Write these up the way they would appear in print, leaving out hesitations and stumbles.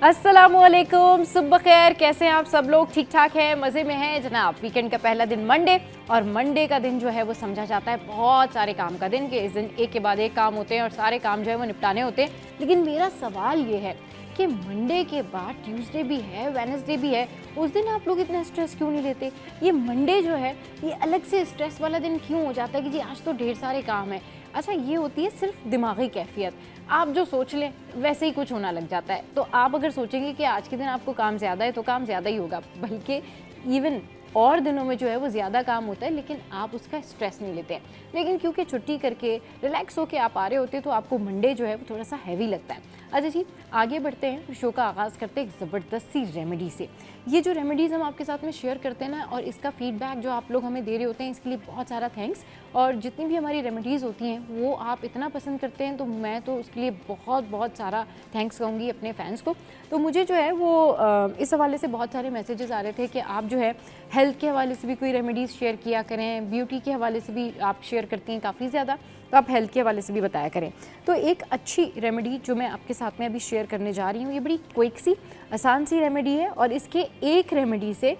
अस्सलामुअलैकुम, सुबह खैर। कैसे हैं आप सब लोग? ठीक ठाक है, मज़े में हैं जनाब। वीकेंड का पहला दिन मंडे, और मंडे का दिन जो है वो समझा जाता है बहुत सारे काम का दिन, कि इस दिन एक के बाद एक काम होते हैं और सारे काम जो है वो निपटाने होते हैं। लेकिन मेरा सवाल ये है कि मंडे के बाद ट्यूसडे भी है, वेडनेसडे भी है, उस दिन आप लोग इतना स्ट्रेस क्यों नहीं लेते? ये मंडे जो है ये अलग से स्ट्रेस वाला दिन क्यों हो जाता है कि जी आज तो ढेर सारे काम है? अच्छा, ये होती है सिर्फ दिमागी कैफियत। आप जो सोच लें वैसे ही कुछ होना लग जाता है। तो आप अगर सोचेंगे कि आज के दिन आपको काम ज़्यादा है तो काम ज़्यादा ही होगा, बल्कि इवन और दिनों में जो है वो ज़्यादा काम होता है, लेकिन आप उसका स्ट्रेस नहीं लेते हैं। लेकिन क्योंकि छुट्टी करके रिलैक्स होके आप आ रहे होते हैं तो आपको मंडे जो है वो थोड़ा सा हैवी लगता है। अच्छा जी, आगे बढ़ते हैं, शो का आगाज़ करते हैं एक ज़बरदस्त सी रेमेडी से। ये जो रेमेडीज़ हम आपके साथ में शेयर करते हैं ना, और इसका फीडबैक जो आप लोग हमें दे रहे होते हैं, इसके लिए बहुत सारा थैंक्स। और जितनी भी हमारी रेमेडीज़ होती हैं वो आप इतना पसंद करते हैं, तो मैं तो उसके लिए बहुत बहुत सारा थैंक्स कहूँगी अपने फैंस को। तो मुझे जो है वो इस हवाले से बहुत सारे मैसेजेस आ रहे थे कि आप जो है हेल्थ के हवाले से भी कोई रेमेडीज़ शेयर किया करें, ब्यूटी के हवाले से भी आप शेयर करती हैं काफ़ी ज़्यादा, तो आप हेल्थ के हवाले से भी बताया करें। तो एक अच्छी रेमेडी जो मैं आपके साथ में अभी शेयर करने जा रही हूँ, ये बड़ी क्विक सी आसान सी रेमेडी है, और इसके एक रेमेडी से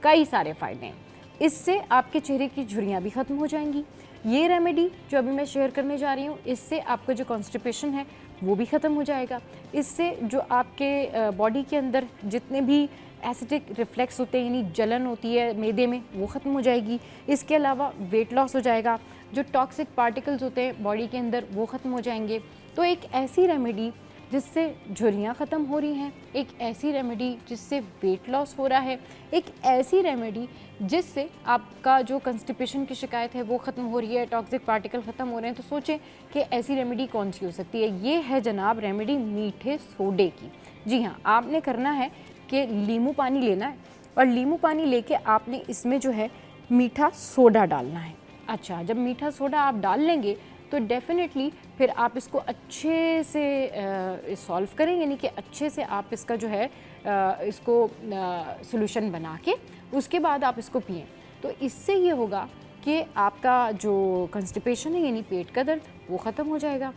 कई सारे फ़ायदे हैं। इससे आपके चेहरे की झुर्रियाँ भी ख़त्म हो जाएंगी। ये रेमेडी जो अभी मैं शेयर करने जा रही हूँ, इससे आपका जो कॉन्स्टिपेशन है वो भी ख़त्म हो जाएगा। इससे जो आपके बॉडी के अंदर जितने भी एसिडिक रिफ्लेक्स होते हैं, यानी जलन होती है मैदे में, वो ख़त्म हो जाएगी। इसके अलावा वेट लॉस हो जाएगा। जो टॉक्सिक पार्टिकल्स होते हैं बॉडी के अंदर वो ख़त्म हो जाएंगे। तो एक ऐसी रेमेडी जिससे झुर्रियाँ ख़त्म हो रही हैं, एक ऐसी रेमेडी जिससे वेट लॉस हो रहा है, एक ऐसी रेमेडी जिससे आपका जो कंस्टिपेशन की शिकायत है वो ख़त्म हो रही है, टॉक्सिक पार्टिकल ख़त्म हो रहे हैं। तो सोचें कि ऐसी रेमेडी कौन सी हो सकती है। ये है जनाब रेमेडी मीठे सोडे की। जी हाँ, आपने करना है कि नींबू पानी लेना है, और नींबू पानी लेके आपने इसमें जो है मीठा सोडा डालना है। अच्छा, जब मीठा सोडा आप डाल लेंगे तो डेफिनेटली फिर आप इसको अच्छे से सॉल्व करें, यानी कि अच्छे से आप इसका जो है इसको सॉल्यूशन बना के उसके बाद आप इसको पिएं। तो इससे ये होगा कि आपका जो कंस्टिपेशन है, यानी पेट का दर्द, वो ख़त्म हो जाएगा।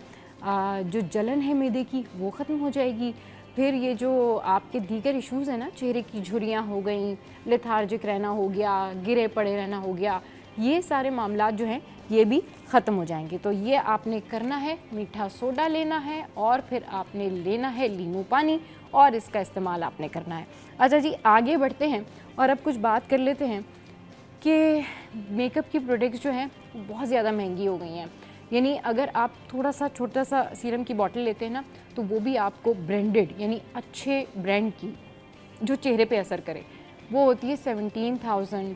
जो जलन है मैदे की वो ख़त्म हो जाएगी। फिर ये जो आपके दीगर इश्यूज़ हैं ना, चेहरे की झुर्रियाँ हो गई, लेथार्जिक रहना हो गया, गिरे पड़े रहना हो गया, ये सारे मामलात जो हैं ये भी ख़त्म हो जाएंगे। तो ये आपने करना है, मीठा सोडा लेना है, और फिर आपने लेना है नींबू पानी, और इसका इस्तेमाल आपने करना है। अच्छा जी, आगे बढ़ते हैं और अब कुछ बात कर लेते हैं कि मेकअप की प्रोडक्ट्स जो हैं बहुत ज़्यादा महंगी हो गई हैं। यानी अगर आप थोड़ा सा छोटा सा सीरम की बॉटल लेते हैं ना, तो वो भी आपको ब्रांडेड, यानी अच्छे ब्रांड की जो चेहरे पे असर करे, वो होती है 17,000,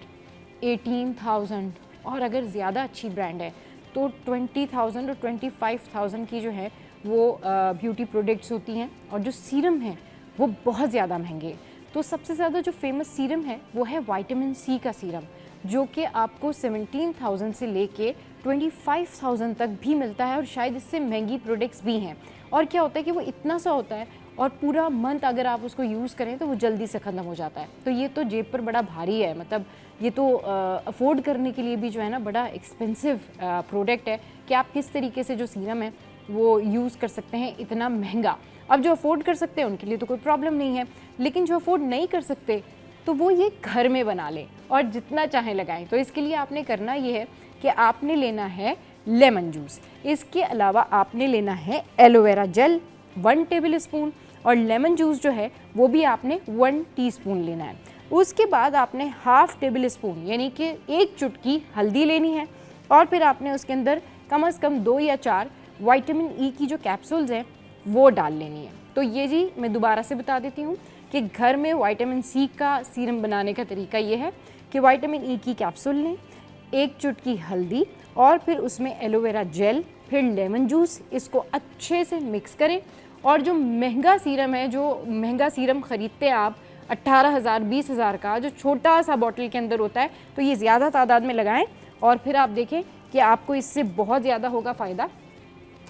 18,000, और अगर ज़्यादा अच्छी ब्रांड है तो 20,000 और 25,000 की जो है वो ब्यूटी प्रोडक्ट्स होती हैं। और जो सीरम है वो बहुत ज़्यादा महंगे। तो सबसे ज़्यादा जो फेमस सीरम है वो है विटामिन सी का सीरम, जो कि आपको 17,000 से लेके 25,000 तक भी मिलता है, और शायद इससे महंगी प्रोडक्ट्स भी हैं। और क्या होता है कि वो इतना सा होता है, और पूरा मंथ अगर आप उसको यूज़ करें तो वो जल्दी से ख़त्म हो जाता है। तो ये तो जेब पर बड़ा भारी है, मतलब ये तो अफोर्ड करने के लिए भी जो है ना बड़ा एक्सपेंसिव प्रोडक्ट है, कि आप किस तरीके से जो सीरम है वो यूज़ कर सकते हैं इतना महंगा। अब जो अफोर्ड कर सकते हैं उनके लिए तो कोई प्रॉब्लम नहीं है, लेकिन जो अफोर्ड नहीं कर सकते तो वो ये घर में बना लें और जितना चाहें लगाएं। तो इसके लिए आपने करना ये है कि आपने लेना है लेमन जूस, इसके अलावा आपने लेना है एलोवेरा जेल 1 टेबल स्पून, और लेमन जूस जो है वो भी आपने 1 टीस्पून लेना है। उसके बाद आपने हाफ़ टेबल स्पून, यानी कि 1 चुटकी हल्दी लेनी है, और फिर आपने उसके अंदर कम से कम 2 या 4 विटामिन ई की जो कैप्सूल्स हैं वो डाल लेनी है। तो ये जी मैं दोबारा से बता देती हूँ कि घर में विटामिन सी का सीरम बनाने का तरीका ये है कि विटामिन ई की कैप्सूल लें, 1 चुटकी हल्दी, और फिर उसमें एलोवेरा जेल, फिर लेमन जूस, इसको अच्छे से मिक्स करें। और जो महंगा सीरम है, जो महंगा सीरम ख़रीदते हैं आप 18,000 20,000 का, जो छोटा सा बॉटल के अंदर होता है, तो ये ज़्यादा तादाद में लगाएं, और फिर आप देखें कि आपको इससे बहुत ज़्यादा होगा फ़ायदा।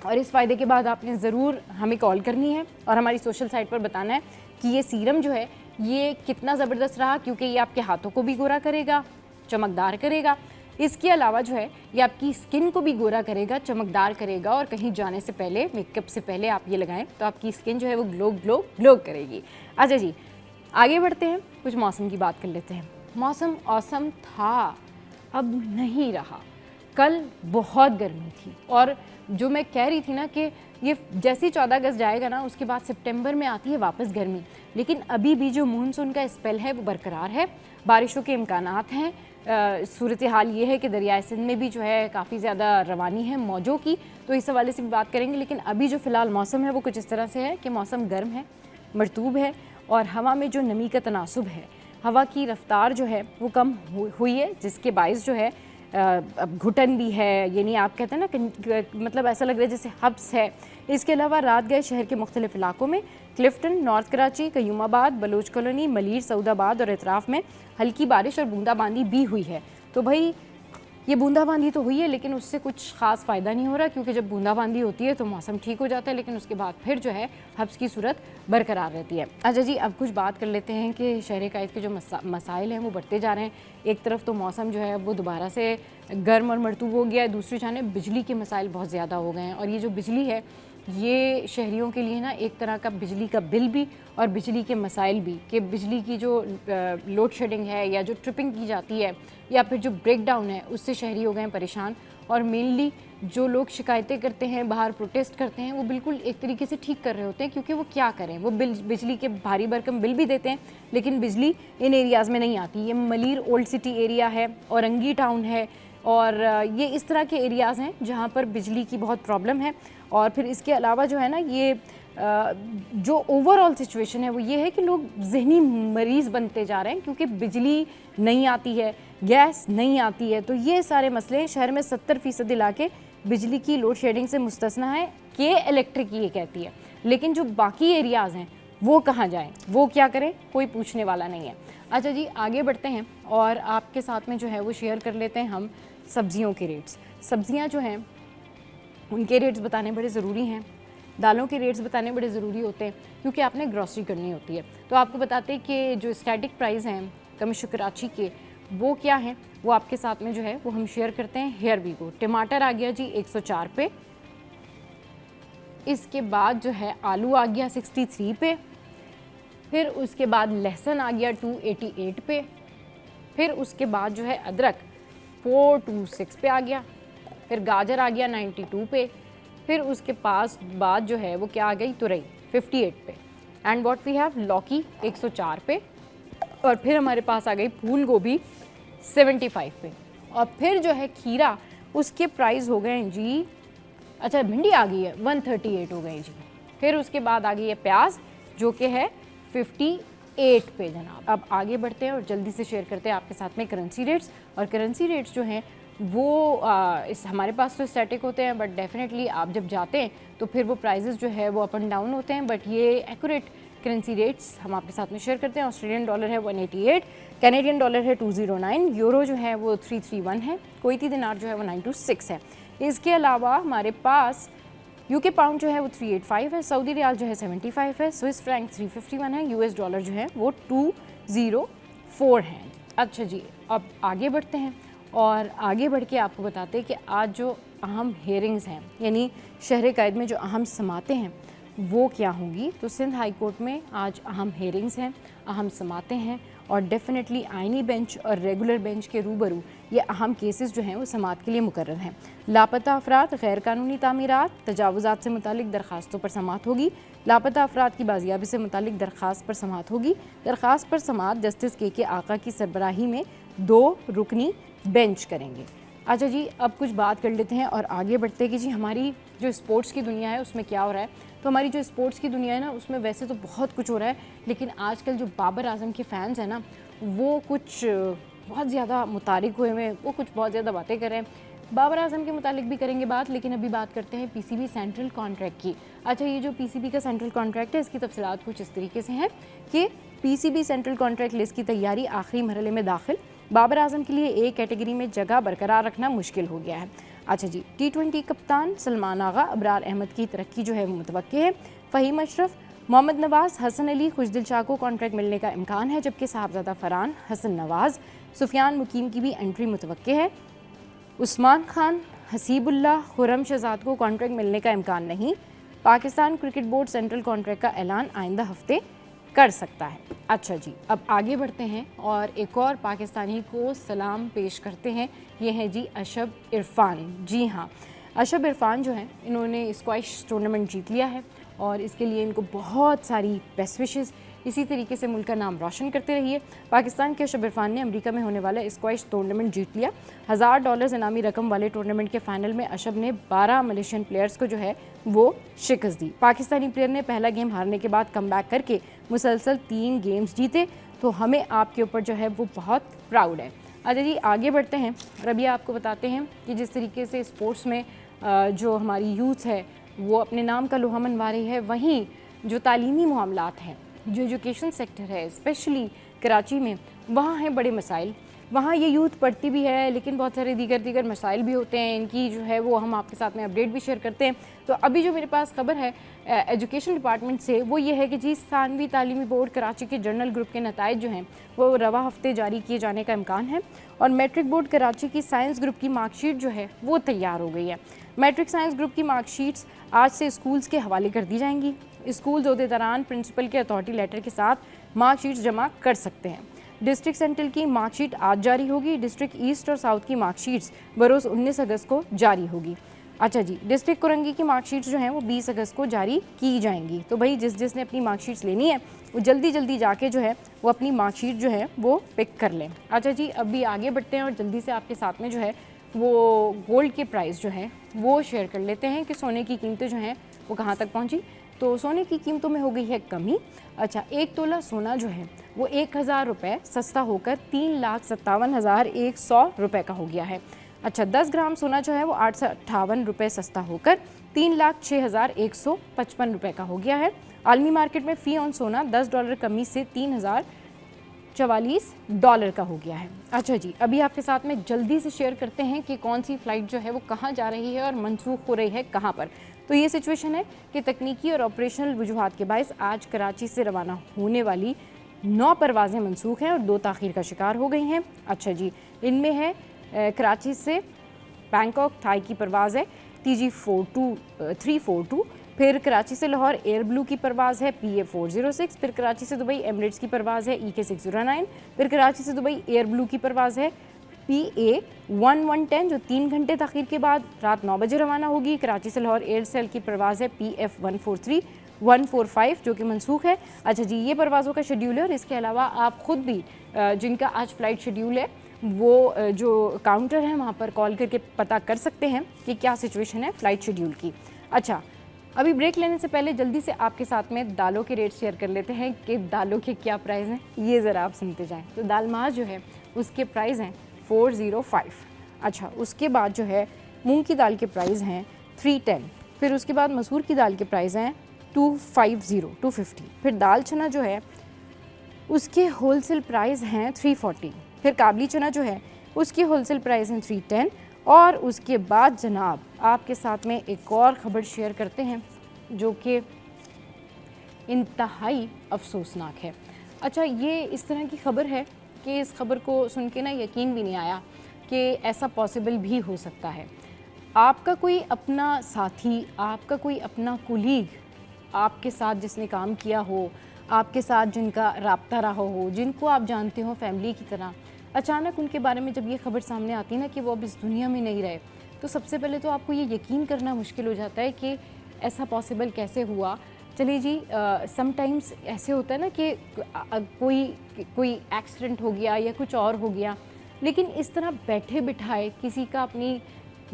और इस फ़ायदे के बाद आपने ज़रूर हमें कॉल करनी है और हमारी सोशल साइट पर बताना है कि ये सीरम जो है ये कितना ज़बरदस्त रहा, क्योंकि ये आपके हाथों को भी गोरा करेगा, चमकदार करेगा, इसके अलावा जो है ये आपकी स्किन को भी गोरा करेगा, चमकदार करेगा, और कहीं जाने से पहले, मेकअप से पहले आप ये लगाएं तो आपकी स्किन जो है वो ग्लो ग्लो ग्लो करेगी। अच्छा जी, आगे बढ़ते हैं, कुछ मौसम की बात कर लेते हैं। मौसम औसम था, अब नहीं रहा। कल बहुत गर्मी थी, और जो मैं कह रही थी ना कि ये जैसे ही 14 अगस्त जाएगा ना, उसके बाद सितंबर में आती है वापस गर्मी, लेकिन अभी भी जो मानसून का स्पेल है वो बरकरार है, बारिशों के इम्कानात हैं। सूरत हाल ये है कि दरियाए सिंध में भी जो है काफ़ी ज़्यादा रवानी है मौजों की, तो इस हवाले से भी बात करेंगे। लेकिन अभी जो फ़िलहाल मौसम है वो कुछ इस तरह से है कि मौसम गर्म है, मरतूब है, और हवा में जो नमी का तनासुब है, हवा की रफ्तार जो है वो कम हुई है, जिसके बाइस जो है अब घुटन भी है, यानी आप कहते हैं ना मतलब ऐसा लग रहा है जैसे हब्स है। इसके अलावा रात गए शहर के मुख्तलिफ इलाकों में, Clifton, north Karachi, Qayyumabad, Baloch colony, Malir, Saudabad और इतराफ़ में हल्की बारिश और बूंदाबांदी भी हुई है। तो भाई ये बूंदाबांदी तो हुई है, लेकिन उससे कुछ ख़ास फ़ायदा नहीं हो रहा, क्योंकि जब बूंदाबांदी होती है तो मौसम ठीक हो जाता है, लेकिन उसके बाद फिर जो है हब्स की सूरत बरकरार रहती है। अच्छा जी, अब कुछ बात कर लेते हैं कि शहर कायद के जो मसाइल हैं वो बढ़ते जा रहे हैं। एक तरफ तो मौसम जो है वो दोबारा से गर्म और मरतूब हो गया है, दूसरी जानिब बिजली के मसाइल बहुत ज़्यादा हो गए हैं, और ये जो बिजली है ये शहरियों के लिए ना एक तरह का बिजली का बिल भी और बिजली के मसाइल भी, कि बिजली की जो लोड शेडिंग है या जो ट्रिपिंग की जाती है या फिर जो ब्रेक डाउन है, उससे शहरी हो गए हैं परेशान। और मेनली जो लोग शिकायतें करते हैं, बाहर प्रोटेस्ट करते हैं, वो बिल्कुल एक तरीके से ठीक कर रहे होते हैं, क्योंकि वो क्या करें, वो बिजली के भारी भरकम बिल भी देते हैं, लेकिन बिजली इन एरियाज़ में नहीं आती। ये मलीर ओल्ड सिटी एरिया है, औरंगी टाउन है, और ये इस तरह के एरियाज़ हैं जहाँ पर बिजली की बहुत प्रॉब्लम है। और फिर इसके अलावा जो है ना, ये जो ओवरऑल सिचुएशन है वो ये है कि लोग जहनी मरीज़ बनते जा रहे हैं, क्योंकि बिजली नहीं आती है, गैस नहीं आती है। तो ये सारे मसले शहर में 70% इलाके बिजली की लोड शेडिंग से मुस्तस्ना है कि इलेक्ट्रिक ये कहती है, लेकिन जो बाकी एरियाज़ हैं वो कहाँ जाएं, वो क्या करें, कोई पूछने वाला नहीं है। अच्छा जी, आगे बढ़ते हैं और आपके साथ में जो है वो शेयर कर लेते हैं हम सब्ज़ियों के रेट्स। सब्ज़ियाँ जो हैं उनके रेट्स बताने बड़े ज़रूरी हैं, दालों के रेट्स बताने बड़े ज़रूरी होते हैं, क्योंकि आपने ग्रॉसरी करनी होती है। तो आपको बताते हैं कि जो स्टैटिक प्राइस हैं कमिश्र कराची के, वो क्या हैं, वो आपके साथ में जो है वो हम शेयर करते हैं। Here we go. टमाटर आ गया जी 104 पे, इसके बाद जो है आलू आ गया 63 पे, फिर उसके बाद लहसुन आ गया 288 पे, फिर उसके बाद जो है अदरक 426 पे आ गया, फिर गाजर आ गया 92 पे, फिर उसके पास बाद जो है वो क्या आ गई, तुरई 58 पे, एंड व्हाट वी हैव लौकी 104 पे, और फिर हमारे पास आ गई फूल गोभी 75 पे, और फिर जो है खीरा उसके प्राइस हो गए जी, अच्छा भिंडी आ गई है 138 हो गई जी। फिर उसके बाद आ गई है प्याज जो कि है 58 पे जनाब। अब आगे बढ़ते हैं और जल्दी से शेयर करते हैं आपके साथ में करेंसी रेट्स। और करेंसी रेट्स जो हैं वो इस हमारे पास तो स्टैटिक होते हैं, बट डेफिनेटली आप जब जाते हैं तो फिर वो प्राइजेस जो है वो अप एंड डाउन होते हैं, बट ये एक्यूरेट करेंसी रेट्स हम आपके साथ में शेयर करते हैं। ऑस्ट्रेलियन डॉलर है 188, कैनेडियन डॉलर है 209, यूरो जो है वो 331 है, कुवैती दिनार जो है वो 926 है। इसके अलावा हमारे पास यूके पाउंड जो है वो 385 है, सऊदी रियाल जो है 75 है, स्विस फ्रैंक 351 है, यूएस डॉलर जो है वो 204 है। अच्छा जी, अब आगे बढ़ते हैं और आगे बढ़ के आपको बताते हैं कि आज जो अहम हेयरिंग्स हैं, यानी शहर कैद में जो अहम समातें हैं वो क्या होंगी। तो सिंध हाई कोर्ट में आज अहम हेयरिंग्स हैं, अहम समातें हैं, और डेफिनेटली आइनी बेंच और रेगुलर बेंच के रूबरू ये अहम केसेस जो हैं वो समात के लिए मुकर्रर हैं। लापता अफराद, गैर कानूनी तामीरात, तजावुज़ात से मुतालिक दरख्वास्तों पर समात होगी। लापता अफराद की बाजियाबी से मुतालिक दरख्वास्त पर समात होगी। दरख्वास्त पर समात जस्टिस के आका की सरबराही में 2 रुकनी बेंच करेंगे। अच्छा जी, अब कुछ बात कर लेते हैं और आगे बढ़ते हैं कि जी हमारी जो स्पोर्ट्स की दुनिया है उसमें क्या हो रहा है। तो हमारी जो स्पोर्ट्स की दुनिया है ना, उसमें वैसे तो बहुत कुछ हो रहा है, लेकिन आजकल जो बाबर आजम के फ़ैन्स हैं ना, वो कुछ बहुत ज़्यादा मुतारिक हुए हैं, वो कुछ बहुत ज़्यादा बातें कर रहे हैं। बाबर आजम के मुतालिक भी करेंगे बात, लेकिन अभी बात करते हैं पीसीबी सेंट्रल कॉन्ट्रैक्ट की। अच्छा, ये जो पीसीबी का सेंट्रल कॉन्ट्रैक्ट है, इसकी तफसीलात कुछ इस तरीके से हैं कि पीसीबी सेंट्रल कॉन्ट्रैक्ट लिस्ट की तैयारी आखिरी मरहले में दाखिल। बाबर आजम के लिए ए कैटेगरी में जगह बरकरार रखना मुश्किल हो गया है। अच्छा जी, T20 कप्तान सलमान आगा, अबरार अहमद की तरक्की जो है वो मुतवक्के है। फ़हीम अशरफ, मोहम्मद नवाज़, हसन अली, खुशदिल शाह को कॉन्ट्रैक्ट मिलने का इम्कान है, जबकि साहबजादा फरहान, हसन नवाज़, सुफियान मुकीम की भी एंट्री मुतवक्के है। उस्मान खान, हसीबुल्लाह, खुर्रम शहजाद को कॉन्ट्रैक्ट मिलने का इम्कान नहीं। Pakistan cricket board central contract का ऐलान आइंदा हफ्ते कर सकता है। अच्छा जी, अब आगे बढ़ते हैं और एक और पाकिस्तानी को सलाम पेश करते हैं। ये हैं जी अशब इरफान। जी हाँ, अशब इरफान जो हैं इन्होंने स्क्वैश टूर्नामेंट जीत लिया है और इसके लिए इनको बहुत सारी बेस्ट विशेज़। इसी तरीके से मुल्क का नाम रोशन करते रहिए। पाकिस्तान के अशब इरफान ने अमेरिका में होने वाला स्क्वैश टूर्नामेंट जीत लिया। $1000 इनामी रकम वाले टूर्नामेंट के फाइनल में अशब ने 12 मलेशियन प्लेयर्स को जो है वो शिकस्त दी। पाकिस्तानी प्लेयर ने पहला गेम हारने के बाद कमबैक करके मुसलसल 3 गेम्स जीते, तो हमें आपके ऊपर जो है वो बहुत प्राउड है। अच्छा जी, आगे बढ़ते हैं और अभी आपको बताते हैं कि जिस तरीके से स्पोर्ट्स में जो हमारी यूथ है वो अपने नाम का लोहा मनवा रही है, वहीं जो तालीमी मामलात हैं, जो एजुकेशन सेक्टर है स्पेशली कराची में, वहाँ हैं बड़े मसाइल। वहाँ ये यूथ पढ़ती भी है लेकिन बहुत सारे दीगर मसाइल भी होते हैं इनकी, जो है वो हम आपके साथ में अपडेट भी शेयर करते हैं। तो अभी जो मेरे पास खबर है एजुकेशन डिपार्टमेंट से वो ये है कि जी सानवी तालीमी बोर्ड कराची के जर्नल ग्रुप के नताइज जो हैं वो रवा हफ्ते जारी किए जाने का इम्कान है और मैट्रिक बोर्ड कराची की साइंस ग्रुप की मार्कशीट जो है वो तैयार हो गई है। मैट्रिक साइंस ग्रुप की मार्कशीट्स आज से स्कूल्स के हवाले कर दी जाएंगी। स्कूल अहदेदारान प्रिंसिपल के अथॉरिटी लेटर के साथ मार्कशीट्स जमा कर सकते हैं। डिस्ट्रिक्ट सेंट्रल की मार्कशीट आज जारी होगी। डिस्ट्रिक्ट ईस्ट और साउथ की मार्कशीट्स बरोज़ 19 अगस्त को जारी होगी। अच्छा जी, डिस्ट्रिक्ट कुरंगी की मार्कशीट्स जो हैं वो 20 अगस्त को जारी की जाएंगी। तो भाई जिसने अपनी मार्कशीट्स लेनी है वो जल्दी जाके जो है वो अपनी मार्कशीट जो है वो पिक कर लें। अच्छा जी, अभी आगे बढ़ते हैं और जल्दी से आपके साथ में जो है वो गोल्ड के प्राइस जो है वो शेयर कर लेते हैं कि सोने की कीमतें जो हैं वो कहाँ तक पहुँची। तो सोने की कीमतों में हो गई है कमी। अच्छा, 1 तोला सोना जो है वो 1000 रुपये सस्ता होकर 3,57,100 रुपये का हो गया है। अच्छा, 10 ग्राम सोना जो है वो 858 रुपये सस्ता होकर 3,06,155 रुपये का हो गया है। आलमी मार्केट में फ़ी ऑन सोना $10 कमी से $3,044 का हो गया है। अच्छा जी, अभी आपके साथ में जल्दी से शेयर करते हैं कि कौन सी फ़्लाइट जो है वो कहाँ जा रही है और मनसूख हो रही है कहाँ पर। तो ये सिचुएशन है कि तकनीकी और ऑपरेशनल वजूहात के बायस आज कराची से रवाना होने वाली 9 परवाज़ें मनसूख हैं और 2 ताख़ीर का शिकार हो गई हैं। अच्छा जी, इनमें है कराची से बैंकॉक थाई की परवाज़ है TG 342, फिर कराची से लाहौर एयर ब्लू की परवाज़ है PA 406, फिर कराची से दुबई एमिरेट्स की परवाज़ है EK 609, फिर कराची से दुबई एयर ब्लू की परवाज़ है PA 1110 जो 3 घंटे तख़ीर के बाद रात 9 बजे रवाना होगी। कराची से लाहौर एयरसेल की परवाज़ है PF 143-145 जो कि मनसूख है। अच्छा जी, ये परवाज़ों का शेड्यूल है और इसके अलावा आप ख़ुद भी जिनका आज फ़्लाइट शेड्यूल है वो जो काउंटर है वहाँ पर कॉल करके पता कर सकते हैं कि क्या सिचुएशन है फ़्लाइट शेड्यूल की। अच्छा, अभी ब्रेक लेने से पहले जल्दी से आपके साथ में दालों के रेट शेयर कर लेते हैं कि दालों के क्या प्राइस हैं, ये ज़रा आप सुनते जाएं। तो दाल माज जो है उसके प्राइस हैं 405। अच्छा, उसके बाद जो है मूंग की दाल के प्राइस हैं 310, फिर उसके बाद मसूर की दाल के प्राइस हैं 250। फिर दाल चना जो है उसके होलसेल प्राइस हैं 340, फिर काबली चना जो है उसकी होलसेल प्राइस हैं 310। और उसके बाद जनाब आपके साथ में एक और ख़बर शेयर करते हैं जो कि इंतहाई अफसोसनाक है। अच्छा, ये इस तरह की ख़बर है कि इस ख़बर को सुन के ना यकीन भी नहीं आया कि ऐसा पॉसिबल भी हो सकता है। आपका कोई अपना साथी, आपका कोई अपना कुलीग, आपके साथ जिसने काम किया हो, आपके साथ जिनका राब्ता रहा हो, जिनको आप जानते हो फैमिली की तरह, अचानक उनके बारे में जब ये खबर सामने आती है ना कि वो अब इस दुनिया में नहीं रहे, तो सबसे पहले तो आपको ये यकीन करना मुश्किल हो जाता है कि ऐसा पॉसिबल कैसे हुआ। चलिए जी, समटाइम्स ऐसे होता है ना कि कोई एक्सीडेंट हो गया या कुछ और हो गया, लेकिन इस तरह बैठे बिठाए किसी का अपनी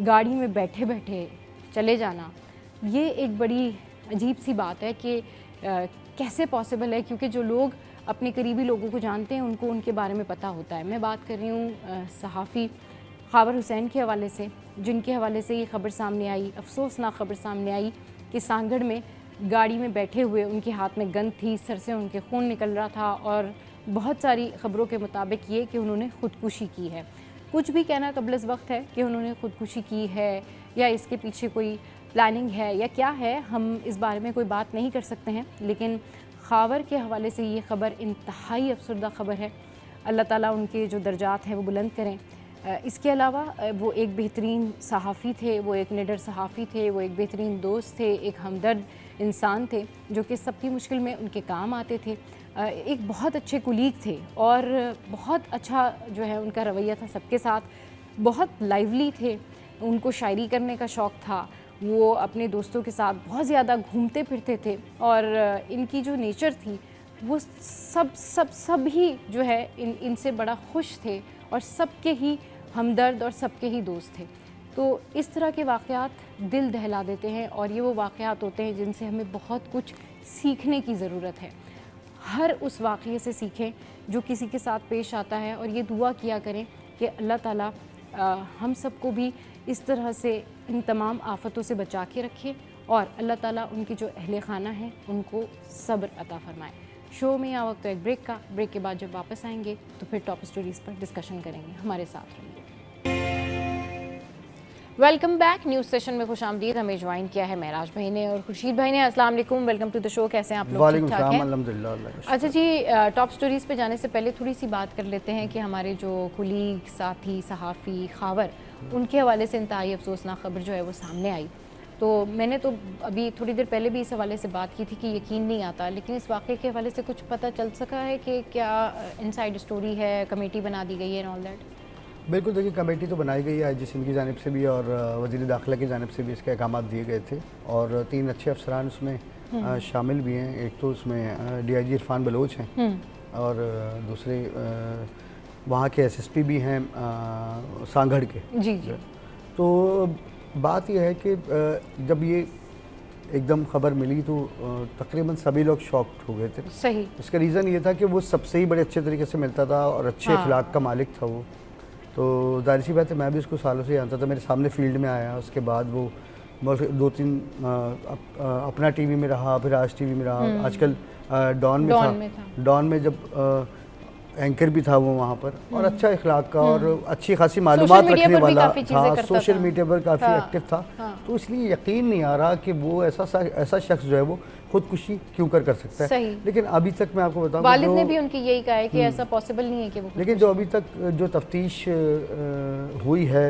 गाड़ी में बैठे बैठे चले जाना, ये एक बड़ी अजीब सी बात है कि कैसे पॉसिबल है, क्योंकि जो लोग अपने करीबी लोगों को जानते हैं उनको उनके बारे में पता होता है। मैं बात कर रही हूँ सहाफ़ी ख़ावर हुसैन के हवाले से, जिनके हवाले से ये ख़बर सामने आई, अफसोसनाक ख़बर सामने आई कि सांगड़ में गाड़ी में बैठे हुए उनके हाथ में गन थी, सर से उनके खून निकल रहा था और बहुत सारी ख़बरों के मुताबिक ये कि उन्होंने ख़ुदकुशी की है। कुछ भी कहना कबल अज़ वक्त है कि उन्होंने ख़ुदकुशी की है या इसके पीछे कोई प्लानिंग है या क्या है, हम इस बारे में कोई बात नहीं कर सकते हैं। लेकिन ख़ावर के हवाले से ये ख़बर इंतहाई अफसरदा ख़बर है। अल्लाह ताला उनके जो दर्जात हैं वो बुलंद करें। इसके अलावा वो एक बेहतरीन सहाफ़ी थे, वो एक निडर सहाफ़ी थे, वो एक बेहतरीन दोस्त थे, एक हमदर्द इंसान थे जो कि सबकी मुश्किल में उनके काम आते थे। एक बहुत अच्छे कुलीग थे और बहुत अच्छा जो है उनका रवैया था सबके साथ, बहुत लाइवली थे, उनको शायरी करने का शौक़ था, वो अपने दोस्तों के साथ बहुत ज़्यादा घूमते फिरते थे और इनकी जो नेचर थी वो सब ही जो है इनसे बड़ा खुश थे और सबके ही हमदर्द और सबके ही दोस्त थे। तो इस तरह के वाक़यात दिल दहला देते हैं और ये वो वाक़यात होते हैं जिनसे हमें बहुत कुछ सीखने की ज़रूरत है। हर उस वाक़ये से सीखें जो किसी के साथ पेश आता है और ये दुआ किया करें कि अल्लाह ताला हम सबको भी इस तरह से इन तमाम आफ़तों से बचा के रखे और अल्लाह ताला उनकी जो अहले खाना है उनको सब्र अता फ़रमाए। शो में या वक्त तो एक ब्रेक के बाद जब वापस आएंगे तो फिर टॉप स्टोरीज़ पर डिस्कशन करेंगे। हमारे साथ रहिए। Welcome back. न्यूज़ सेशन में खुश आमदीद। हमें ज्वाइन किया है महराज भाई ने और खुर्शीद भाई ने। अस्सलाम वालेकुम, वेलकम टू द शो। कैसे हैं आप लोग? ठीक ठाक हैं? अल्हम्दुलिल्लाह। अच्छा जी, टॉप स्टोरीज़ पे जाने से पहले थोड़ी सी बात कर लेते हैं कि हमारे जो कुलीग, साथी, सहाफ़ी खावर, उनके हवाले से इंतहाई अफसोसनाक खबर जो है वो सामने आई। तो मैंने तो अभी थोड़ी देर पहले भी इस हवाले से बात की थी कि यकीन नहीं आता, लेकिन इस वाक़े के हवाले से कुछ पता चल सका है कि क्या इनसाइड स्टोरी है, कमेटी बना दी गई है एंड ऑल दैट? बिल्कुल, देखिए कमेटी तो बनाई गई है आईजी सिंध की जानिब से भी और वज़ीर दाखिला की जानिब से भी इसके अहकाम दिए गए थे और 3 अच्छे अफसरान उसमें शामिल भी हैं। एक तो उसमें DIG इरफान बलोच हैं और दूसरे वहाँ के SSP भी हैं सांगढ़ के। जी जी। तो बात यह है कि जब ये एकदम खबर मिली तो तकरीबन सभी लोग शॉक्ड हो गए थे। सही। इसका रीज़न ये था कि वो सबसे ही बड़े अच्छे तरीके से मिलता था और अच्छे अखलाक का मालिक था वो। तो जाहिर सी बात है, मैं भी उसको सालों से जानता था, मेरे सामने फील्ड में आया, उसके बाद वो 2-3 अपना टीवी में रहा, फिर आज टीवी में रहा, आजकल डॉन में था। डॉन में जब एंकर भी था वो वहाँ पर और अच्छा इखलाक का और अच्छी खासी मालूमात रखने वाला था, सोशल मीडिया पर काफ़ी एक्टिव था। तो इसलिए यकीन नहीं आ रहा कि वो ऐसा शख्स जो है वो खुदकुशी क्यों कर सकता है। लेकिन अभी तक मैं आपको बताऊं, वालिद ने भी उनकी यही कहा है कि ऐसा पॉसिबल नहीं है कि वो, लेकिन जो अभी तक जो तफ्तीश हुई है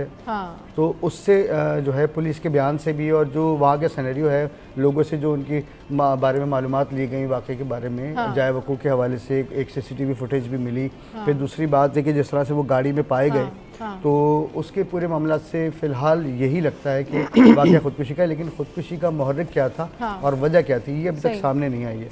तो उससे जो है पुलिस के बयान से भी और जो वहाँ के सिनेरियो है, लोगों से जो उनकी बारे में मालूमात ली गई वाक़े के बारे में, जाए वक़ूअ के हवाले से एक CCTV फुटेज भी मिली। फिर दूसरी बात है कि जिस तरह से वो गाड़ी में पाए गए, तो उसके पूरे मामला से फ़िलहाल यही लगता है कि वाक़या खुदकुशी का है, लेकिन खुदकुशी का मुहर्रिक क्या था और वजह क्या थी, ये अभी तक सामने नहीं आई है।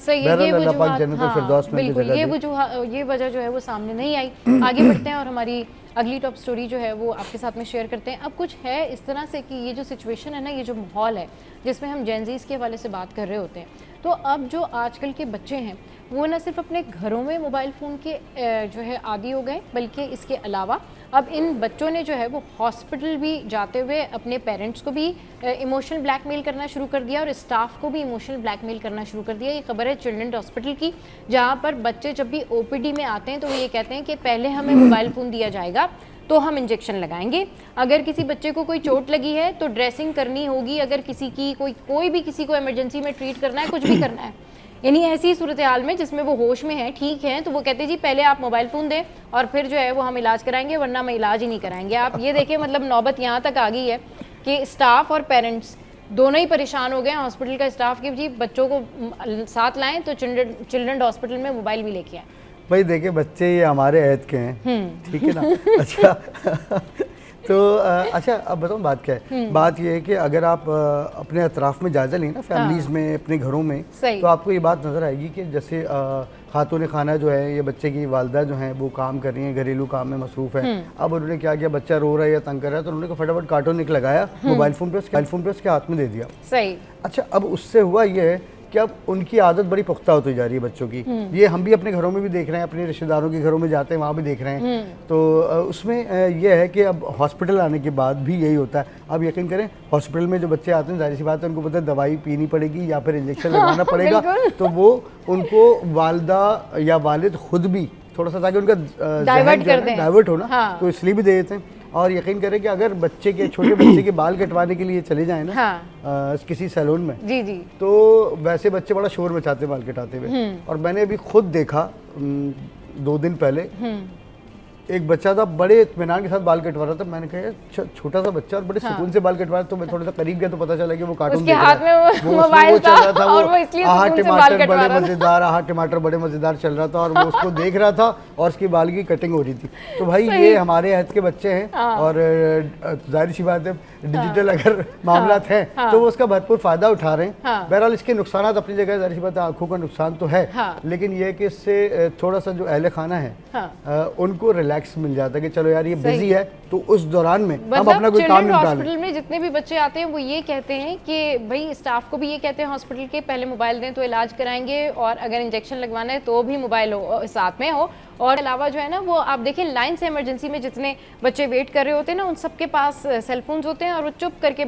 ये वजह जो है वो सामने नहीं आई। आगे बढ़ते हैं और हमारी अगली टॉप स्टोरी जो है वो आपके साथ में शेयर करते हैं। अब कुछ है इस तरह से कि ये जो सिचुएशन है ना, ये जो माहौल है जिसमें हम जेनज़ीज़ के हवाले से बात कर रहे होते हैं, तो अब जो आजकल के बच्चे हैं वो न सिर्फ अपने घरों में मोबाइल फ़ोन के जो है आदी हो गए, बल्कि इसके अलावा अब इन बच्चों ने जो है वो हॉस्पिटल भी जाते हुए अपने पेरेंट्स को भी इमोशनल ब्लैकमेल करना शुरू कर दिया और स्टाफ को भी इमोशनल ब्लैकमेल करना शुरू कर दिया। ये खबर है चिल्ड्रन हॉस्पिटल की, जहाँ पर बच्चे जब भी OPD में आते हैं तो वो ये कहते हैं कि पहले हमें मोबाइल फ़ोन दिया जाएगा तो हम इंजेक्शन लगाएंगे, अगर किसी बच्चे को कोई चोट लगी है तो ड्रेसिंग करनी होगी, अगर किसी की कोई भी किसी को इमरजेंसी में ट्रीट करना है, कुछ भी करना है, यानी ऐसी सूरत हाल में जिसमें वो होश में है, ठीक है, तो वो कहते हैं जी पहले आप मोबाइल फ़ोन दें और फिर जो है वो हम इलाज कराएंगे, वरना हम इलाज ही नहीं कराएंगे। आप ये देखिए, मतलब नौबत यहाँ तक आ गई है कि स्टाफ और पेरेंट्स दोनों ही परेशान हो गए। हॉस्पिटल का स्टाफ कि जी बच्चों को साथ लाएं तो चिल्ड्रन हॉस्पिटल में मोबाइल भी लेके आए। भाई देखिए, बच्चे ये हमारे ऐद के हैं, ठीक है ना। अच्छा तो अच्छा, अब बताऊँ बात क्या है। बात ये है कि अगर आप अपने अतराफ़ में जायज़ा लें ना, फैमिलीज़ में, अपने घरों में, तो आपको ये बात नज़र आएगी कि जैसे खातून खाना जो है, ये बच्चे की वालदा जो हैं वो काम कर रही हैं, घरेलू काम में मसरूफ़ है। अब उन्होंने क्या किया, बच्चा रो रहा है या तंग कर रहा है तो उन्होंने फटाफट कार्टून निक लगाया, मोबाइल फ़ोन पे उसके हाथ में दे दिया। सही। अच्छा, अब उससे हुआ ये है कि अब उनकी आदत बड़ी पुख्ता होती जा रही है बच्चों की। ये हम भी अपने घरों में भी देख रहे हैं, अपने रिश्तेदारों के घरों में जाते हैं वहाँ भी देख रहे हैं। तो उसमें यह है कि अब हॉस्पिटल आने के बाद भी यही होता है। अब यकीन करें, हॉस्पिटल में जो बच्चे आते हैं, जाहिर सी बात है उनको पता है दवाई पीनी पड़ेगी या फिर इंजेक्शन लगाना पड़ेगा, तो वो उनको वालदा या वालिद खुद भी थोड़ा सा ताकि उनका डाइवर्ट हो ना, तो इसलिए भी दे देते हैं। और यकीन करें कि अगर छोटे बच्चे के बाल कटवाने के लिए चले जाएं ना किसी सैलून में, जी जी, तो वैसे बच्चे बड़ा शोर मचाते हैं बाल कटाते हुए। और मैंने अभी खुद देखा 2 दिन पहले एक बच्चा था, बड़े इत्मीनान के साथ बाल कटवा रहा था। मैंने कहा यार छोटा सा बच्चा और बड़े सुकून से बाल कटवा रहा, तो मैं थोड़ा सा करीब गया तो पता चला कि वो कार्टून उसके देख रहा हाथ में है। वो मोबाइल चल रहा था, और वो इसलिए आहा सुकून से बाल टमाटर कटवा बड़े रहा था। मजेदार, आहा टमाटर बड़े मजेदार चल रहा था और वो उसको देख रहा था और उसकी बाल की कटिंग हो रही थी। तो भाई ये हमारे हद के बच्चे हैं और जाहिर सी बात है डिजिटल अगर मामला है तो वो उसका भरपूर फायदा उठा रहे हैं। बहरहाल इसके नुकसान अपनी जगह, जाहिर सी बात है आंखों का नुकसान तो है, लेकिन ये कि इससे थोड़ा सा जो अहले खाना है उनको रिलैक्स मिल जाता है कि चलो यार ये बिजी है तो उस दौरान में हम अपना कोई काम निपटा लें। हॉस्पिटल में जितने भी बच्चे आते हैं वो ये कहते हैं कि भाई स्टाफ को भी ये कहते हैं हॉस्पिटल के पहले मोबाइल दें तो इलाज कराएंगे, और अगर इंजेक्शन लगवाना है तो भी मोबाइल हो साथ में हो। और अलावा जो है ना वो आप देखें लाइन से इमरजेंसी में जितने बच्चे वेट कर रहे होते हैं ना उन सबके पास सेलफोन्स होते हैं और वो चुप करके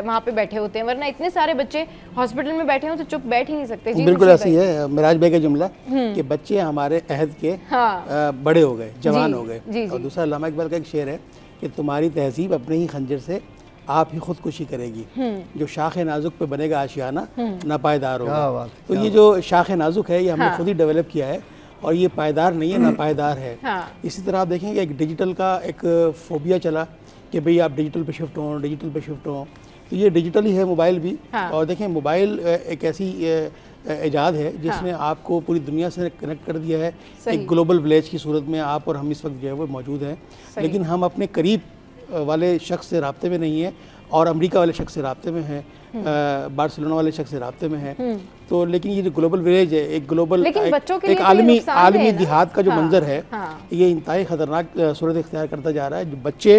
वहाँ पे बैठे होते हैं, वरना इतने सारे बच्चे हॉस्पिटल में बैठे हो तो चुप बैठ ही नहीं सकते। बिल्कुल ऐसी है मिराज भाई का जुमला कि बच्चे हमारे अहद के बड़े हो गए, जवान हो गए। और दूसरा अल्लामा इकबाल का एक शेर है कि तुम्हारी तहजीब अपने ही खंजर से आप ही खुदकुशी करेगी, जो शाख नाजुक पे बनेगा आशियाना नापायदार होगा। तो ये जो शाख नाजुक है ये हमने खुद ही डेवलप किया है और ये पायदार नहीं है, नापायदार है। इसी तरह आप देखेंगे एक डिजिटल का एक फोबिया चला कि भाई आप डिजिटल पे शिफ्ट हो, डिजिटल पे शिफ्ट हो। तो ये डिजिटल ही है मोबाइल भी। और देखें मोबाइल एक ऐसी इजाद है जिसने आपको पूरी दुनिया से कनेक्ट कर दिया है। एक ग्लोबल विलेज की सूरत में आप और हम इस वक्त जो है वो मौजूद हैं, लेकिन हम अपने करीब वाले शख्स से राब्ते में नहीं है और अमेरिका वाले शख्स से राब्ते में हैं, बार्सिलोना वाले शख्स से राब्ते में हैं। तो लेकिन ये जो ग्लोबल विलेज है, एक ग्लोबल एक आलमी जिहाद का जो मंजर है, ये इंतहाई ख़तरनाक सूरत इख्तियार करता जा रहा है। जो बच्चे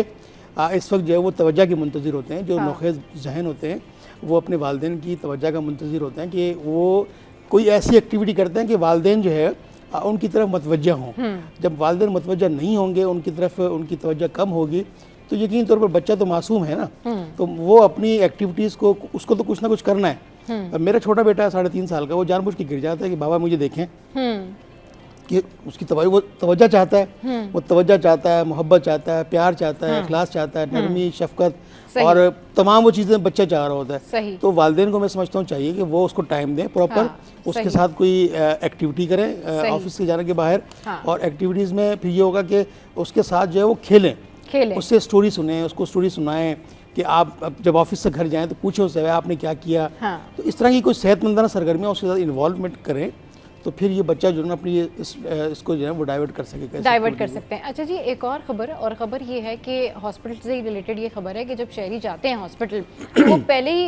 इस वक्त जो है वो तवज्जो के मुंतज़िर होते हैं, जो नौखेज़ जहन होते हैं वो अपने वालिदैन की तवज्जो का मुंतज़िर होते हैं कि वो कोई ऐसी एक्टिविटी करते हैं कि वालिदैन जो है उनकी तरफ मुतवज्जो हों। जब वालिदैन मुतवज्जो नहीं होंगे, उनकी तरफ उनकी तवज्जो कम होगी, तो यकीन तौर पर बच्चा तो मासूम है ना, तो वो अपनी एक्टिविटीज़ को उसको तो कुछ ना कुछ करना है। मेरा छोटा बेटा है 3.5 साल का, वो जानबूझ के गिर जाता है कि बाबा मुझे देखें, कि उसकी वो तवज्जो चाहता है, वो तवज्जो चाहता है, मोहब्बत चाहता है, प्यार चाहता है, इखलास चाहता है, नरमी, शफकत और तमाम वो चीज़ें बच्चा चाह रहा होता है। तो वालिदैन को मैं समझता हूँ चाहिए कि वो उसको टाइम दें प्रॉपर, उसके साथ कोई एक्टिविटी करें ऑफिस से जाने के बाहर, और एक्टिविटीज़ में फिर ये होगा कि उसके साथ जो है वो खेलें, उससे स्टोरी सुने, उसको स्टोरी सुनाएं कि आप जब ऑफिस से घर जाएं तो पूछो उससे आपने क्या किया। तो इस तरह की कोई सेहतमंदाना सरगर्मियाँ उसके साथ इन्वॉल्वमेंट करें तो फिर ये बच्चा जो है ना अपनी इसको जो है वो डाइवर्ट कर सकेगा, डाइवर्ट कर सकते हैं। अच्छा जी, एक और ख़बर ये है कि हॉस्पिटल से रिलेटेड ये खबर है कि जब शहरी जाते हैं हॉस्पिटल तो वो पहले ही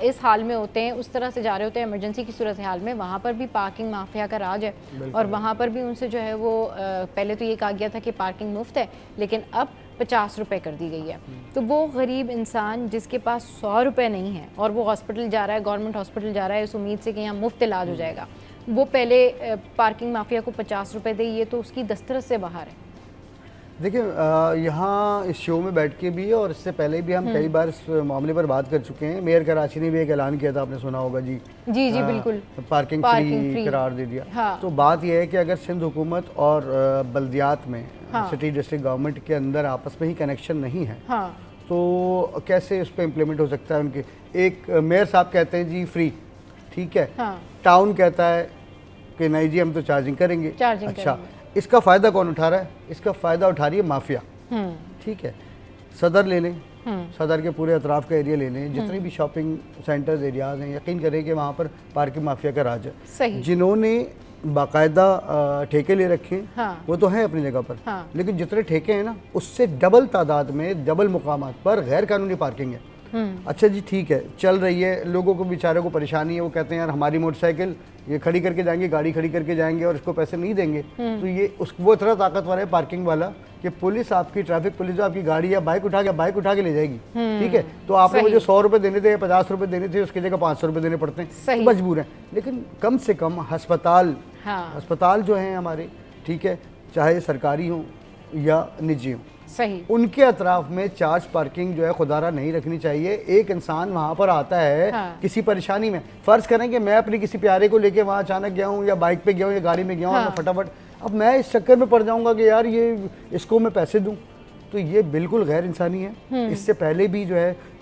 इस हाल में होते हैं, उस तरह से जा रहे होते हैं इमरजेंसी की सूरत हाल में। वहाँ पर भी पार्किंग माफिया का राज है और वहाँ पर भी उनसे जो है वो पहले तो ये कहा गया था कि पार्किंग मुफ्त है, लेकिन अब 50 रुपये कर दी गई है। तो वो गरीब इंसान जिसके पास 100 रुपये नहीं है और वो हॉस्पिटल जा रहा है, गवर्नमेंट हॉस्पिटल जा रहा है इस उम्मीद से कि यहाँ मुफ्त इलाज हो जाएगा, वो पहले पार्किंग माफिया को 50 रुपये दे, ये तो उसकी दस्तरस से बाहर है। देखिए यहाँ इस शो में बैठ के भी और इससे पहले भी हम कई बार इस मामले पर बात कर चुके हैं। मेयर कराची ने भी एक ऐलान किया था, आपने सुना होगा जी जी बिल्कुल, पार्किंग फ्री करार दे दिया। तो बात यह है कि अगर सिंध हुकूमत और बल्दियात में सिटी डिस्ट्रिक्ट गवर्नमेंट के अंदर आपस में ही कनेक्शन नहीं है तो कैसे उस पर इम्प्लीमेंट हो सकता है। उनके एक मेयर साहब कहते हैं जी फ्री, ठीक है, टाउन कहता है कि नहीं जी हम तो चार्जिंग करेंगे। अच्छा, इसका फ़ायदा कौन उठा रहा है? इसका फ़ायदा उठा रही है माफिया, ठीक है। सदर ले लें, सदर के पूरे अतराफ़ का एरिया ले लें, जितने भी शॉपिंग सेंटर्स एरियाज़ हैं, यकीन करें कि वहाँ पर पार्किंग माफिया का राज है। जिन्होंने बाकायदा ठेके ले रखे हैं वो तो हैं अपनी जगह पर, लेकिन जितने ठेके हैं ना उससे डबल तादाद में डबल मुकामात पर गैर कानूनी पार्किंग है। अच्छा जी ठीक है, चल रही है, लोगों को बेचारों को परेशानी है, वो कहते हैं यार हमारी मोटरसाइकिल ये खड़ी करके जाएंगे, गाड़ी खड़ी करके जाएंगे और इसको पैसे नहीं देंगे। तो ये वो इतना ताकतवर है पार्किंग वाला कि पुलिस आपकी ट्रैफिक पुलिस आपकी गाड़ी या बाइक उठा के ले जाएगी, ठीक है। तो आपने मुझे 100 रुपये देने थे, 50 रुपये देने थे, उसकी जगह 500 रुपये देने पड़ते हैं, तो मजबूर हैं। लेकिन कम से कम अस्पताल जो हैं हमारे, ठीक है, चाहे सरकारी हों या निजी हों, सही, उनके अतराफ में चार्ज पार्किंग जो है खुदारा नहीं रखनी चाहिए। एक इंसान वहाँ पर आता है किसी परेशानी में, फ़र्ज़ करें कि मैं अपने किसी प्यारे को लेके वहाँ अचानक गया हूँ या बाइक पे गया हूँ या गाड़ी में गया हूँ, मैं फटाफट अब मैं इस चक्कर में पड़ जाऊँगा कि यार ये इसको मैं पैसे दूँ, तो ये बिल्कुल गैर इंसानी है। इससे पहले भी जो है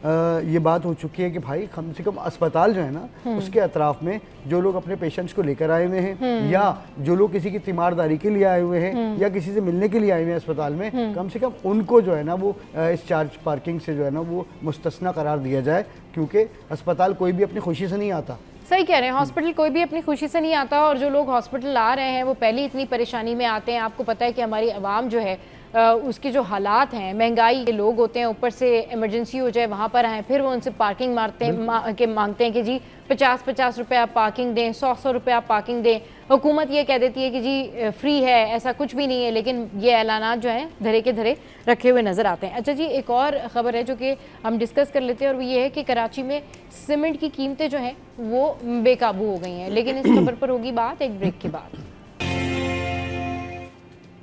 ये बात हो चुकी है कि भाई कम से कम अस्पताल जो है ना उसके अतराफ में जो लोग अपने पेशेंट्स को लेकर आए हुए हैं या जो लोग किसी की तीमारदारी के लिए आए हुए हैं या किसी से मिलने के लिए आए हुए हैं अस्पताल में, कम से कम उनको जो है ना वो इस चार्ज पार्किंग से जो है ना वो मुस्तस्ना करार दिया जाए, क्योंकि अस्पताल कोई भी अपनी खुशी से नहीं आता। सही कह रहे हैं, हॉस्पिटल कोई भी अपनी खुशी से नहीं आता, और जो लोग हॉस्पिटल आ रहे हैं वो पहले ही इतनी परेशानी में आते हैं। आपको पता है कि हमारी आवाम जो है उसके जो हालात हैं, महंगाई के लोग होते हैं, ऊपर से इमरजेंसी हो जाए वहाँ पर आए, फिर वो उनसे पार्किंग मांगते हैं कि जी 50-50 रुपये आप पार्किंग दें, 100-100 रुपये आप पार्किंग दें। हुकूमत ये कह देती है कि जी फ्री है, ऐसा कुछ भी नहीं है, लेकिन ये ऐलानात जो हैं धरे के धरे रखे हुए नज़र आते हैं। अच्छा जी, एक और ख़बर है जो कि हम डिस्कस कर लेते हैं, और वो ये है कि कराची में सीमेंट की कीमतें जो हैं वो बेकाबू हो गई हैं, लेकिन इस खबर पर होगी बात एक ब्रेक के बाद।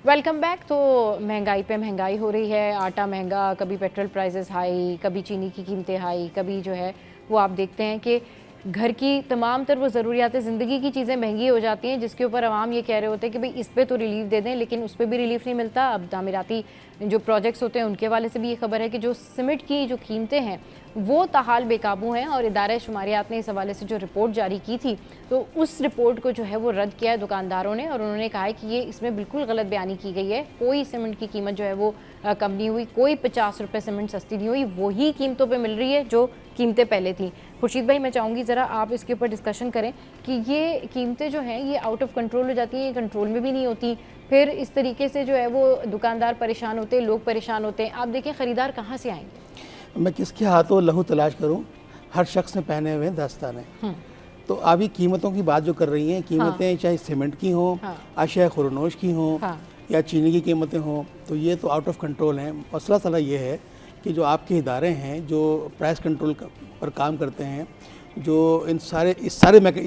Welcome back. तो महंगाई पे महंगाई हो रही है, आटा महंगा, कभी पेट्रोल प्राइसेस हाई, कभी चीनी की कीमतें हाई, कभी जो है वो आप देखते हैं कि घर की तमाम तर वो ज़रूरियात ज़िंदगी की चीज़ें महंगी हो जाती हैं, जिसके ऊपर आवाम ये कह रहे होते हैं कि भाई इस पे तो रिलीफ दे दें, लेकिन उस पर भी रिलीफ नहीं मिलता। अब तामीराती जो प्रोजेक्ट्स होते हैं उनके वाले से भी ये खबर है कि जो सीमेंट की जो कीमतें हैं वो ताहाल बेकाबू हैं, और इदारे शुमारियात ने इस हवाले से जो रिपोर्ट जारी की थी तो उस रिपोर्ट को जो है वो रद्द किया है दुकानदारों ने, और उन्होंने कहा है कि ये इसमें बिल्कुल गलत बयानी की गई है। कोई सीमेंट की कीमत जो है वो कम नहीं हुई, कोई 50 रुपये सीमेंट सस्ती नहीं हुई, वही कीमतों पे मिल रही है जो कीमतें पहले थी। खुर्शीद भाई, मैं चाहूँगी ज़रा आप इसके ऊपर डिस्कशन करें कि ये कीमतें जो हैं ये आउट ऑफ कंट्रोल हो जाती हैं, ये कंट्रोल में भी नहीं होती, फिर इस तरीके से जो है वो दुकानदार परेशान होते हैं, लोग परेशान होते हैं। आप देखें ख़रीदार कहाँ से आएंगे? मैं किसके हाथों लहू तलाश करूं? हर शख्स ने पहने हुए दस्ताने। तो अभी कीमतों की बात जो कर रही हैं, कीमतें चाहे सीमेंट की हों, अशिया खुरनोश की हों, या चीनी की कीमतें हों, तो ये तो आउट ऑफ कंट्रोल हैं। मसला साला ये है कि जो आपके इदारे हैं जो प्राइस कंट्रोल पर काम करते हैं, जो इस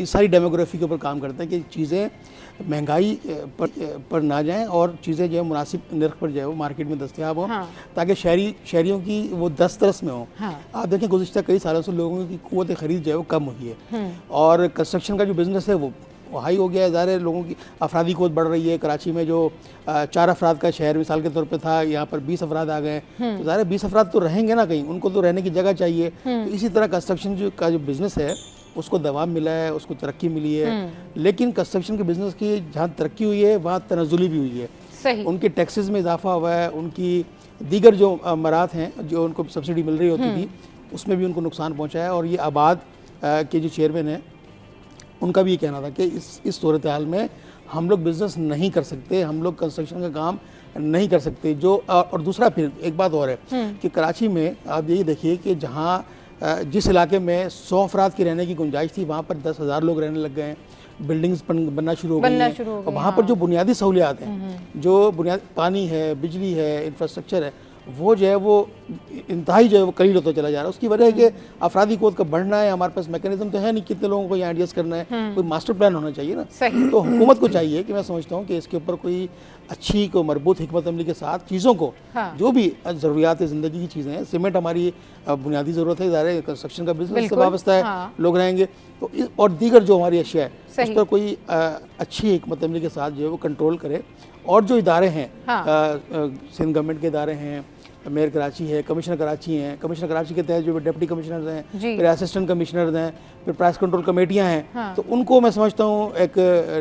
सारी डेमोग्राफी के ऊपर काम करते हैं कि चीज़ें महंगाई पर ना जाएं और चीज़ें जो है मुनासिब नर्ख पर जो है वो मार्केट में दस्तयाब हों, ताकि शहरियों की वो दस्तरस में हो। आप देखें गुज़िश्ता कई सालों से लोगों की क़ुव्वत ख़रीद जो है वो कम हुई है, और कंस्ट्रक्शन का जो बिज़नेस है वो हाई हो गया है। ज़ाहिर है लोगों की अफरादी क़ुव्वत बढ़ रही है। कराची में जो 4 अफराद का शहर मिसाल के तौर पे था, यहाँ पर 20 अफराद आ गए, तो ज़ाहिर है 20 अफराद तो रहेंगे ना कहीं, उनको तो रहने की जगह चाहिए। तो इसी तरह कंस्ट्रक्शन का जो बिज़नेस है उसको दवाम मिला है, उसको तरक्की मिली है, लेकिन कंस्ट्रक्शन के बिज़नेस की जहाँ तरक्की हुई है वहाँ तनज़ुली भी हुई है। सही। उनके टैक्सेस में इजाफा हुआ है, उनकी दीगर जो मरात हैं जो उनको सब्सिडी मिल रही होती थी उसमें भी उनको नुकसान पहुँचा है। और ये आबाद के जो चेयरमैन हैं उनका भी ये कहना था कि इस सूरत हाल में हम लोग बिज़नेस नहीं कर सकते, हम लोग कंस्ट्रक्शन का काम नहीं कर सकते। जो और दूसरा फिर एक बात और है कि कराची में आप यही देखिए कि जहाँ जिस इलाके में 100 अफराद की रहने की गुंजाइश थी वहाँ पर 10,000 लोग रहने लग गए हैं, बिल्डिंग्स बनना शुरू हो गई हैं, और वहाँ पर जो बुनियादी सहूलियात हैं, जो बुनियादी पानी है, बिजली है, इंफ्रास्ट्रक्चर है, वो जो है वो इंतहाई जो है वो करीब होता चला जा रहा है। उसकी वजह है कि अफरादी क़ुव्वत का बढ़ना है, हमारे पास मैकेनिज्म तो है नहीं, कितने लोगों को यहाँ एडजस्ट करना है, कोई मास्टर प्लान होना चाहिए ना। तो हुकूमत को चाहिए कि मैं समझता हूँ कि इसके ऊपर कोई अच्छी को मरबूत हिकमत अमली के साथ चीज़ों को जो भी ज़रूरियात ज़िंदगी की चीज़ें हैं, सीमेंट हमारी बुनियादी ज़रूरत है, ज़ाहिर है कंस्ट्रक्शन का बिजनेस से वाबस्ता है, लोग रहेंगे, तो और दीगर जो हमारी अशिया है उस पर कोई अच्छी हिकमत अमली के साथ जो है वो कंट्रोल करे। और जो इदारे हैं, सिंध गवर्नमेंट के इदारे हैं, मेयर कराची है, कमिश्नर कराची हैं, कमिश्नर कराची के तहत जो डिप्टी कमिश्नर हैं, फिर असिस्टेंट कमिश्नर हैं, फिर प्राइस कंट्रोल कमेटियां हैं, तो उनको मैं समझता हूँ एक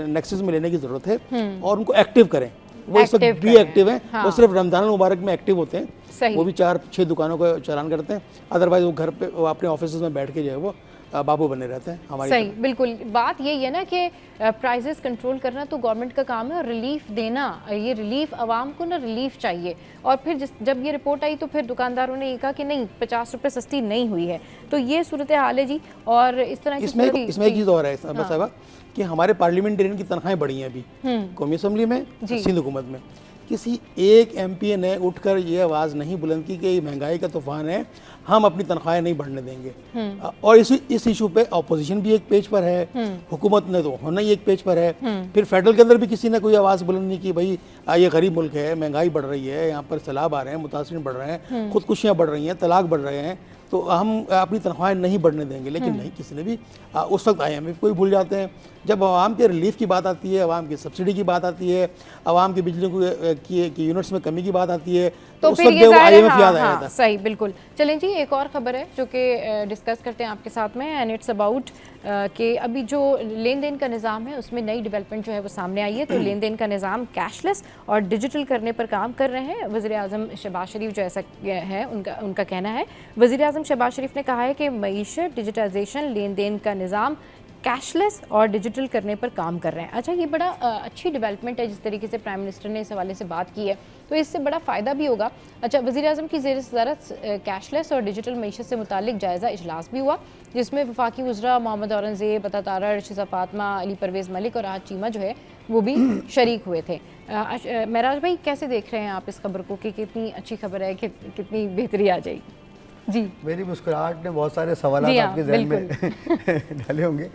नेक्सस में लेने की ज़रूरत है और उनको एक्टिव करें। वो इस वक्त भी एक्टिव हैं, वो सिर्फ रमज़ान मुबारक में एक्टिव होते हैं, वो भी 4-6 दुकानों का चालान करते हैं, अदरवाइज वो घर पे वो अपने ऑफिस में बैठ के जो है वो बाबू बने रहते हैं हमारी। सही, बिल्कुल। बात यही है ना कि प्राइसेस कंट्रोल करना तो गवर्नमेंट का काम है, और रिलीफ देना, ये रिलीफ आवाम को ना रिलीफ चाहिए। और फिर जब ये रिपोर्ट आई तो फिर दुकानदारों ने ये कहा कि नहीं 50 रुपये सस्ती नहीं हुई है, तो ये सूरत हाल है जी। और इस तरह की इसमें एक चीज़ और है साहब कि हमारे पार्लियामेंटेरियन की तनख्वाहें बढ़ी हैं अभी कौमी असम्बली में, सिंध हुकूमत में। किसी एक MP ने उठकर ये आवाज़ नहीं बुलंद की कि महंगाई का तूफान है, हम अपनी तनख्वाहें नहीं बढ़ने देंगे। और इस इशू पे अपोजिशन भी एक पेज पर है, हुकूमत ने तो होना ही एक पेज पर है। फिर फेडरल के अंदर भी किसी ने कोई आवाज़ बुलंद नहीं की, भाई ये गरीब मुल्क है, महंगाई बढ़ रही है, यहाँ पर सैलाब आ रहे हैं, मुतासिर बढ़ रहे हैं, खुदकुशियाँ बढ़ रही हैं, तलाक बढ़ रहे हैं, तो हम अपनी तनख्वाहें नहीं बढ़ने देंगे। लेकिन नहीं, किसी ने भी उस वक्त IMF को भी भूल जाते हैं जब आवाम के रिलीफ की बात आती है, आवाम की सब्सिडी की बात आती है, आवाम की बिजली की यूनिट्स में कमी की बात आती है, तो उस फिर वक्त ये वो ज़ाहिर है, IMF याद आया था। सही, बिल्कुल। चलें जी, एक और खबर है जो कि डिस्कस करते हैं आपके साथ में, एंड इट्स अबाउट कि अभी जो लेन देन का निज़ाम है उसमें नई डेवलपमेंट जो है वो सामने आई है। तो लेन देन का निज़ाम कैशलेस और डिजिटल करने पर काम कर रहे हैं। वज़ीर-ए-आज़म शहबाज शरीफ जो ऐसा है उनका कहना है। वज़ीर-ए-आज़म शहबाज शरीफ ने कहा है कि मईशत, डिजिटाइजेशन, लेन देन का निज़ाम कैशलेस और डिजिटल करने पर काम कर रहे हैं। अच्छा, ये बड़ा अच्छी डेवलपमेंट है जिस तरीके से प्राइम मिनिस्टर ने इस हवाले से बात की है, तो इससे बड़ा फ़ायदा भी होगा। अच्छा, वज़ीर-ए-आज़म की ज़ेर-ए-सदारत कैशलेस और डिजिटल मईशत से मुतालिक जायज़ा इजलास भी हुआ, जिसमें वफाकी वज़रा मोहम्मद औरंगज़ेब, अता तारा, रशीदा फ़ातिमा, अली परवेज़ मलिक और आज चीमा जो है वो भी शरीक हुए थे। महराज भाई, कैसे देख रहे हैं आप इस खबर को कि कितनी अच्छी खबर है, कितनी बेहतरी आ जाएगी? जी, मेरी मुस्कुराहट ने बहुत सारे सवाल आपके जहन में डाले होंगे।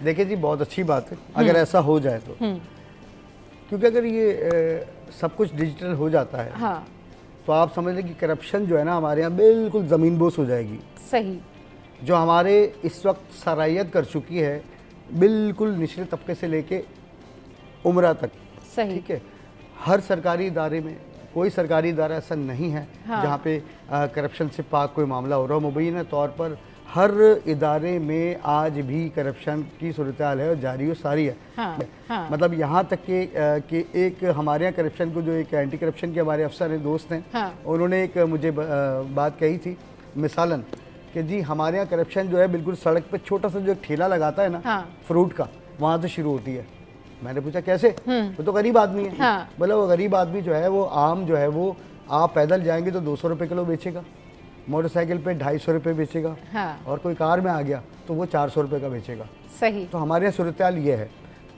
देखिए जी, बहुत अच्छी बात है अगर ऐसा हो जाए तो, क्योंकि अगर ये सब कुछ डिजिटल हो जाता है तो आप समझ लें कि करप्शन जो है ना हमारे यहाँ बिल्कुल ज़मीनबोस हो जाएगी। सही। जो हमारे इस वक्त सरायत कर चुकी है बिल्कुल निचले तबके से लेके उम्रा तक। सही। ठीक है, हर सरकारी इदारे में कोई सरकारी इदारा ऐसा नहीं है जहाँ पे करप्शन से पाक कोई मामला हो रहा हो। मुबैना तौर पर हर इदारे में आज भी करप्शन की सूरत हाल है और जारी सारी है। मतलब यहाँ तक कि एक हमारे यहाँ करप्शन को जो एक एंटी करप्शन के हमारे अफसर हैं, दोस्त हैं, उन्होंने एक मुझे बात कही थी मिसालन कि जी हमारे यहाँ करप्शन जो है बिल्कुल सड़क पे छोटा सा जो एक ठेला लगाता है ना फ्रूट का, वहाँ से शुरू होती है। मैंने पूछा कैसे? वो तो गरीब आदमी है। बोला वो गरीब आदमी जो है वो आम जो है वो आप पैदल जाएंगे तो 200 रुपये किलो बेचेगा, मोटरसाइकिल पे 250 रुपये बेचेगा, और कोई कार में आ गया तो वो 400 रुपये का बेचेगा। सही। तो हमारे यहाँ सूरत हाल ये है।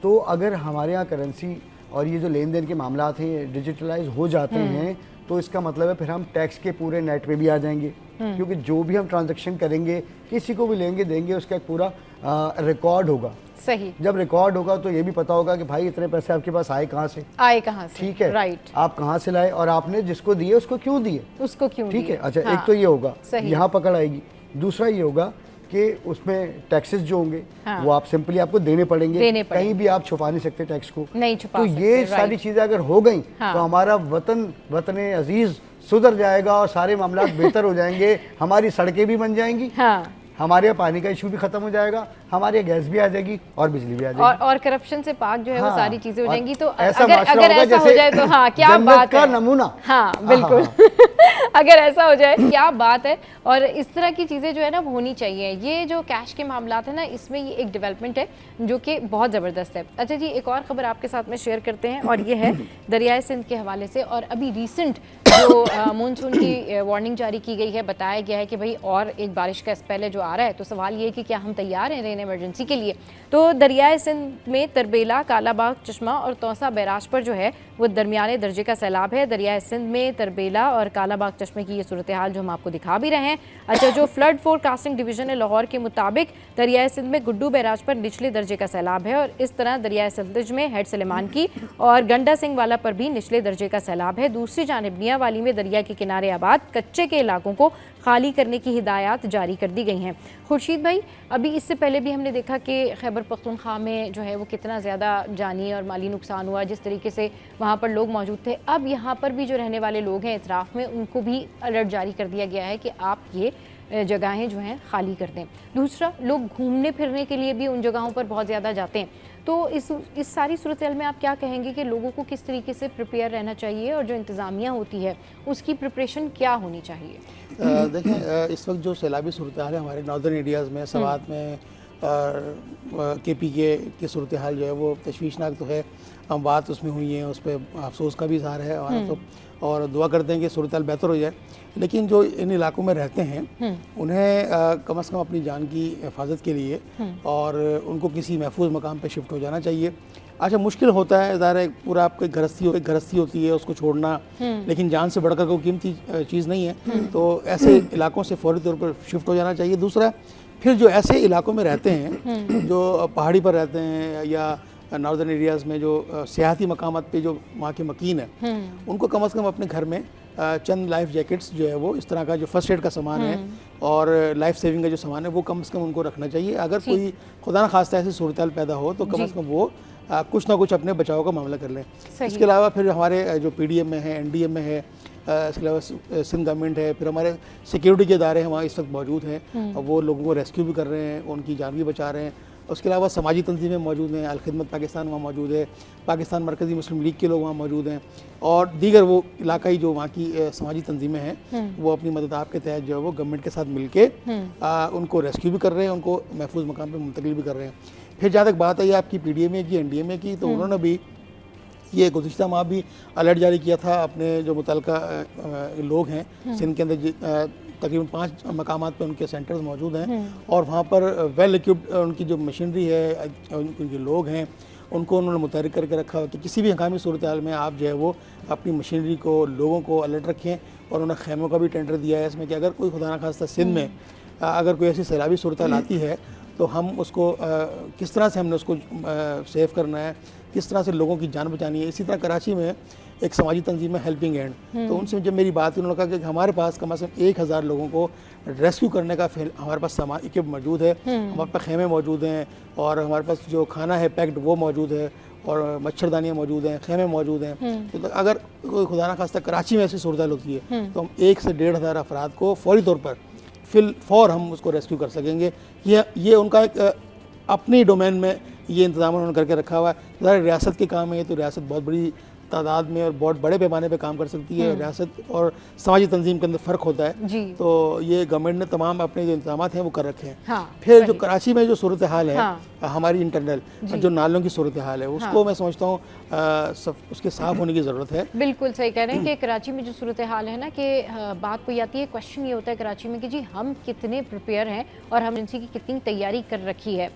तो अगर हमारे यहाँ करेंसी और ये जो लेन देन के मामला हैं डिजिटलाइज हो जाते हैं तो इसका मतलब है फिर हम टैक्स के पूरे नेट पे भी आ जाएंगे, क्योंकि जो भी हम ट्रांजैक्शन करेंगे, किसी को भी लेंगे देंगे, उसका एक पूरा रिकॉर्ड होगा। सही। जब रिकॉर्ड होगा तो ये भी पता होगा कि भाई इतने पैसे आपके पास आए कहाँ से, ठीक है, राइट, आप कहाँ से लाए और आपने जिसको दिए उसको क्यों दिए, ठीक है। अच्छा, एक तो ये होगा, यहाँ पकड़ आएगी। दूसरा ये होगा कि उसमें टैक्सेस जो होंगे वो आप सिंपली आपको देने पड़ेंगे, कहीं भी आप छुपा नहीं सकते टैक्स को, नहीं छुपा तो ये सारी चीजें अगर हो गई तो हमारा वतन अजीज सुधर जाएगा और सारे मामला बेहतर हो जाएंगे। हमारी सड़कें भी बन जाएंगी, हमारे यहाँ पानी का इशू भी खत्म हो जाएगा, हमारे यहाँ गैस भी आ जाएगी और बिजली भी आ जाएगी, और करप्शन से पाक जो है वो सारी चीजें हो जाएंगी। तो अगर ऐसा हो जाए तो क्या बात का है, नमूना। बिल्कुल। अगर ऐसा हो जाए क्या बात है। और इस तरह की चीज़ें जो है ना होनी चाहिए। ये जो कैश के मामला है ना, इसमें ये एक डेवलपमेंट है जो कि बहुत ज़बरदस्त है। अच्छा जी, एक और ख़बर आपके साथ में शेयर करते हैं और ये है दरियाए सिंध के हवाले से। और अभी रिसेंट जो मानसून की वार्निंग जारी की गई है, बताया गया है कि भाई और एक बारिश का स्पेल जो आ रहा है, तो सवाल ये है कि क्या हम तैयार हैं रेन इमरजेंसी के लिए। तो दरियाए सिंध में तरबेला, कालाबाग, चश्मा और तौसा बैराज पर जो है वो दरमियाने दर्जे का सैलाब है। दरियाए सिंध में तरबेला और कालाबाग चश्मे की ये सूरत हाल जो हम आपको दिखा भी रहे हैं। अच्छा, जो फ्लड फोरकास्टिंग डिवीजन है लाहौर के मुताबिक दरियाए सिंध में गुड्डू बैराज पर निचले दर्जे का सैलाब है, और इस तरह दरियाए सतलुज में हेड सलेमान की और गंडा सिंह वाला पर भी निचले दर्जे का सैलाब है। दूसरी जानिब मियां वाली में दरिया के किनारे आबाद कच्चे के इलाकों को खाली करने की हिदायत जारी कर दी गई हैं। खुर्शीद भाई, अभी इससे पहले भी हमने देखा कि खैबर पख्तूनख्वा में जो है वो कितना ज़्यादा जानी और माली नुकसान हुआ, जिस तरीके से वहाँ पर लोग मौजूद थे। अब यहाँ पर भी जो रहने वाले लोग हैं इतराफ़ में, उनको भी अलर्ट जारी कर दिया गया है कि आप ये जगहें जो हैं खाली कर दें। दूसरा, लोग घूमने फिरने के लिए भी उन जगहों पर बहुत ज़्यादा जाते हैं। तो इस सारी सूरत में आप क्या कहेंगे कि लोगों को किस तरीके से प्रिपेयर रहना चाहिए और जो इंतज़ामिया होती है उसकी प्रिपरेशन क्या होनी चाहिए? देखें, इस वक्त जो सैलाबी सूरत हाल है हमारे नॉर्दर्न एरियाज़ में, सवात में और KP की सूरत हाल जो है वो तशवीशनाक तो है। हम बात उसमें हुई है, उस पर अफसोस का भी इज़हार है और दुआ करते हैं कि सूरत हाल बेहतर हो जाए। लेकिन जो इन इलाकों में रहते हैं उन्हें कम से कम अपनी जान की हिफाजत के लिए और उनको किसी महफूज मकाम पर शिफ्ट हो जाना चाहिए। अच्छा, मुश्किल होता है, ज़ाहिर है, पूरा आपको एक गृहस्थी होती है उसको छोड़ना, लेकिन जान से बढ़कर कोई कीमती चीज़ नहीं है, तो ऐसे इलाकों से फौरी तौर पर शिफ्ट हो जाना चाहिए। दूसरा, फिर जो ऐसे इलाकों में रहते हैं जो पहाड़ी पर रहते हैं या नॉर्दर्न एरियाज़ में जो सियाहती मकामात पे जो वहाँ के मकीन है, उनको कम से कम अपने घर में चंद लाइफ जैकेट्स जो है वो इस तरह का जो फर्स्ट एड का सामान है और लाइफ सेविंग का जो सामान है वो कम से कम उनको रखना चाहिए। अगर कोई खुदा न खास्ता ऐसी सूरत पैदा हो तो कम से कम वो कुछ ना कुछ अपने बचाव का मामला कर लें। इसके अलावा फिर हमारे जो PDM में है, NDM में है, इसके अलावा सिंध गवर्नमेंट है, फिर हमारे सिक्योरिटी के इदारे हैं वहाँ इस वक्त मौजूद हैं और वो लोगों को रेस्क्यू भी कर रहे हैं, उनकी जान भी बचा रहे हैं। उसके अलावा समाजी तंजीमें मौजूद हैं, अल खिदमत पाकिस्तान वहाँ मौजूद है, पाकिस्तान मरकज़ी मुस्लिम लीग के लोग वहाँ मौजूद हैं और दीगर वो इलाकाई जो वहाँ की समाजी तंजीमें हैं वो अपनी मदद आपके तहत जो है वो गवर्नमेंट के साथ मिल के उनको रेस्क्यू भी कर रहे हैं, उनको महफूज मकाम पर मुंतकिल भी कर रहे हैं। फिर जहाँ तक बात आई आपकी PDMA की, NDMA की, तो उन्होंने भी ये गुज़िश्ता माह भी अलर्ट जारी किया था अपने जो मुतल्लिका लोग हैं सिंध के अंदर तकरीबन 5 मकामात पे उनके सेंटर्स मौजूद हैं और वहाँ पर वेल इक्विप्ड उनकी जो मशीनरी है, उनके लोग हैं, उनको उन्होंने मुतहरिक करके रखा कि किसी भी हंगामी सूरत हाल में आप जो है वो अपनी मशीनरी को, लोगों को अलर्ट रखें। और उन्होंने खैमों का भी टेंडर दिया है इसमें कि अगर कोई खुदा न खास्ता सिंध में अगर कोई ऐसी सैलाबी सूरत हाल आती है तो हम उसको किस तरह से हमने उसको सेव करना है, किस तरह से लोगों की जान बचानी है। इसी तरह कराची में एक समाजी तंजीम है हेल्पिंग हैंड, तो उनसे जब मेरी बात हुई उन्होंने कहा कि हमारे पास कम से कम 1000 लोगों को रेस्क्यू करने का हमारे पास सामान इक्विप मौजूद है, हमारे पास खेमे मौजूद हैं और हमारे पास जो खाना है पैक्ड वो मौजूद है और मच्छरदानियाँ मौजूद हैं, खेमे मौजूद हैं। तो अगर कोई खुदा न खास्ता कराची में ऐसी सूरत होती है तो हम 1 से 1500 अफराद को फौरी तौर पर फिल हम उसको रेस्क्यू कर सकेंगे। ये उनका एक अपनी डोमेन में ये इंतजाम उन्होंने करके रखा हुआ है। ज़रा रियासत के काम है, तो रियासत बहुत बड़ी तादाद में और बहुत बड़े पैमाने पे काम कर सकती है। रियासत और समाजी तंजीम के अंदर फ़र्क होता है जी। तो ये गवर्नमेंट ने तमाम अपने जो इंतजाम हैं वो कर रखे हैं। हाँ, फिर जो कराची में जो सूरत हाल है हमारी इंटरनल जो नालों की सूरत हाल है उसको मैं समझता हूँ उसके साफ़ होने की ज़रूरत है। बिल्कुल सही कह रहे हैं कि कराची में जो सूरत हाल है ना कि बात वही आती है, क्वेश्चन ये होता है कराची में कि जी हम कितने प्रिपेयर हैं और हम इनकी कितनी तैयारी कर रखी है।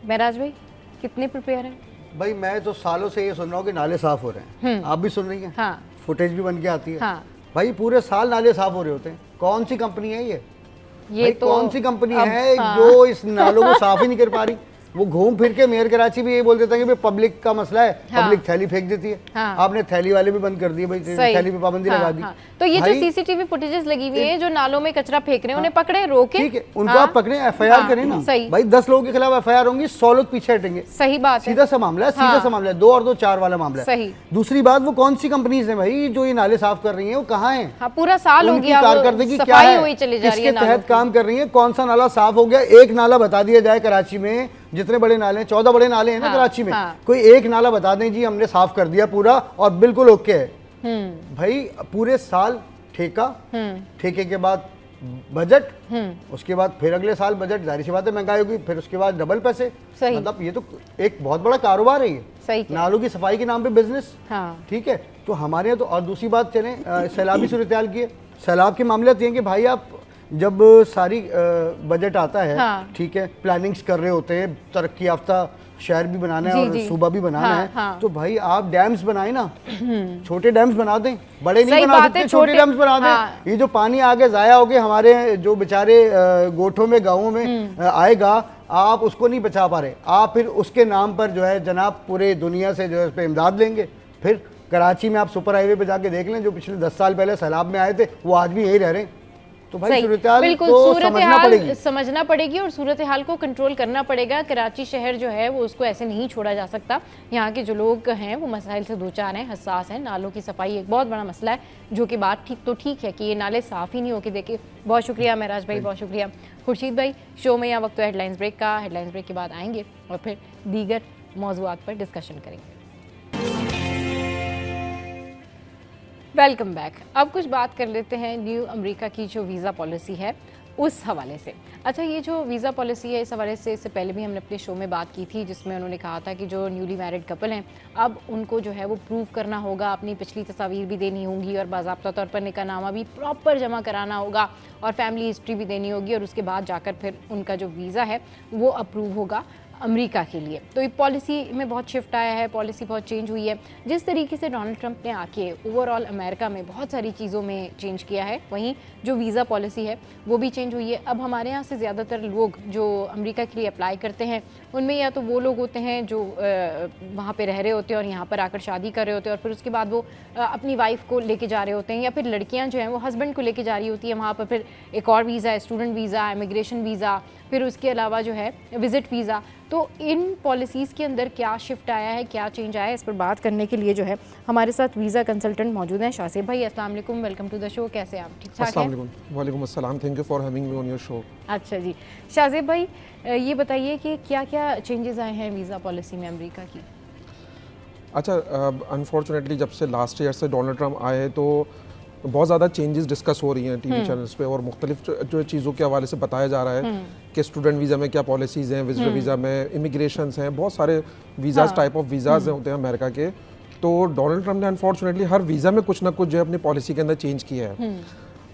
महराज भाई कितने प्रिपेयर हैं? भाई मैं तो सालों से ये सुन रहा हूँ कि नाले साफ हो रहे हैं, आप भी सुन रही हैं, हाँ। फुटेज भी बन के आती है, हाँ। भाई पूरे साल नाले साफ हो रहे होते हैं। कौन सी कंपनी है ये तो कौन सी कंपनी है हाँ। जो इस नालों को साफ ही नहीं कर पा रही? वो घूम फिर के मेयर कराची भी ये बोल देता है कि पब्लिक का मसला है, हाँ। पब्लिक थैली फेंक देती है, हाँ। आपने थैली वाले भी बंद कर दिए भाई, थैली पे पाबंदी लगा दी। तो ये जो CCTV फुटेजेस लगी हुई है जो नालों में कचरा फेंक रहे हैं उन्हें पकड़े, रोके, ठीक है, उनको आप पकड़े, FIR करें ना। भाई 10 लोगों के खिलाफ FIR होंगी, 100 लोग पीछे हटेंगे। सही बात है, सीधा सा मामला है, सीधा सा मामला है, 2 और 2 4 वाला मामला है। दूसरी बात, वो कौन सी कंपनीज है भाई जो ये नाले साफ कर रही है, वो कहाँ है? पूरा साल हो गया, कारकर्दगी क्या है, किसके तहत काम कर रही है, कौन सा नाला साफ हो गया? एक नाला बता दिया जाए कराची में, जितने बड़े नाले हैं, 14 बड़े नाले हैं ना कराची में, कोई एक नाला बता दें जी हमने साफ कर दिया पूरा और बिल्कुल ओके है। भाई पूरे साल ठेका, ठेके के बाद बजट, उसके बाद फिर अगले साल बजट, जाहिर सी बात है महंगाई होगी, फिर उसके बाद डबल पैसे। मतलब ये तो एक बहुत बड़ा कारोबार है ये, नालों की सफाई के नाम पे बिजनेस, ठीक है। तो हमारे यहाँ तो, और दूसरी बात चले सैलाबी सूरत हाल की है। सैलाब के मामले आते हैं कि भाई आप जब सारी बजट आता है, ठीक है, प्लानिंग्स कर रहे होते हैं, तरक्की याफ्ता शहर भी बनाना है और सूबा भी बनाना है, तो भाई आप डैम्स बनाए ना, छोटे डैम्स बना दें, बड़े नहीं बना सकते, छोटे डैम्स बना दें। ये जो पानी आगे जाया हो गया हमारे जो बेचारे गोठों में, गाँवों में आएगा, आप उसको नहीं बचा पा रहे, आप फिर उसके नाम पर जो है जनाब पूरे दुनिया से जो है उस पर इमदाद लेंगे। फिर कराची में आप सुपर हाईवे पे जाके देख लें, जो पिछले 10 साल पहले सैलाब में आए थे वो आज भी यही रह रहे हैं। तो भाई सूरत हाल समझना पड़ेगी और सूरत हाल को कंट्रोल करना पड़ेगा। कराची शहर जो है वो उसको ऐसे नहीं छोड़ा जा सकता। यहाँ के जो लोग हैं वो मसाइल से दो चार हैं, हसास हैं। नालों की सफाई एक बहुत बड़ा मसला है, जो कि बात ठीक है कि ये नाले साफ़ ही नहीं होके देखे। बहुत शुक्रिया महराज भाई, बहुत शुक्रिया खुर्शीद भाई। शो में यहाँ वक्त तो हेडलाइंस ब्रेक का, हेडलाइंस ब्रेक के बाद आएंगे और फिर दीगर मौज़ूआत पर डिस्कशन करेंगे। Welcome back. अब कुछ बात कर लेते हैं न्यू अमेरिका की जो वीज़ा पॉलिसी है उस हवाले से। अच्छा, ये जो वीज़ा पॉलिसी है इस हवाले से इससे पहले भी हमने अपने शो में बात की थी, जिसमें उन्होंने कहा था कि जो न्यूली मैरिड कपल हैं अब उनको जो है वो प्रूव करना होगा, अपनी पिछली तस्वीर भी देनी होगी और बाज़ाब्ता तौर पर निकाहनामा भी प्रॉपर जमा कराना होगा और फैमिली हिस्ट्री भी देनी होगी और उसके बाद जाकर फिर उनका जो वीज़ा है वो अप्रूव होगा। अमेरिका के लिए। तो ये पॉलिसी में बहुत शिफ्ट आया है, पॉलिसी बहुत चेंज हुई है। जिस तरीके से डोनाल्ड ट्रंप ने आके ओवरऑल अमेरिका में बहुत सारी चीज़ों में चेंज किया है, वहीं जो वीज़ा पॉलिसी है वो भी चेंज हुई है। अब हमारे यहाँ से ज़्यादातर लोग जो अमेरिका के लिए अप्लाई करते हैं उनमें या तो वो लोग होते हैं जो वहाँ पे रह रहे होते हैं और यहाँ पर आकर शादी कर रहे होते हैं और फिर उसके बाद वो अपनी वाइफ को लेके जा रहे होते हैं, या फिर लड़कियाँ जो हैं वो हस्बैंड को लेके जा रही होती है वहाँ पर। फिर एक और वीज़ा है, स्टूडेंट वीज़ा, इमिग्रेशन वीज़ा, फिर उसके अलावा जो है विज़िट वीज़ा। तो इन पॉलिसीज़ के अंदर क्या शिफ्ट आया है, क्या चेंज आया है, इस पर बात करने के लिए जो है हमारे साथ वीज़ा कंसल्टेंट मौजूद हैं शासिब भाई। अस्सलाम वालेकुम, वेलकम टू द शो। कैसे हैं आप? ठीक ठाक हैं? वालेकुम अस्सलाम, thank you for having me on your show. अच्छा जी, शासिब भाई ये बताइए कि क्या क्या चेंजेस आए हैं वीज़ा पॉलिसी में अमेरिका की? अच्छा, अनफॉर्चुनेटली जब से लास्ट ईयर से डोनाल्ड ट्रंप आए तो बहुत ज़्यादा चेंजेस डिस्कस हो रही हैं टीवी चैनल्स पे और मुख्तलिफ जो चीज़ों के हवाले से बताया जा रहा है कि स्टूडेंट वीज़ा में क्या पॉलिसीज़ हैं, विजिटर वीज़ा में, इमिग्रेशंस हैं, बहुत सारे वीज़ाज़ टाइप ऑफ वीज़ाज़ होते हैं अमेरिका के। तो डोनाल्ड ट्रंप ने अनफॉर्चुनेटली हर वीज़ा में कुछ ना कुछ जो है अपनी पॉलिसी के अंदर चेंज किया है।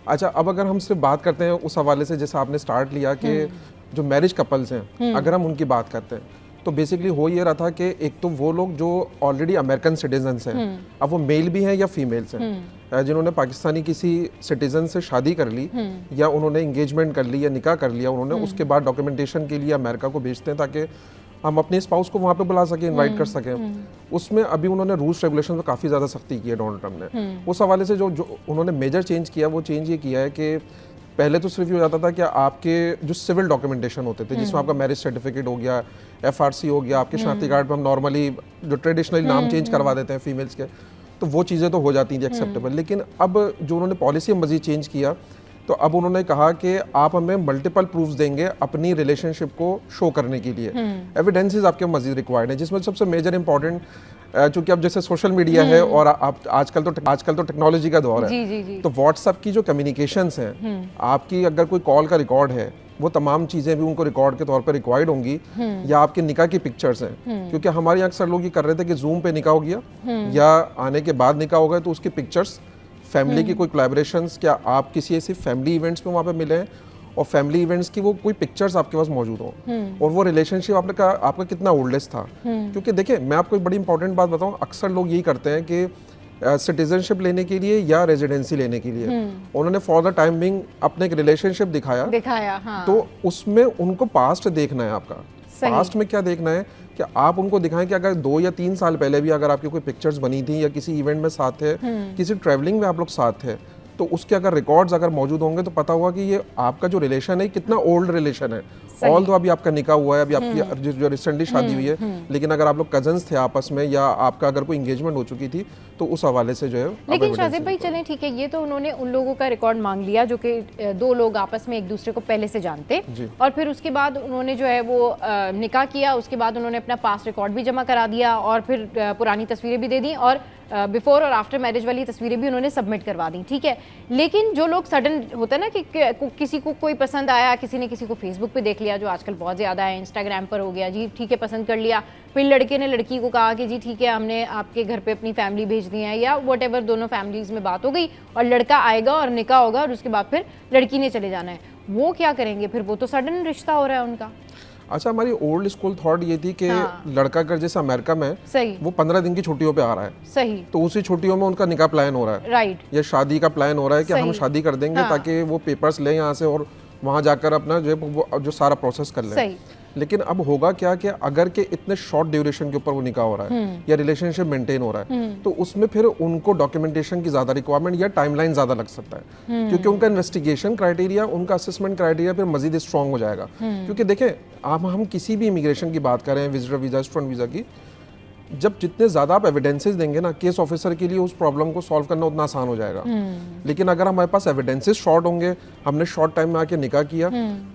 अच्छा, अब अगर हम सिर्फ बात करते हैं उस हवाले से जैसे आपने स्टार्ट लिया कि जो मैरिज कपल्स हैं अगर हम उनकी बात करते हैं तो बेसिकली हो ये रहा था कि एक तो वो लोग जो ऑलरेडी अमेरिकन सिटीजन्स हैं, अब वो मेल भी हैं या फीमेल्स हैं, जिन्होंने पाकिस्तानी किसी सिटीजन से शादी कर ली या उन्होंने इंगेजमेंट कर ली या निकाह कर लिया उन्होंने, उसके बाद डॉक्यूमेंटेशन के लिए अमेरिका को भेजते हैं ताकि हम अपने स्पाउस को वहाँ पे बुला सकें, इनवाइट कर सकें। उसमें अभी उन्होंने रूल्स रेगुलेशन में काफ़ी ज़्यादा सख्ती की है डोनाल्ड ट्रंप ने। उस हवाले से जो उन्होंने मेजर चेंज किया वो चेंज ये किया है कि पहले तो सिर्फ ये हो जाता था कि आपके जो सिविल डॉक्यूमेंटेशन होते थे जिसमें आपका मैरिज सर्टिफिकेट हो गया, एफआरसी हो गया, आपके शनाख्ती कार्ड पे हम नॉर्मली जो ट्रेडिशनली नाम चेंज करवा देते हैं फीमेल्स के, तो वो चीज़ें तो हो जाती थी एक्सेप्टेबल। लेकिन अब जो उन्होंने पॉलिसी में मज़ीद चेंज किया तो अब उन्होंने कहा कि आप हमें मल्टीपल प्रूफ्स देंगे अपनी रिलेशनशिप को शो करने के लिए, एविडेंसेस आपके मज़ीद रिक्वायर्ड है, जिसमें सबसे मेजर इंपॉर्टेंट चूंकि अब जैसे सोशल मीडिया है और आप आजकल तो टेक्नोलॉजी का दौर है, जी, जी, जी। तो व्हाट्सएप की जो कम्युनिकेशंस हैं, आपकी अगर कोई कॉल का रिकॉर्ड है वो तमाम चीज़ें भी उनको रिकॉर्ड के तौर पर रिक्वायर्ड होंगी, या आपके निकाह की पिक्चर्स हैं, क्योंकि हमारे यहाँ अक्सर लोग ये कर रहे थे कि जूम पे निकाह हो गया या आने के बाद निकाह हो गया तो उसकी पिक्चर्स, फैमिली की कोई कोलैबोरेशंस, क्या आप किसी ऐसी फैमिली इवेंट्स में वहाँ पे मिले हैं और फैमिली इवेंट्स की वो कोई पिक्चर्स आपके पास मौजूद हो, और वो रिलेशनशिप आपका कितना ओल्डेस्ट था। क्योंकि देखिए मैं आपको एक बड़ी इंपॉर्टेंट बात बताऊं, अक्सर लोग यही करते हैं कि सिटीजनशिप लेने के लिए या रेजिडेंसी लेने के लिए उन्होंने फॉर द टाइम बिंग अपने एक रिलेशनशिप दिखाया, हाँ। तो उसमें उनको पास्ट देखना है, आपका पास्ट में क्या देखना है कि आप उनको दिखाएं कि अगर 2 या 3 साल पहले भी अगर आपकी कोई पिक्चर्स बनी थी या किसी इवेंट में साथ थे, किसी ट्रैवलिंग में आप लोग साथ थे, तो उसके अगर रिकॉर्ड्स अगर मौजूद होंगे तो पता हुआ कि ये आपका जो रिलेशन है कितना ओल्ड रिलेशन है। ऑल तो अभी आपका निकाह हुआ है, अभी आपकी जो रिसेंटली शादी हुई है, लेकिन अगर आप लोग कजन्स थे आपस में या आपका अगर कोई एंगेजमेंट हो चुकी थी तो उस हवाले से जो है। लेकिन शासिब भाई चलें ठीक है, ये तो उन्होंने उन लोगों का रिकॉर्ड मांग लिया जो कि 2 लोग आपस में एक दूसरे को पहले से जानते, और फिर उसके बाद उन्होंने जो है वो निकाह किया, उसके बाद उन्होंने अपना पास्ट रिकॉर्ड भी जमा करा दिया और फिर पुरानी तस्वीरें भी दे दी और बिफोर और आफ्टर मैरिज वाली तस्वीरें भी उन्होंने सबमिट करवा दी, ठीक है। लेकिन जो लोग सडन होता है ना कि किसी को कोई पसंद आया, किसी ने किसी को फेसबुक पे देख लिया जो आजकल बहुत ज़्यादा है, इंस्टाग्राम पर हो गया जी, ठीक है, पसंद कर लिया, फिर लड़के ने लड़की को कहा कि जी ठीक है हमने आपके घर पे अपनी फैमिली भेज दी है, या व्हाटएवर, दोनों फैमिलीज में बात हो गई और लड़का आएगा और निकाह होगा और उसके बाद फिर लड़की ने चले जाना है, वो क्या करेंगे फिर? वो तो सडन रिश्ता हो रहा है उनका। अच्छा, हमारी ओल्ड स्कूल थॉट ये थी कि लड़का अगर जैसे अमेरिका में सही वो 15 दिन की छुट्टियों पे आ रहा है, सही, तो उसी छुट्टियों में उनका निकाह प्लान हो रहा है, राइट, या शादी का प्लान हो रहा है कि हम शादी कर देंगे ताकि वो पेपर्स लें यहाँ से और वहाँ जाकर अपना जो सारा प्रोसेस कर लें। लेकिन अब होगा क्या कि अगर के इतने शॉर्ट ड्यूरेशन के ऊपर वो निकाह हो रहा है या रिलेशनशिप मेंटेन हो रहा है, तो उसमें फिर उनको डॉक्यूमेंटेशन की ज़्यादा रिक्वायरमेंट या टाइमलाइन ज़्यादा लग सकता है, क्योंकि उनका इन्वेस्टिगेशन क्राइटेरिया, उनका असेसमेंट क्राइटेरिया फिर मजीद स्ट्रॉन्ग हो जाएगा। क्योंकि देखें, हम किसी भी इमिग्रेशन की बात करें, विजिटर वीज़ा, स्टूडेंट वीज़ा की, जब जितने ज़्यादा आप एविडेंसेस देंगे ना केस ऑफिसर के लिए, उस प्रॉब्लम को सॉल्व करना उतना आसान हो जाएगा। लेकिन अगर हमारे पास एविडेंसेस शॉर्ट होंगे, हमने शॉर्ट टाइम में आके निकाह किया,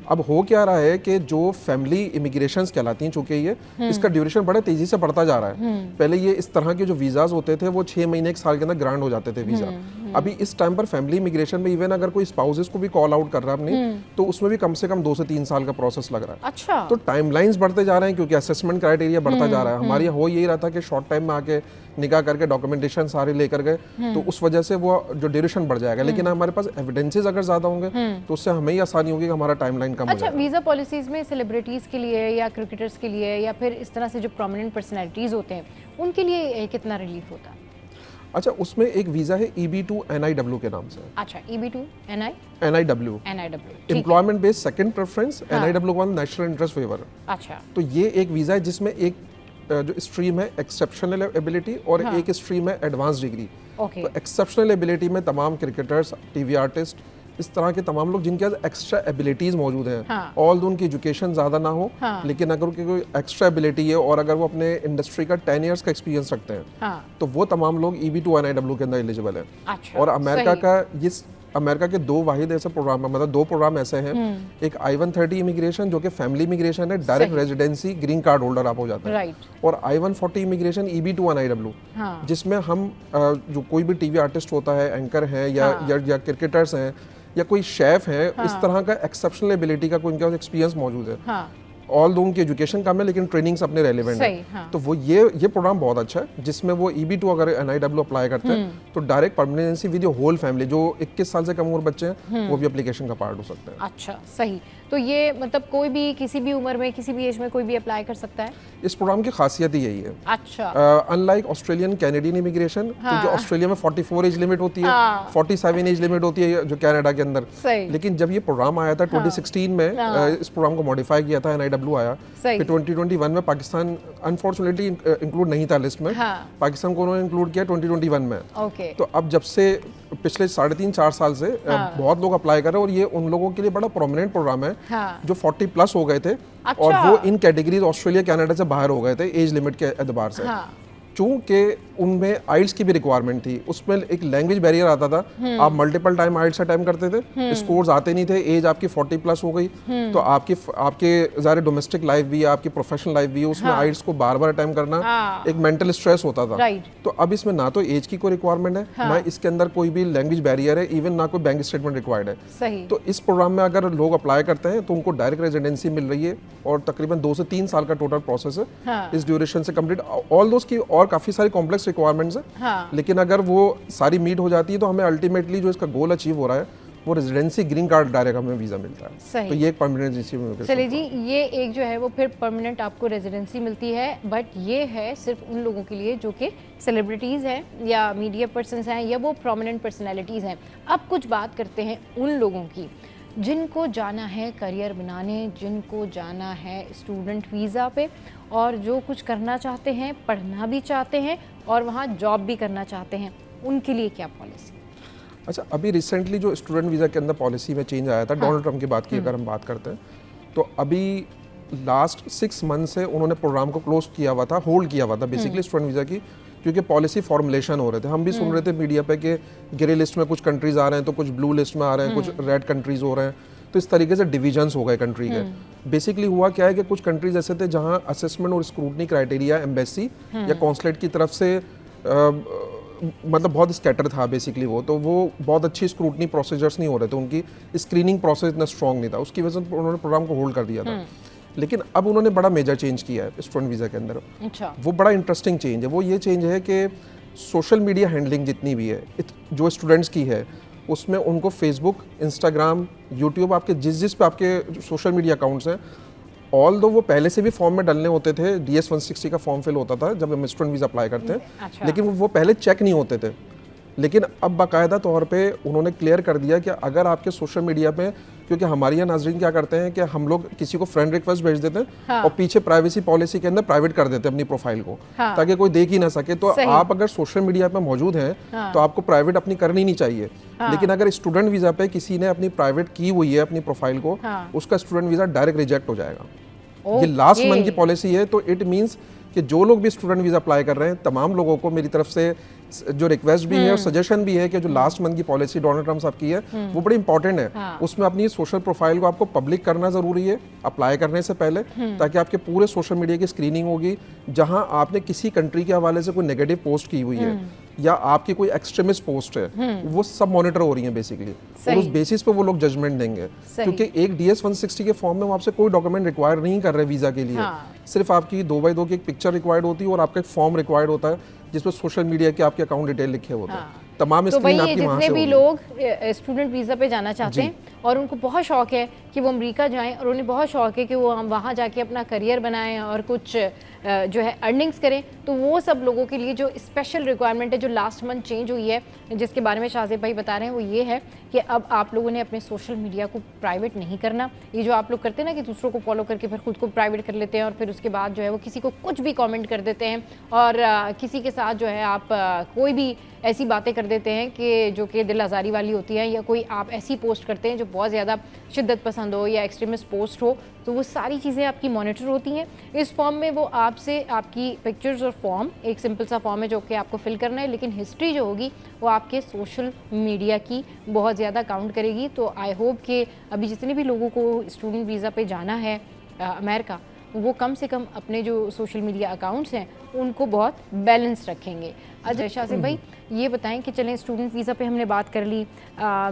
अब हो क्या रहा है कि जो फैमिली इमिग्रेशंस कहलाती हैं, चूंकि ये इसका ड्यूरेशन बड़े तेजी से बढ़ता जा रहा है। पहले ये इस तरह के जो वीज़ाज होते थे वो 6 महीने 1 साल के अंदर ग्रांट हो जाते थे वीज़ा, अभी इस टाइम पर फैमिली इमिग्रेशन में इवन अगर कोई स्पाउसेस को भी कॉल आउट कर रहा है अपने, तो उसमें भी कम से कम 2 से 3 साल का प्रोसेस लग रहा है। अच्छा। तो टाइमलाइंस बढ़ते जा रहे हैं क्योंकि असेसमेंट क्राइटेरिया बढ़ता जा रहा है। हमारे यहाँ हो यही रहा था कि शॉर्ट टाइम में आके निकाह करके डॉक्यूमेंटेशन सारे लेकर गए, तो उस वजह से वो जो ड्यूरेशन बढ़ जाएगा। लेकिन हमारे पास एविडेंसेस अगर ज्यादा होंगे तो उससे हमें ही आसानी होगी कि हमारा टाइमलाइन कम हो अच्छा, जाएगा। वीजा पॉलिसीज में सेलिब्रिटीज के लिए या क्रिकेटर्स के लिए या फिर इस तरह से जो प्रोमिनेंट पर्सनैलिटीज होते हैं उनके लिए कितना रिलीफ होता है? अच्छा, उसमें एक वीजा है EB2 NIW के नाम से। अच्छा, EB2 NIW employment based second preference, NIW one national interest waiver. अच्छा। तो ये एक वीजा है जिसमें एक जो स्ट्रीम है एक्सेप्शनल एबिलिटी और एक स्ट्रीम है एडवांस डिग्री। ओके। तो एक्सेप्शनल एबिलिटी में तमाम क्रिकेटर्स, टीवी आर्टिस्ट, इस तरह के तमाम लोग जिनके पास एक्स्ट्रा एबिलिटीज मौजूद हैं, ऑल दो उनकी एजुकेशन ज्यादा ना हो, लेकिन अगर उनकी कोई एक्स्ट्रा एबिलिटी है और अगर वो अपने इंडस्ट्री का 10 इयर्स का एक्सपीरियंस रखते हैं, तो वो तमाम लोग EB2 NIW के अंदर एलिजिबल है। अच्छा, और अमेरिका का अमेरिका के 2 वाहिद ऐसे प्रोग्राम है, मतलब 2 प्रोग्राम ऐसे हैं। एक I-130 इमिग्रेशन जो कि फैमिली इमिग्रेशन है, direct residency green card holder आप हो जाते हैं, और I-140 इमिग्रेशन EB2 NIW, जिसमें हम जो कोई भी टीवी आर्टिस्ट होता है, एंकर है या क्रिकेटर्स हैं या कोई शेफ है, इस तरह का एक्सेप्शनल एबिलिटी का कोई इनका एक्सपीरियंस मौजूद है, ऑल दो उनकी एजुकेशन कम है लेकिन ट्रेनिंग्स अपने रेलेवेंट है। तो वो ये प्रोग्राम बहुत अच्छा है जिसमें वो EB2 अगर NIW अप्लाई करते हैं तो direct permanency with your whole family, जो 21 साल से कम उम्र बच्चे हैं वो भी एप्लीकेशन का पार्ट हो सकते हैं। अच्छा, सही। तो ये मतलब कोई भी किसी भी उम्र में किसी भी एज में कोई भी अप्लाई कर सकता है? इस प्रोग्राम की खासियत ही यही है। अच्छा। अनलाइक ऑस्ट्रेलियन कैनेडियन इमिग्रेशन, क्योंकि ऑस्ट्रेलिया में 44 एज लिमिट होती है, 47 एज लिमिट होती है जो कनाडा के अंदर। लेकिन जब ये प्रोग्राम आया था 2016 में, इस प्रोग्राम को मॉडिफाई किया था, NIW आया, फिर 2021 में पाकिस्तान अनफॉर्चुनेटली इंक्लूड नहीं था लिस्ट में, पाकिस्तान को उन्होंने इंक्लूड किया 2021 में। तो अब जब से पिछले 3.5-4 साल से बहुत लोग अप्लाई कर रहे हैं, और ये उन लोगों के लिए बड़ा प्रोमिनेंट प्रोग्राम है जो 40 प्लस हो गए थे। अच्छा। और वो इन कैटेगरीज ऑस्ट्रेलिया कनाडा से बाहर हो गए थे एज लिमिट के एतबार से। चूंकि उनमें आइल्स की भी रिक्वायरमेंट थी, उसमें एक लैंग्वेज बैरियर आता था, आप मल्टीपल टाइम आइल्स अटेम्प्ट करते थे, स्कोर्स आते नहीं थे, एज आपकी 40 प्लस हो गई, तो आपके ज़ाहिर डोमेस्टिक लाइफ भी है, आपकी प्रोफेशनल लाइफ भी है, उसमें आइल्स को बार बार अटेम्प्ट करना एक मेंटल स्ट्रेस होता था। तो अब इसमें ना तो एज की कोई रिक्वायरमेंट है, ना इसके अंदर कोई भी लैंग्वेज बैरियर है, इवन ना कोई बैंक स्टेटमेंट रिक्वायर्ड है। तो इस प्रोग्राम में अगर लोग अप्लाई करते हैं तो उनको डायरेक्ट रेजिडेंसी मिल रही है, और तकरीबन 2 से 3 साल का टोटल प्रोसेस है इस ड्यूरेशन से कंप्लीट। ऑल दोस की और काफी सारी कॉम्प्लेक्स रिक्वायरमेंट्स है, लेकिन अगर वो सारी मीट हो जाती है तो हमें अल्टीमेटली जो इसका गोल अचीव हो रहा है वो रेजिडेंसी ग्रीन कार्ड डायरेक्ट हमें वीजा मिलता है। तो ये एक परमानेंट रेजिडेंसी। चलिए जी, ये एक जो है वो फिर परमानेंट आपको रेजिडेंसी मिलती है, बट ये है सिर्फ उन लोगों के लिए जो कि सेलिब्रिटीज़ हैं या मीडिया पर्सनस हैं या वो प्रोमिनेंट पर्सनैलिटीज़ हैं। अब कुछ बात करते हैं उन लोगों की जिनको जाना है करियर बनाने, जिनको जाना है स्टूडेंट वीज़ा पे, और जो कुछ करना चाहते हैं, पढ़ना भी चाहते हैं और वहाँ जॉब भी करना चाहते हैं, उनके लिए क्या पॉलिसी? अच्छा, अभी रिसेंटली जो स्टूडेंट वीज़ा के अंदर पॉलिसी में चेंज आया था, डोनाल्ड ट्रम्प की बात की अगर हम बात करते हैं, तो अभी लास्ट 6 मंथ से उन्होंने प्रोग्राम को क्लोज किया हुआ था, होल्ड किया हुआ था बेसिकली स्टूडेंट वीज़ा की, क्योंकि पॉलिसी फॉर्मुलेशन हो रहे थे। हम भी सुन रहे थे मीडिया पे कि ग्रे लिस्ट में कुछ कंट्रीज आ रहे हैं, तो कुछ ब्लू लिस्ट में आ रहे हैं, कुछ रेड कंट्रीज हो रहे हैं, तो इस तरीके से डिविजन्स हो गए कंट्री के। बेसिकली हुआ क्या है कि कुछ कंट्रीज ऐसे थे जहां असेसमेंट और स्क्रूटनी क्राइटेरिया एम्बेसी या कॉन्सुलेट की तरफ से मतलब बहुत स्कैटर था बेसिकली वो, तो वो बहुत अच्छी स्क्रूटनी प्रोसीजर्स नहीं हो रहे थे, उनकी स्क्रीनिंग प्रोसेस इतना स्ट्रॉन्ग नहीं था, उसकी वजह से उन्होंने प्रोग्राम को होल्ड कर दिया था। लेकिन अब उन्होंने बड़ा मेजर चेंज किया है स्टूडेंट वीज़ा के अंदर। अच्छा। वो बड़ा इंटरेस्टिंग चेंज है। वो ये चेंज है कि सोशल मीडिया हैंडलिंग जितनी भी है जो स्टूडेंट्स की है, उसमें उनको फेसबुक, इंस्टाग्राम, यूट्यूब, आपके जिस पे आपके सोशल मीडिया अकाउंट्स हैं, ऑल दो वो पहले से भी फॉर्म में डालने होते थे, DS 160 का फॉर्म फिल होता था जब हम स्टूडेंट वीज़ा अप्लाई करते हैं। अच्छा। लेकिन वो पहले चेक नहीं होते थे, लेकिन अब बाकायदा तौर पे उन्होंने क्लियर कर दिया कि अगर आपके सोशल मीडिया पे, क्योंकि हमारे यहाँ नाजरीन क्या करते हैं कि हम लोग किसी को फ्रेंड रिक्वेस्ट भेज देते हैं और पीछे प्राइवेसी पॉलिसी के अंदर प्राइवेट कर देते हैं अपनी प्रोफाइल को, ताकि कोई देख ही ना सके। तो आप अगर सोशल मीडिया पे मौजूद हैं तो आपको प्राइवेट अपनी करनी नहीं चाहिए। लेकिन अगर स्टूडेंट वीज़ा पे किसी ने अपनी प्राइवेट की हुई है अपनी प्रोफाइल को, उसका स्टूडेंट वीज़ा डायरेक्ट रिजेक्ट हो जाएगा। ये लास्ट मंथ की पॉलिसी है, तो इट मीन्स कि जो लोग भी स्टूडेंट वीज़ा अप्लाई कर रहे हैं, तमाम लोगों को मेरी तरफ से जो रिक्वेस्ट भी है और सजेशन भी है कि जो लास्ट मंथ की पॉलिसी डोनाल्ड ट्रम्प साहब की है वो बड़ी इंपॉर्टेंट है। उसमें अपनी सोशल प्रोफाइल को आपको पब्लिक करना ज़रूरी है अप्लाई करने से पहले, ताकि आपके पूरे सोशल मीडिया की स्क्रीनिंग होगी। जहां आपने किसी कंट्री के हवाले से कोई नेगेटिव पोस्ट की हुई है या आपकी कोई एक्सट्रीमिस्ट पोस्ट है, वो सब मॉनिटर हो रही है बेसिकली, और उस बेसिस पे वो लोग जजमेंट देंगे। क्योंकि एक DS 160 के फॉर्म में वो आपसे कोई डॉक्यूमेंट रिक्वायर नहीं कर रहे वीज़ा के लिए, सिर्फ आपकी 2x2 की एक पिक्चर रिक्वायर्ड होती है और आपका एक फॉर्म रिक्वायर्ड होता है जिसपे सोशल मीडिया के आपके अकाउंट डिटेल लिखे होते हैं। तमाम तो भाई स्क्रीन ये आपकी वहाँ से जितने भी होगी। लोग स्टूडेंट वीज़ा पे जाना चाहते हैं और उनको बहुत शौक है कि वो अमेरिका जाएं और उन्हें बहुत शौक है कि वो हम वहाँ जाके अपना करियर बनाएं और कुछ जो है अर्निंग्स करें, तो वो सब लोगों के लिए जो स्पेशल रिक्वायरमेंट है जो लास्ट मंथ चेंज हुई है, जिसके बारे में शाहज़ेब भाई बता रहे हैं, वो ये है कि अब आप लोगों ने अपने सोशल मीडिया को प्राइवेट नहीं करना। ये जो आप लोग करते हैं ना कि दूसरों को फॉलो करके फिर खुद को प्राइवेट कर लेते हैं और फिर उसके बाद जो है वो किसी को कुछ भी कमेंट कर देते हैं और किसी के साथ जो है आप कोई भी ऐसी बातें कर देते हैं कि जो कि दिल आज़ारी वाली होती हैं, या कोई आप ऐसी पोस्ट करते हैं जो बहुत ज़्यादा शिद्दत पसंद हो या एक्सट्रीमिस्ट पोस्ट हो, तो वो सारी चीज़ें आपकी मॉनिटर होती हैं। इस फॉर्म में वो आपसे आपकी पिक्चर्स और फॉर्म, एक सिंपल सा फॉर्म है जो कि आपको फिल करना है, लेकिन हिस्ट्री जो होगी वो आपके सोशल मीडिया की बहुत ज़्यादा काउंट करेगी। तो आई होप कि अभी जितने भी लोगों को स्टूडेंट वीज़ा पे जाना है अमेरिका, वो कम से कम अपने जो सोशल मीडिया अकाउंट्स हैं उनको बहुत बैलेंस रखेंगे। अच्छा शाहज़ेब भाई ये बताएं कि चलें स्टूडेंट वीज़ा पे हमने बात कर ली,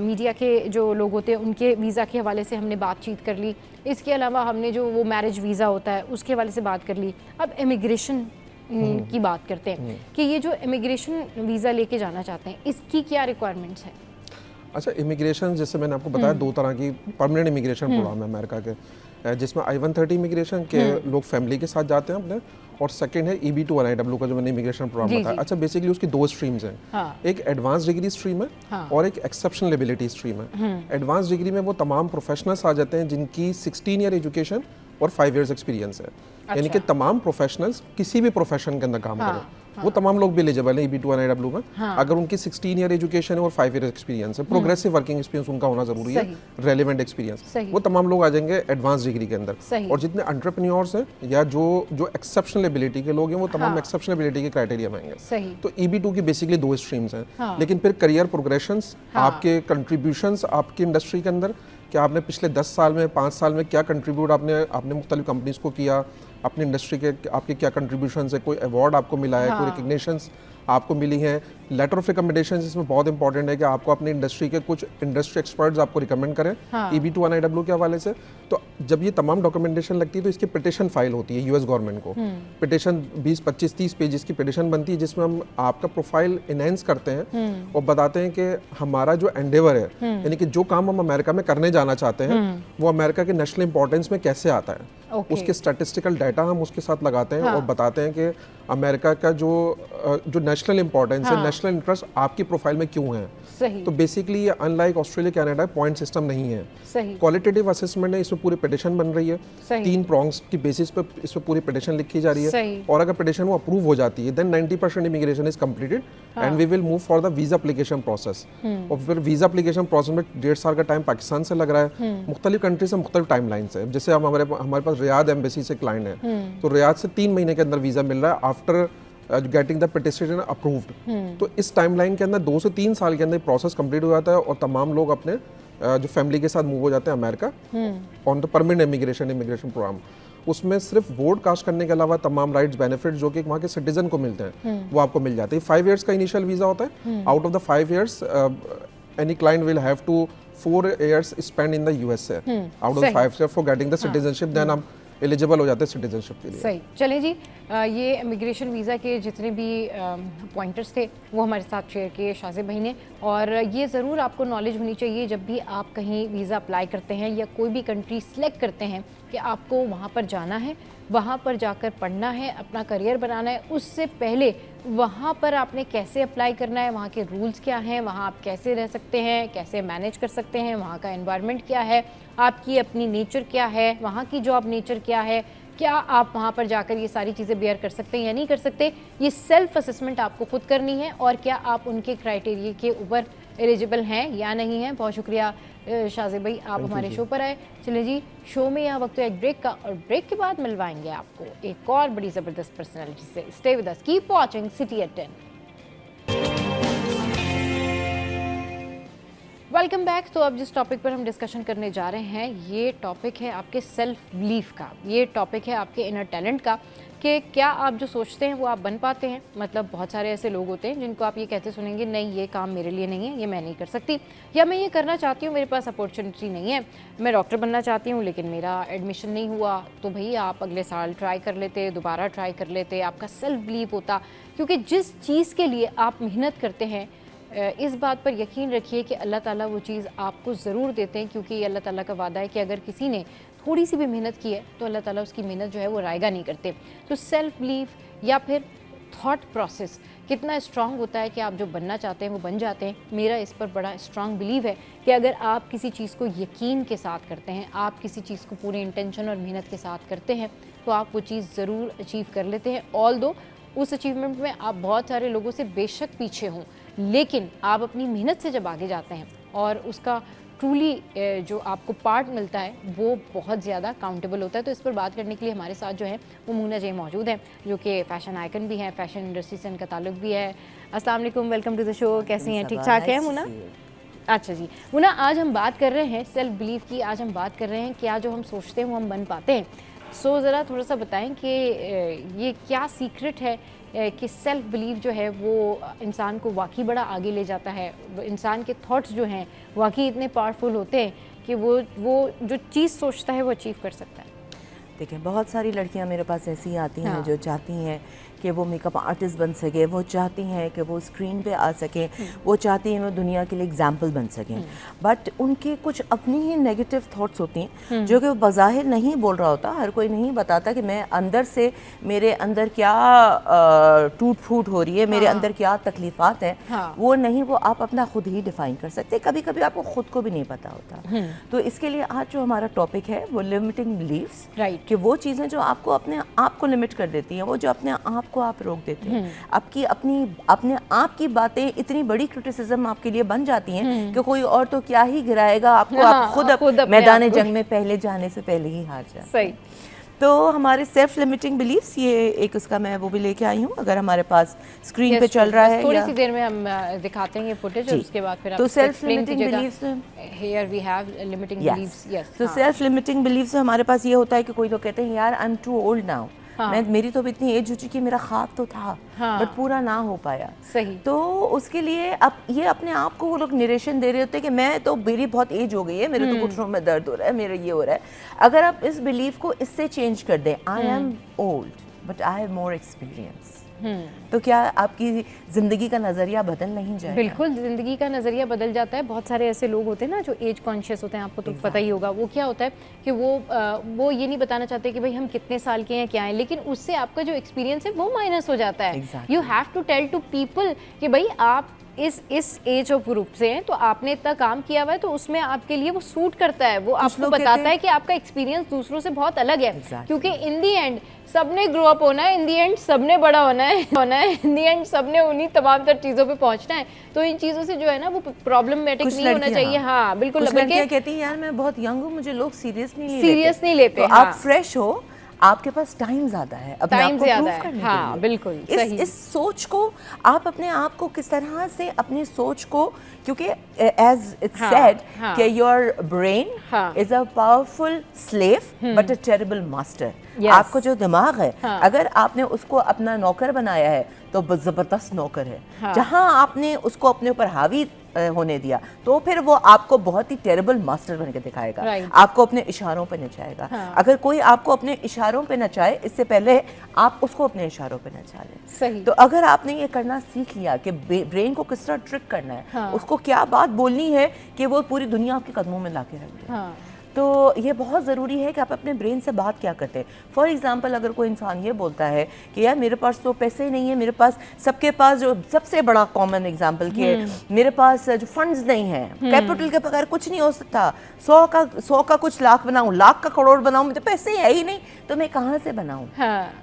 मीडिया के जो लोग होते हैं उनके वीज़ा के हवाले से हमने बातचीत कर ली, इसके अलावा हमने जो वो मैरिज वीज़ा होता है उसके हवाले से बात कर ली। अब इमिग्रेशन की बात करते हैं कि ये जो इमिग्रेशन वीज़ा लेके जाना चाहते हैं इसकी क्या रिक्वायरमेंट्स हैं? अच्छा, इमिग्रेशन जैसे मैंने आपको बताया 2 तरह की परमानेंट इमिग्रेशन प्रोग्राम है अमेरिका के, जिसमें I-130 इमिग्रेशन के लोग फैमिली के साथ जाते हैं अपने, और सेकंड है EB-2 NIW का जो मैंने इमिग्रेशन प्रोग्राम बताया। अच्छा, बेसिकली उसकी 2 स्ट्रीम्स हैं, एक एडवांस डिग्री स्ट्रीम है और एक एक्सेप्शनल एबिलिटी स्ट्रीम है। एडवांस डिग्री में वो तमाम प्रोफेशनल्स आ जाते हैं जिनकी 16 ईयर एजुकेशन और 5 इयर्स एक्सपीरियंस है। यानी कि तमाम प्रोफेशनल्स किसी भी प्रोफेशन के अंदर काम करें, वो तमाम लोग भी एलिजिबल हैं EB-2 NIW में, अगर उनकी 16 ईयर एजुकेशन है और 5 ईयर एक्सपीरियंस है। प्रोग्रेसिव वर्किंग एक्सपीरियंस उनका होना जरूरी है, रेलेवेंट एक्सपीरियंस, वो तमाम लोग आ जाएंगे एडवांस डिग्री के अंदर। और जितने एंटरप्रेन्योर्स हैं या जो एक्सेप्शनल एबिलिटी के लोग हैं, वो तमाम एक्सेप्शनल एबिलिटी के क्राइटेरिया में आएंगे। तो EB-2 की बेसिकली 2 स्ट्रीम्स हैं, लेकिन फिर करियर प्रोग्रेशंस, आपके कंट्रीब्यूशंस आपकी इंडस्ट्री के अंदर, कि आपने पिछले 10 साल में 5 साल में क्या कंट्रीब्यूट आपने मुख्तलिफ कंपनीज को किया, अपनी इंडस्ट्री के आपके क्या कंट्रीब्यूशन है, कोई अवार्ड आपको मिला है, कोई रिकग्निशंस आपको मिली हैं, लेटर ऑफ रिकमेंडेशन इसमें बहुत इंपॉर्टेंट है कि आपको अपनी इंडस्ट्री के कुछ इंडस्ट्री एक्सपर्ट्स आपको रिकमेंड करें EB-2 NIW के हवाले से। तो जब ये तमाम डॉक्यूमेंटेशन लगती है तो इसकी पिटिशन फाइल होती है यूएस गवर्नमेंट को, पिटिशन 20, 25, 30 पेजेस की पिटिशन बनती है, जिसमें हम आपका प्रोफाइल इनहेंस करते हैं और बताते हैं कि हमारा जो एंडेवर है, यानी कि जो काम हम अमेरिका में करने जाना चाहते हैं वो अमेरिका के नेशनल इंपॉर्टेंस में कैसे आता है। उसके स्टैटिस्टिकल डाटा हम उसके साथ लगाते हैं और बताते हैं कि अमेरिका का जो नेशनल इंपॉर्टेंस है, नेशनल इंटरेस्ट आपकी प्रोफाइल में क्यों है। सही। तो बेसिकली ये unlike Australia Canada point system नहीं है, क्वालिटेटिव असेसमेंट है, इसमें पूरी पिटिशन बन रही है, 3 प्रॉन्ग्स की बेसिस पे इसमें पूरी पिटिशन लिखी जा रही है, और अगर पिटिशन वो अप्रूव हो जाती है then 90% immigration is completed and we will move for the visa application process. और फिर वीजा एप्लीकेशन प्रोसेस में 1.5 साल का टाइम पाकिस्तान से लग रहा है, मुख्तलिफ कंट्री से मुख्तलिफ टाइम लाइन से। जैसे हमारे पास रियाद एम्बेसी से क्लाइंट है, तो रियाद से 3 महीने के अंदर वीजा मिल रहा है after getting the petition approved. तो इस टाइमलाइन के अंदर 2 से 3 साल के अंदर प्रोसेस कंप्लीट हो जाता है और तमाम लोग अपने जो फैमिली के साथ मूव हो जाते हैं America on the permanent immigration program. उसमें सिर्फ वोट कास्ट करने के अलावा तमाम राइट्स बेनिफिट्स जो कि वहाँ के सिटीजन को मिलते हैं वो आपको मिल जाते हैं। 5 इयर्स का इनिशियल वीजा होता है, out of the 5 years any client will have to 4 years spend in the USA out of the 5 years for getting the citizenship, then हम एलिजिबल हो जाते हैं सिटीजनशिप के लिए। सही। चलें जी, ये इमिग्रेशन वीज़ा के जितने भी पॉइंटर्स थे वो हमारे साथ शेयर किए शाहज़ेब भाई ने, और ये ज़रूर आपको नॉलेज होनी चाहिए जब भी आप कहीं वीज़ा अप्लाई करते हैं या कोई भी कंट्री सेलेक्ट करते हैं कि आपको वहाँ पर जाना है, वहाँ पर जाकर पढ़ना है, अपना करियर बनाना है। उससे पहले वहाँ पर आपने कैसे अप्लाई करना है, वहाँ के रूल्स क्या हैं, वहाँ आप कैसे रह सकते हैं, कैसे मैनेज कर सकते हैं, वहाँ का एनवायरनमेंट क्या है, आपकी अपनी नेचर क्या है, वहाँ की जॉब नेचर क्या है, क्या आप वहाँ पर जाकर ये सारी चीज़ें बेयर कर सकते हैं या नहीं कर सकते, ये सेल्फ असेसमेंट आपको खुद करनी है, और क्या आप उनके क्राइटेरिया के ऊपर एलिजिबल हैं या नहीं हैं। बहुत शुक्रिया शाहज़ेब भाई, आप हमारे शो पर आए। चलिए जी, शो में यहाँ वक्त है एक ब्रेक का, और ब्रेक के बाद मिलवाएंगे आपको एक और बड़ी ज़बरदस्त पर्सनैलिटी से। Stay with us, keep watching city at 10। Welcome back. तो अब जिस टॉपिक पर हम डिस्कशन करने जा रहे हैं ये टॉपिक है आपके सेल्फ बिलीफ का, ये टॉपिक है आपके इनर टैलेंट का, कि क्या आप जो सोचते हैं वो आप बन पाते हैं। मतलब बहुत सारे ऐसे लोग होते हैं जिनको आप ये कहते सुनेंगे, नहीं ये काम मेरे लिए नहीं है, ये मैं नहीं कर सकती, या मैं ये करना चाहती हूँ, मेरे पास अपॉर्चुनिटी नहीं है, मैं डॉक्टर बनना चाहती हूँ लेकिन मेरा एडमिशन नहीं हुआ। तो भाई आप अगले साल ट्राई कर लेते, दोबारा ट्राई कर लेते, आपका सेल्फ बिलीव होता। क्योंकि जिस चीज़ के लिए आप मेहनत करते हैं, इस बात पर यकीन रखिए कि अल्लाह ताला वो चीज़ आपको ज़रूर देते हैं, क्योंकि अल्लाह ताला का वादा है कि अगर किसी ने थोड़ी सी भी मेहनत की है तो अल्लाह ताला उसकी मेहनत जो है वो रायगा नहीं करते। तो सेल्फ बिलीफ या फिर थॉट प्रोसेस कितना स्ट्रांग होता है कि आप जो बनना चाहते हैं वो बन जाते हैं। मेरा इस पर बड़ा स्ट्रांग बिलीव है कि अगर आप किसी चीज़ को यकीन के साथ करते हैं, आप किसी चीज़ को पूरे इंटेंशन और मेहनत के साथ करते हैं, तो आप वो चीज़ ज़रूर अचीव कर लेते हैं। ऑल दो उस अचीवमेंट में आप बहुत सारे लोगों से बेशक पीछे हों, लेकिन आप अपनी मेहनत से जब आगे जाते हैं और उसका ट्रूली जो आपको पार्ट मिलता है वो बहुत ज़्यादा काउंटेबल होता है। तो इस पर बात करने के लिए हमारे साथ जो है वो मुन्ना जय मौजूद हैं, जो कि फ़ैशन आइकन भी हैं, फ़ैशन इंडस्ट्री से इनका ताल्लुक भी है। अस्सलाम वालेकुम, वेलकम टू द शो। कैसी हैं, ठीक ठाक हैं मुन्ना? अच्छा जी मुन्ना, आज हम बात कर रहे हैं सेल्फ बिलीफ की। आज हम बात कर रहे हैं क्या जो हम सोचते हैं वो हम बन पाते हैं। सो ज़रा थोड़ा सा बताएं कि ये क्या सीक्रेट है कि सेल्फ बिलीव जो है वो इंसान को वाकई बड़ा आगे ले जाता है। इंसान के थॉट्स जो हैं वाकई इतने पावरफुल होते हैं कि वो जो चीज़ सोचता है वो अचीव कर सकता है। देखिए, बहुत सारी लड़कियां मेरे पास ऐसी आती हैं जो चाहती हैं कि वो मेकअप आर्टिस्ट बन सके, वो चाहती हैं कि वो स्क्रीन पे आ सकें, वो चाहती हैं वो दुनिया के लिए एग्जाम्पल बन सकें, बट उनके कुछ अपनी ही नेगेटिव थॉट्स होती हैं जो कि वो बज़ाहिर नहीं बोल रहा होता। हर कोई नहीं बताता कि मैं अंदर से मेरे अंदर क्या टूट फूट हो रही है, मेरे अंदर क्या तकलीफ़ात हैं, वो नहीं, वो आप अपना खुद ही डिफ़ाइन कर सकते। कभी कभी आपको खुद को भी नहीं पता होता। तो इसके लिए आज जो हमारा टॉपिक है वो लिमिटिंग बिलीव्स, राइट, कि वो चीज़ें जो आपको अपने आप को लिमिट कर देती हैं, वो जो अपने आप को आप रोक देते हैं, आपकी अपने आप की बातें इतनी बड़ी क्रिटिसिज्म आपके लिए बन जाती हैं कि कोई और तो क्या ही गिराएगा आपको, आप खुद मैदान जंग में पहले जाने से पहले ही हार जाए। सही। तो हमारे सेल्फ लिमिटिंग बिलीव्स, ये एक उसका मैं वो भी लेके आई हूँ, अगर हमारे पास स्क्रीन पे चल रहा है, थोड़ी सी देर में हम दिखाते हैं ये फुटेज और उसके बाद फिर तो self limiting believes, here we have limiting believes. Yes, तो सेल्फ लिमिटिंग बिलीव्स हमारे पास ये होता है कि कोई लोग कहते हैं यार I am too old now, मेरी तो इतनी एज हो चुकी है, मेरा ख्वाब तो था बट पूरा ना हो पाया। सही। तो उसके लिए अब ये अपने आप को वो लोग निरेशन दे रहे होते हैं कि मैं तो, मेरी बहुत एज हो गई है, मेरे तो घुटनों में दर्द हो रहा है, मेरा ये हो रहा है। अगर आप इस बिलीफ को इससे चेंज कर दें, I am old but I have more experience, तो क्या आपकी ज़िंदगी का नज़रिया बदल नहीं जाएगा? बिल्कुल, ज़िंदगी का नज़रिया बदल जाता है। बहुत सारे ऐसे लोग होते हैं ना जो एज कॉन्शियस होते हैं, आपको तो पता ही होगा। वो क्या होता है कि वो ये नहीं बताना चाहते कि भाई हम कितने साल के हैं, क्या हैं, लेकिन उससे आपका जो एक्सपीरियंस है वो माइनस हो जाता है। You have to tell to people कि भाई आप इस एज ऑफ ग्रुप से हैं, तो आपने इतना काम किया हुआ है, तो उसमें आपके लिए वो सूट करता है। वो आपको बताता है कि आपका एक्सपीरियंस दूसरों से बहुत अलग है, क्योंकि इन दी एंड सबने ग्रो अप होना है, इन दी एंड सबने बड़ा होना है इन दी एंड सबने उन्हीं तमाम तर चीज़ों पे पहुंचना है। तो इन चीज़ों से जो है ना वो प्रॉब्लमेटिक नहीं होना चाहिए। हाँ बिल्कुल, लड़कियां कहती हैं यार मैं बहुत यंग हूँ, मुझे लोग सीरियस नहीं लेते। तो आप फ्रेश हो, आपके पास टाइम ज़्यादा है अपने आप को प्रूव करने के लिए। बिल्कुल सही। इस सोच को आप अपने आप को किस तरह से, अपनी सोच को, क्योंकि एज इट्स सेड कि your brain is a powerful slave but a terrible master. आपको जो दिमाग है, अगर आपने उसको अपना नौकर बनाया है तो ज़बरदस्त नौकर है। जहां आपने उसको अपने ऊपर हावी होने दिया तो फिर वो आपको बहुत ही टेरिबल मास्टर बन के दिखाएगा, आपको अपने इशारों पे नचाएगा। अगर कोई आपको अपने इशारों पे नचाए, इससे पहले आप उसको अपने इशारों पे नचा लें। सही। तो अगर आपने ये करना सीख लिया कि ब्रेन को किस तरह ट्रिक करना है, उसको क्या बात बोलनी है कि वो पूरी दुनिया आपके कदमों में ला के रख दे, तो ये बहुत ज़रूरी है कि आप अपने ब्रेन से बात क्या करते हैं। फॉर एग्जांपल, अगर कोई इंसान ये बोलता है कि यार मेरे पास तो पैसे नहीं है, मेरे पास, सबके पास जो सबसे बड़ा कॉमन एग्जांपल कि मेरे पास जो फंड्स नहीं है, कैपिटल के बगैर कुछ नहीं हो सकता, 100 का कुछ लाख बनाऊं, लाख का करोड़ बनाऊं, मुझे पैसे है ही नहीं, तो मैं कहाँ से बनाऊं?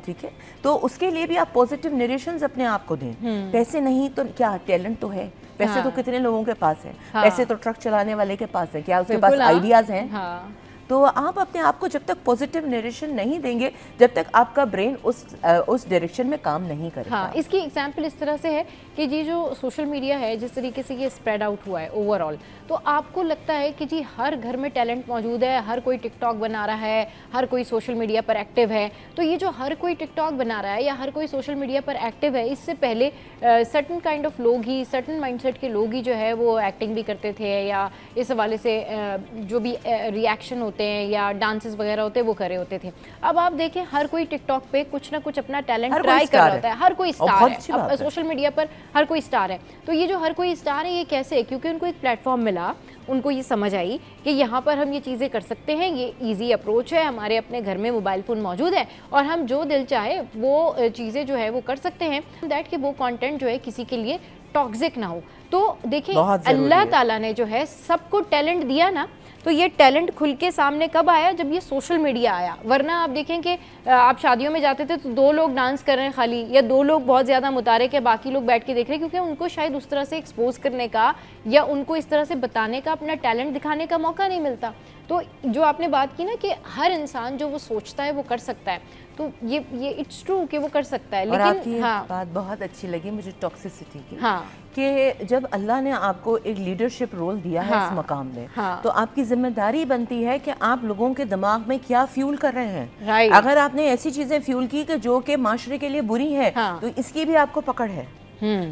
ठीक है, तो उसके लिए भी आप पॉजिटिव नरेशंस अपने आप को दें। पैसे नहीं तो क्या, टैलेंट तो है, पैसे तो कितने लोगों के पास है, पैसे तो ट्रक चलाने वाले के पास है, क्या उसके पास आइडियाज हैं? तो आप अपने आप को जब तक पॉजिटिव नरेशन नहीं देंगे, जब तक आपका ब्रेन उस डायरेक्शन में काम नहीं करेगा। इसकी एग्जांपल इस तरह से है कि जी जो सोशल मीडिया है जिस तरीके से ये स्प्रेड आउट हुआ है ओवरऑल, तो आपको लगता है कि जी हर घर में टैलेंट मौजूद है, हर कोई टिकटॉक बना रहा है, हर कोई सोशल मीडिया पर एक्टिव है, तो ये जो हर कोई टिकटॉक बना रहा है या हर कोई सोशल मीडिया पर एक्टिव है, इससे पहले सर्टन काइंड ऑफ लोग ही, सर्टन माइंडसेट के लोग ही जो है वो एक्टिंग भी करते थे या इस हवाले से जो भी रिएक्शन होते हैं या डांसेस वगैरह होते हैं वो करे होते थे। अब आप देखें हर कोई टिकटॉक पे कुछ ना कुछ अपना टैलेंट ट्राई कर रहा होता है, हर कोई स्टार है, अब सोशल मीडिया पर हर कोई स्टार है। तो ये जो हर कोई स्टार है ये कैसे है? क्योंकि उनको एक प्लेटफॉर्म मिला, उनको ये समझ आई कि यहाँ पर हम ये चीज़ें कर सकते हैं, ये इजी अप्रोच है, हमारे अपने घर में मोबाइल फ़ोन मौजूद है और हम जो दिल चाहे वो चीज़ें जो है वो कर सकते हैं, दैट कि वो कंटेंट जो है किसी के लिए टॉक्सिक ना हो। तो देखिए अल्लाह ताला ने जो है सबको टैलेंट दिया ना, तो ये टैलेंट खुल के सामने कब आया? जब ये सोशल मीडिया आया। वरना आप देखें कि आप शादियों में जाते थे तो 2 लोग डांस कर रहे हैं खाली, या 2 लोग बहुत ज़्यादा मुतारिक है, बाकी लोग बैठ के देख रहे हैं, क्योंकि उनको शायद उस तरह से एक्सपोज करने का या उनको इस तरह से बताने का, अपना टैलेंट दिखाने का मौका नहीं मिलता। तो जो आपने बात की ना कि हर इंसान जो वो सोचता है वो कर सकता है, तो ये इट्स ट्रू कि वो कर सकता है। और लेकिन आपकी हाँ, बात बहुत अच्छी लगी मुझे टॉक्सिसिटी की, हाँ, कि जब अल्लाह ने आपको एक लीडरशिप रोल दिया है हाँ, इस मकाम में, हाँ, तो आपकी जिम्मेदारी बनती है कि आप लोगों के दिमाग में क्या फ्यूल कर रहे हैं। राइट। अगर आपने ऐसी चीजें फ्यूल की कि जो कि माशरे के लिए बुरी है, हाँ, तो इसकी भी आपको पकड़ है।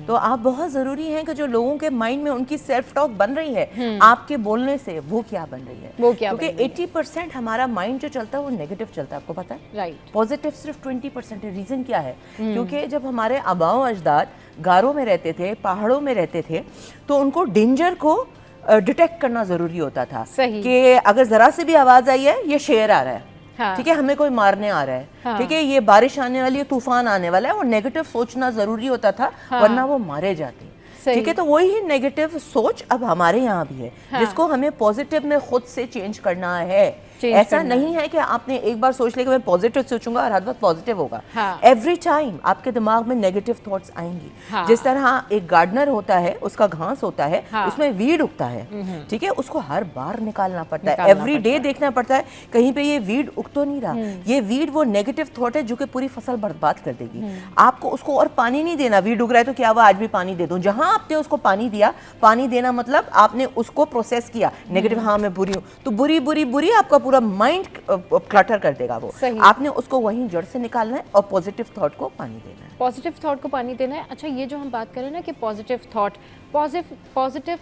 तो आप बहुत जरूरी हैं कि जो लोगों के माइंड में उनकी सेल्फ टॉक बन रही है आपके बोलने से, वो क्या बन रही है, वो क्या क्योंकि बन रही है। 80% हमारा माइंड जो चलता है वो नेगेटिव चलता है, आपको पता है। राइट। पॉजिटिव सिर्फ 20% है। रीजन क्या है? क्योंकि जब हमारे आबाओ अजदाद गारों में रहते थे, पहाड़ों में रहते थे, तो उनको डेंजर को डिटेक्ट करना जरूरी होता था। सही। कि अगर जरा से भी आवाज आई है ये शेर आ रहा है, हाँ, ठीक है, हमें कोई मारने आ रहा है, हाँ, ठीक है, ये बारिश आने वाली है, तूफान आने वाला है, वो नेगेटिव सोचना जरूरी होता था, हाँ, वरना वो मारे जाते। ठीक है, तो वही नेगेटिव सोच अब हमारे यहाँ भी है, हाँ, जिसको हमें पॉजिटिव में खुद से चेंज करना है। ऐसा नहीं है कि आपने एक बार सोच लिया कि मैं पॉजिटिव सोचूंगा और हर वक्त पॉजिटिव होगा। एवरी टाइम आपके दिमाग में नेगेटिव थॉट्स आएंगी। जिस तरह एक गार्डनर होता है, उसका घास होता है, उसमें वीड उगता है, ठीक है, उसको हर बार निकालना पड़ता है, एवरी डे देखना पड़ता है कहीं पे ये वीड उग तो नहीं रहा। ये वीड वो नेगेटिव थॉट है जो कि पूरी फसल बर्बाद कर देगी। आपको उसको और पानी नहीं देना, वीड उग रहा है तो क्या वो आज भी पानी दे दूं? जहां आपने उसको पानी दिया, पानी देना मतलब आपने उसको प्रोसेस किया, नेगेटिव, हाँ मैं बुरी हूँ, तो बुरी बुरी बुरी आपका पूरा माइंड क्लटर कर देगा वो। आपने उसको वहीं जड़ से निकालना है और पॉजिटिव थॉट को पानी देना है। पॉजिटिव थॉट को पानी देना है। अच्छा, ये जो हम बात करें ना कि पॉजिटिव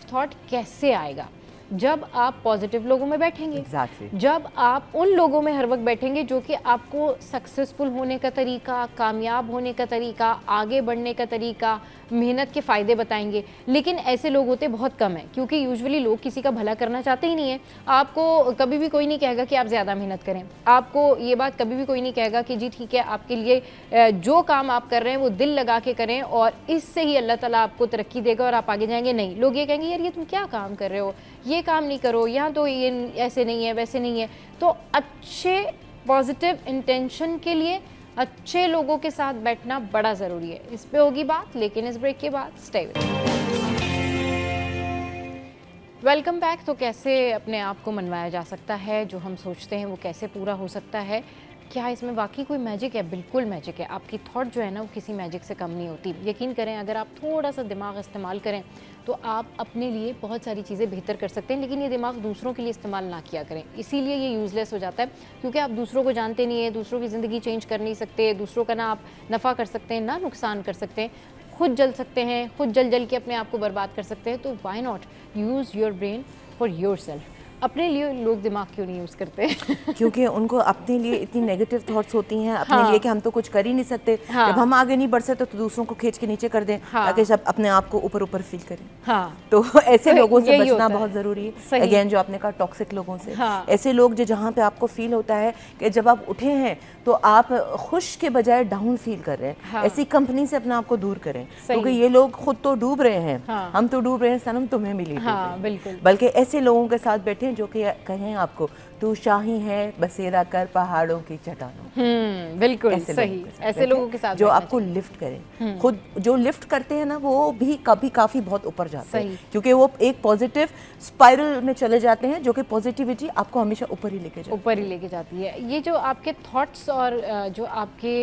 थॉट कैसे आएगा? जब आप पॉजिटिव लोगों में बैठेंगे। Exactly. जब आप उन लोगों में हर वक्त बैठेंगे जो कि आपको सक्सेसफुल होने का तरीका, कामयाब होने का तरीका, आगे बढ़ने का तरीका, मेहनत के फ़ायदे बताएंगे। लेकिन ऐसे लोग होते बहुत कम हैं, क्योंकि यूजुअली लोग किसी का भला करना चाहते ही नहीं है। आपको कभी भी कोई नहीं कहेगा कि आप ज़्यादा मेहनत करें, आपको ये बात कभी भी कोई नहीं कहेगा कि जी ठीक है, आपके लिए जो काम आप कर रहे हैं वो दिल लगा के करें और इससे ही अल्लाह ताला आपको तरक्की देगा और आप आगे जाएंगे। नहीं, लोग ये कहेंगे यार ये तुम क्या काम कर रहे हो, ये काम नहीं करो, यहाँ तो ये ऐसे नहीं है, वैसे नहीं है। तो अच्छे पॉजिटिव इंटेंशन के लिए अच्छे लोगों के साथ बैठना बड़ा ज़रूरी है। इस पे होगी बात, लेकिन इस ब्रेक के बाद स्टे विद। Welcome back. तो कैसे अपने आप को मनवाया जा सकता है, जो हम सोचते हैं वो कैसे पूरा हो सकता है? क्या इसमें वाकई कोई मैजिक है? बिल्कुल मैजिक है। आपकी थॉट जो है ना वो किसी मैजिक से कम नहीं होती। यकीन करें, अगर आप थोड़ा सा दिमाग इस्तेमाल करें तो आप अपने लिए बहुत सारी चीज़ें बेहतर कर सकते हैं। लेकिन ये दिमाग दूसरों के लिए इस्तेमाल ना किया करें, इसीलिए ये यूज़लेस हो जाता है, क्योंकि आप दूसरों को जानते नहीं है, दूसरों की ज़िंदगी चेंज कर नहीं सकते, दूसरों का ना आप नफ़ा कर सकते हैं ना नुकसान कर सकते हैं, खुद जल सकते हैं, खुद जल के अपने आप को बर्बाद कर सकते हैं। तो why not use your brain for your self. अपने लिए लोग दिमाग क्यों नहीं यूज़ करते? क्योंकि उनको अपने लिए इतनी नेगेटिव थॉट्स होती हैं अपने लिए कि हम तो कुछ कर ही नहीं सकते। जब हम आगे नहीं बढ़ सकते तो दूसरों को खींच के नीचे कर दें, ताकि सब अपने आप को ऊपर ऊपर फील करें। तो ऐसे लोगों से बचना बहुत ज़रूरी है। अगेन जो आपने कहा टॉक्सिक लोगों से, ऐसे लोग जो जहाँ पे आपको फील होता है कि जब आप उठे हैं तो आप खुश के बजाय डाउन फील कर रहे हैं, ऐसी कंपनी से अपने आप को दूर करें, क्योंकि ये लोग खुद तो डूब रहे हैं, हम तो डूब रहे हैं, सनम तुम्हें मिली। बिल्कुल। बल्कि ऐसे लोगों के साथ बैठे जो कि कहें आपको तू शाही है बसेरा कर पहाड़ों की चट्टानों। बिल्कुल ऐसे सही, लोगों के साथ ऐसे बैठे, लोगों के साथ जो बैठना आपको लिफ्ट करें। खुद जो लिफ्ट करते हैं ना वो भी कभी काफ़ी बहुत ऊपर जाते हैं, क्योंकि वो एक पॉजिटिव स्पाइरल में चले जाते हैं, जो कि पॉजिटिविटी आपको हमेशा ऊपर ही लेके जाती है। ये जो आपके थॉट्स और जो आपके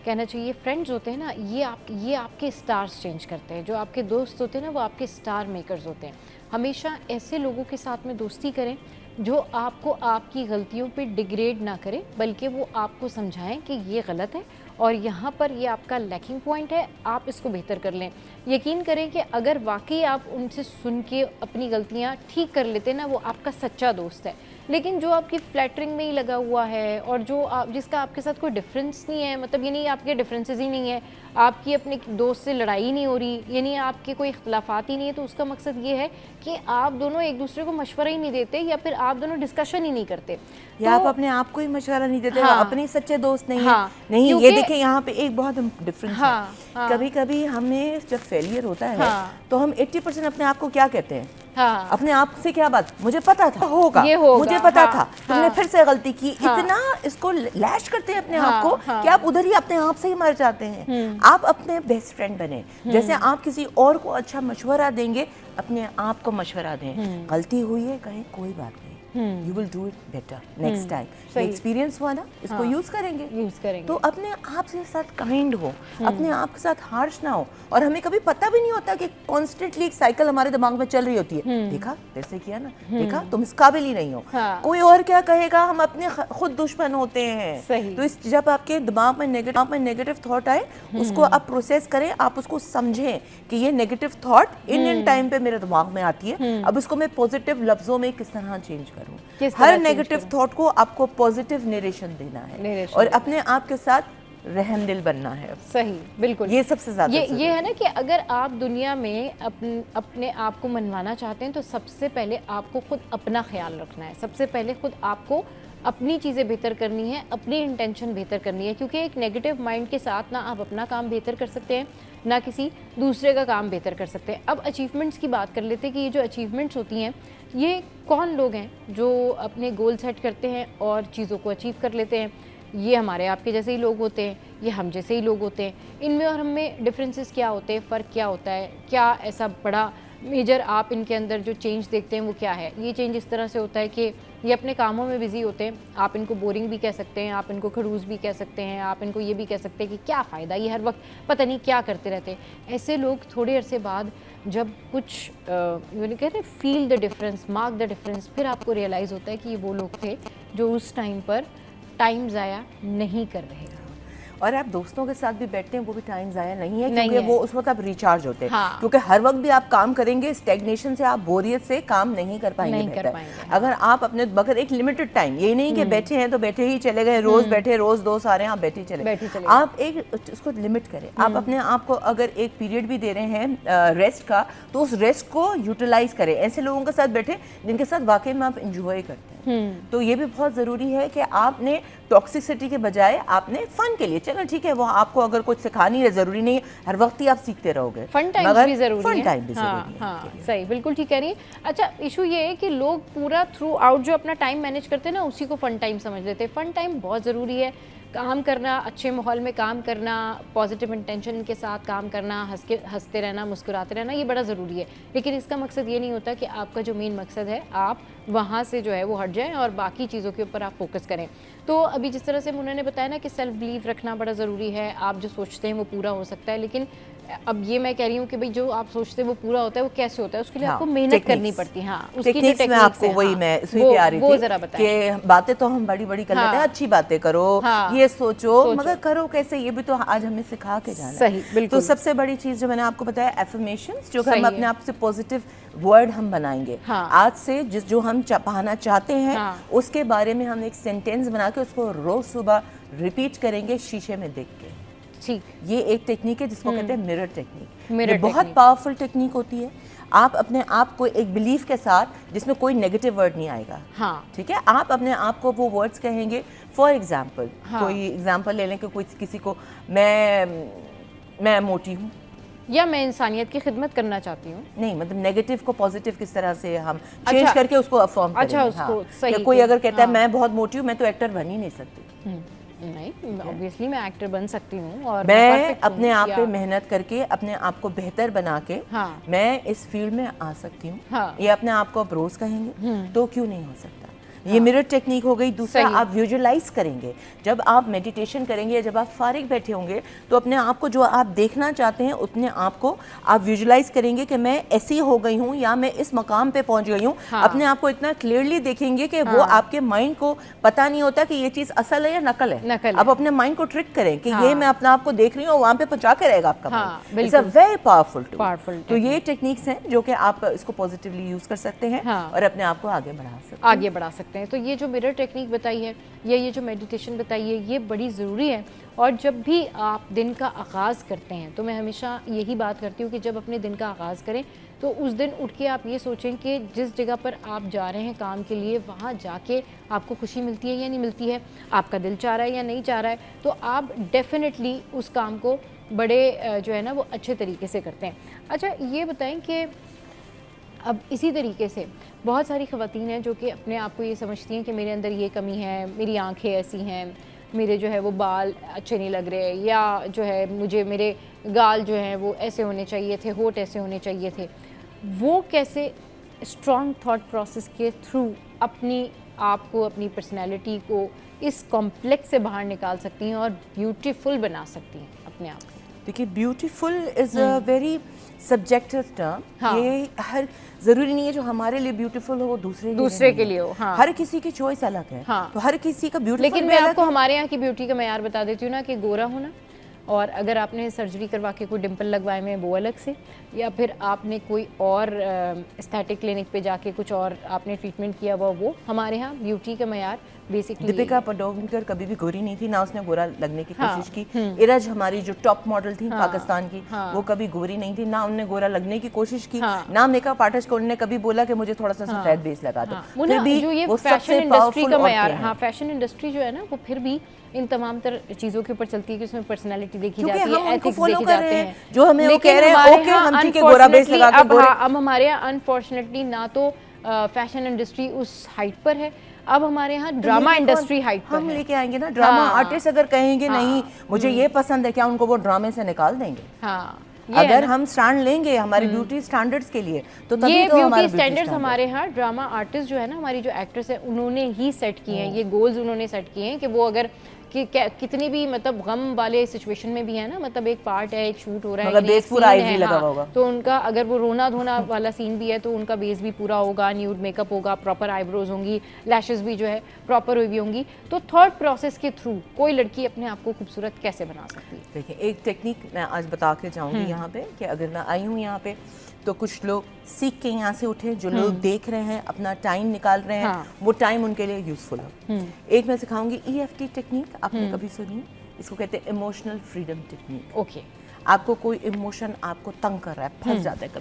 कहना चाहिए फ्रेंड्स होते हैं ना, ये आपके स्टार्स चेंज करते हैं। जो आपके दोस्त होते हैं ना, वो आपके स्टार मेकर्स होते हैं। हमेशा ऐसे लोगों के साथ में दोस्ती करें जो आपको आपकी गलतियों पे डिग्रेड ना करें, बल्कि वो आपको समझाएं कि ये गलत है और यहाँ पर ये आपका लैकिंग पॉइंट है, आप इसको बेहतर कर लें। यकीन करें कि अगर वाकई आप उनसे सुन के अपनी गलतियाँ ठीक कर लेते ना, वो आपका सच्चा दोस्त है। लेकिन जो आपकी फ्लैटरिंग में ही लगा हुआ है और जो जिसका आपके साथ कोई डिफरेंस नहीं है, मतलब ये नहीं आपके डिफरेंसेस ही नहीं है, आपकी अपने दोस्त से लड़ाई नहीं हो रही, यानी आपके कोई इख्तलाफात ही नहीं है, तो उसका मकसद ये है कि आप दोनों एक दूसरे को मशवरा ही नहीं देते या फिर आप दोनों डिस्कशन ही नहीं करते, या आप अपने आप को ही मशवरा नहीं देते। हाँ, अपने सच्चे दोस्त नहीं है। नहीं, ये देखिए यहाँ पे एक बहुत डिफरेंस है। कभी कभी हमें जब फेलियर होता है तो हम 80% अपने आप को क्या कहते हैं, अपने आप से क्या बात, मुझे पता था होगा, मुझे पता था, तुमने फिर से गलती की। इतना इसको लैश करते हैं अपने आप को कि आप उधर ही अपने आप से ही मर जाते हैं। आप अपने बेस्ट फ्रेंड बने, जैसे आप किसी और को अच्छा मशवरा देंगे, अपने आप को मशवरा दें। गलती हुई है, कहें कोई बात नहीं, you will do it better next time. Experience हुआ ना, इसको यूज करेंगे। तो अपने आप से साथ काइंड हो, अपने आप के साथ हार्श ना हो। और हमें कभी पता भी नहीं होता कि कॉन्स्टेंटली एक साइकिल हमारे दिमाग में चल रही होती है, देखा कैसे किया ना, देखा तुम इस काबिल ही नहीं हो, कोई और क्या कहेगा, हम अपने खुद दुश्मन होते हैं। तो इस जब आपके दिमाग में नेगेटिव थॉट आए, उसको आप प्रोसेस करें, आप उसको समझें कि ये नेगेटिव थॉट इन टाइम पे मेरे दिमाग में आती है, अब इसको मैं पॉजिटिव लफ्जों में किस तरह चेंज करूं। हर नेगेटिव थॉट को आपको पॉजिटिव नरेशन देना है और अपने आप के साथ रहमदिल बनना है। सही, बिल्कुल, ये सबसे ज्यादा ये है ना कि अगर आप दुनिया में अपने आप को मनवाना चाहते हैं तो सबसे पहले आपको खुद अपना ख्याल रखना है। सबसे पहले खुद आपको अपनी चीज़ें बेहतर करनी है, अपनी इंटेंशन बेहतर करनी है, क्योंकि एक नेगेटिव माइंड के साथ ना आप अपना काम बेहतर कर सकते हैं, ना किसी दूसरे का काम बेहतर कर सकते हैं। अब अचीवमेंट्स की बात कर लेते हैं कि ये जो अचीवमेंट्स होती हैं, ये कौन लोग हैं जो अपने गोल सेट करते हैं और चीज़ों को अचीव कर लेते हैं। ये हमारे आपके जैसे ही लोग होते हैं, ये हम जैसे ही लोग होते हैं। इनमें और हमें डिफरेंसेस क्या होते हैं, फ़र्क क्या होता है, क्या ऐसा बड़ा मेजर आप इनके अंदर जो चेंज देखते हैं वो क्या है। ये चेंज इस तरह से होता है कि ये अपने कामों में बिजी होते हैं। आप इनको बोरिंग भी कह सकते हैं, आप इनको खड़ूस भी कह सकते हैं, आप इनको ये भी कह सकते हैं कि क्या फ़ायदा, ये हर वक्त पता नहीं क्या करते रहते हैं। ऐसे लोग थोड़े अरसे बाद जब कुछ कहते हैं feel the difference, mark the difference, फिर आपको रियलाइज़ होता है कि ये वो लोग थे जो उस टाइम पर टाइम ज़ाया नहीं कर रहे। और आप दोस्तों के साथ भी बैठते हैं, वो भी टाइम ज़ाया नहीं है, क्योंकि वो उस वक्त आप रिचार्ज होते हैं। क्योंकि हर वक्त भी आप काम करेंगे, स्टैग्नेशन से, आप बोरियत से काम नहीं कर पाएंगे। अगर आप अपने बगैर एक लिमिटेड टाइम, ये नहीं कि बैठे हैं तो बैठे ही चले गए, रोज बैठे, रोज दोस्त आ रहे हैं, आप बैठे चले। आप एक उसको लिमिट करें। आप अपने आप को अगर एक पीरियड भी दे रहे हैं रेस्ट का, तो उस रेस्ट को यूटिलाइज करें। ऐसे लोगों के साथ बैठे जिनके साथ वाकई में आप इंजॉय करते हैं। तो ये भी बहुत ज़रूरी है कि आपने टॉक्सिसिटी के बजाय आपने फन के लिए, चलो ठीक है, वो आपको अगर कुछ सिखानी है, ज़रूरी नहीं हर वक्त ही आप सीखते रहोगे, फन टाइम भी ज़रूरी है। फन टाइम भी ज़रूरी है। हाँ, सही, बिल्कुल ठीक कह रही है। अच्छा, इशू ये है कि लोग पूरा थ्रू आउट जो अपना टाइम मैनेज करते हैं ना, उसी को फ़न टाइम समझ लेते हैं। फ़न टाइम बहुत ज़रूरी है। काम करना, अच्छे माहौल में काम करना, पॉजिटिव इंटेंशन के साथ काम करना, हंसते रहना, मुस्कुराते रहना, ये बड़ा ज़रूरी है। लेकिन इसका मकसद ये नहीं होता कि आपका जो मेन मकसद है आप वहाँ से जो है वो हट जाएं और बाकी चीज़ों के ऊपर आप फोकस करें। तो अभी जिस तरह से उन्होंने बताया ना कि सेल्फ बिलीव रखना बड़ा ज़रूरी है। आप जो सोचते हैं वो पूरा हो सकता है, लेकिन अब ये मैं कह रही हूँ कि भाई जो आप सोचते हैं वो पूरा होता है, वो कैसे होता है, उसके लिए आपको मेहनत करनी पड़ती है। हाँ, उसकी जो टेक्निक्स में आपको वही मैं इसलिए भी आ रही थी जरा बताएं कि बातें तो हम बड़ी बड़ी कर लेते हैं, अच्छी बातें करो, ये सोचो, मगर करो कैसे, ये भी तो आज हमें सिखा के जाना है। सही, बिल्कुल। तो सबसे बड़ी चीज़ जो मैंने आपको बताया, एफर्मेशंस, जो हम अपने आप से पॉजिटिव वर्ड हम बनाएंगे। आज से जो हम पाना चाहते हैं उसके बारे में हम एक सेंटेंस बना के उसको रोज सुबह रिपीट करेंगे शीशे में देख के। ठीक, ये एक टेक्निक है जिसको कहते हैं मिरर टेक्निक। ये बहुत पावरफुल टेक्निक होती है। आप अपने आप को एक बिलीफ के साथ, जिसमें कोई नेगेटिव वर्ड नहीं आएगा, ठीक है, आप अपने आप को वो वर्ड्स कहेंगे। फॉर एग्जाम्पल, कोई एग्जाम्पल ले लें कि कोई किसी को मैं मोटी हूँ, या मैं इंसानियत की खिदमत करना चाहती हूँ। नहीं, मतलब नेगेटिव को पॉजिटिव किस तरह से हम चेंज करके उसको अफर्म करेंगे। अच्छा, उसको सही या कोई अगर कहता है मैं बहुत मोटी हूँ, मैं तो एक्टर बन ही नहीं सकती। नहीं, ऑब्वियसली मैं एक्टर बन सकती हूँ और मैं अपने आप पे मेहनत करके अपने आप को बेहतर बना के हाँ। मैं इस फील्ड में आ सकती हूँ। हाँ। ये अपने आप को आप रोज कहेंगे तो क्यों नहीं हो सकता। ये मिरर टेक्निक हो गई। दूसरा, आप विजुअलाइज करेंगे। जब आप मेडिटेशन करेंगे या जब आप फारिग बैठे होंगे तो अपने आप को जो आप देखना चाहते हैं उतने आप को आप विजुअलाइज करेंगे कि मैं ऐसी हो गई हूँ या मैं इस मकाम पे पहुंच गई हूँ। हाँ। अपने आप को इतना क्लियरली देखेंगे कि वो आपके माइंड को पता नहीं होता कि ये चीज़ असल है या नकल है। आप अपने माइंड को ट्रिक करें कि ये मैं अपने आप को देख रही हूँ, वहाँ पे पहुँचा के रहेगा आपका। It's a very powerful tool. तो ये टेक्निक्स हैं जो कि आप इसको पॉजिटिवली यूज कर सकते हैं और अपने आप को आगे बढ़ा सकते हैं। तो ये जो मिरर टेक्निक बताई है या ये जो मेडिटेशन बताई है, ये बड़ी ज़रूरी है। और जब भी आप दिन का आगाज़ करते हैं तो मैं हमेशा यही बात करती हूँ कि जब अपने दिन का आगाज़ करें तो उस दिन उठ के आप ये सोचें कि जिस जगह पर आप जा रहे हैं काम के लिए, वहाँ जाके आपको खुशी मिलती है या नहीं मिलती है, आपका दिल चाह रहा है या नहीं चाह रहा है, तो आप डेफिनेटली उस काम को बड़े जो है ना वो अच्छे तरीके से करते हैं। अच्छा, ये बताएं कि अब इसी तरीके से बहुत सारी ख़वातीन हैं जो कि अपने आप को ये समझती हैं कि मेरे अंदर ये कमी है, मेरी आंखें ऐसी हैं, मेरे जो है वो बाल अच्छे नहीं लग रहे, या जो है मुझे मेरे गाल जो हैं वो ऐसे होने चाहिए थे, होठ ऐसे होने चाहिए थे। वो कैसे स्ट्रॉन्ग थॉट प्रोसेस के थ्रू अपनी आप को, अपनी पर्सनैलिटी को इस कॉम्प्लेक्स से बाहर निकाल सकती हैं और ब्यूटीफुल बना सकती हैं अपने आप को? देखिए, beautiful is a very subjective term. हाँ। ये हर जरूरी नहीं है जो हमारे लिए ब्यूटीफुल हो वो दूसरे के लिए हो। हाँ। हर किसी की चॉइस अलग है। हाँ। तो हर किसी का ब्यूटीफुल। लेकिन मैं आपको हमारे यहाँ की ब्यूटी का मैयार बता देती हूँ ना कि गोरा होना, और अगर आपने सर्जरी करवा के कोई डिम्पल लगवाए में वो अलग से, या फिर आपने कोई और एस्थेटिक क्लिनिक पे जाके कुछ और आपने ट्रीटमेंट किया हुआ, वो हमारे यहाँ ब्यूटी का मैयार बेसिकली। दीपिका पादुकोण कभी भी गोरी नहीं थी, ना उसने गोरा लगने की कोशिश की। इरज हमारी जो टॉप मॉडल थी पाकिस्तान की, वो कभी गोरी नहीं थी, ना उन्होंने गोरा लगने की कोशिश की। ना मेकअप आर्टिस्ट को उन्होंने कभी बोला कि मुझे थोड़ा सा सफेद बेस लगा दो। फिर भी जो ये फैशन इंडस्ट्री का मैयार, हाँ, फैशन इंडस्ट्री जो है ना वो फिर भी इन तमाम तरह चीज़ों के ऊपर चलती है कि उसमें पर्सनालिटी देखी जाती है, एथिक्स देखे जाते हैं, जो हमें वो कह रहे हैं ओके हम ठीक है गोरा बेस लगा के गोरे। अब हमारे यहाँ अनफॉर्चुनेटली ना तो फैशन इंडस्ट्री उस हाइट पर है, अब हमारे यहाँ ड्रामा इंडस्ट्री हाइट पर हम लेके आएंगे ना। ड्रामा आर्टिस्ट अगर कहेंगे नहीं मुझे ये पसंद है, क्या उनको वो ड्रामे से निकाल देंगे? हाँ, अगर हम स्टैंड लेंगे हमारी ब्यूटी स्टैंडर्ड्स के लिए तो तभी ये तो ब्यूटी स्टैंडर्ड्स हमारे यहाँ ड्रामा आर्टिस्ट जो है ना, हमारी जो एक्ट्रेस है, उन्होंने ही सेट किए हैं। ये गोल्स उन्होंने सेट किए हैं कि वो अगर कि कितनी भी मतलब गम वाले सिचुएशन में भी है ना, मतलब एक पार्ट है, एक शूट हो रहा है, बेस पूरा आईवी लगा होगा, तो उनका अगर वो रोना धोना वाला सीन भी है तो उनका बेस भी पूरा होगा, न्यूड मेकअप होगा, प्रॉपर आईब्रोज होंगी, लैशेस भी जो है प्रॉपर हुई भी होंगी। तो थॉट प्रोसेस के थ्रू कोई लड़की अपने आप को खूबसूरत कैसे बना सकती है? देखिए, एक टेक्निक मैं आज बता के जाऊँगी यहाँ पे कि अगर मैं आई हूँ यहाँ पे तो कुछ लोग सीख के यहाँ से उठे, जो लोग देख रहे हैं अपना टाइम निकाल रहे हैं, वो टाइम उनके लिए यूजफुल हो। एक मैं सिखाऊंगी EFT टेक्निक, आपने कभी सुनी? इसको कहते हैं इमोशनल फ्रीडम टेक्निक। ओके, आपको कोई इमोशन आपको तंग कर रहा है, फंस जाता है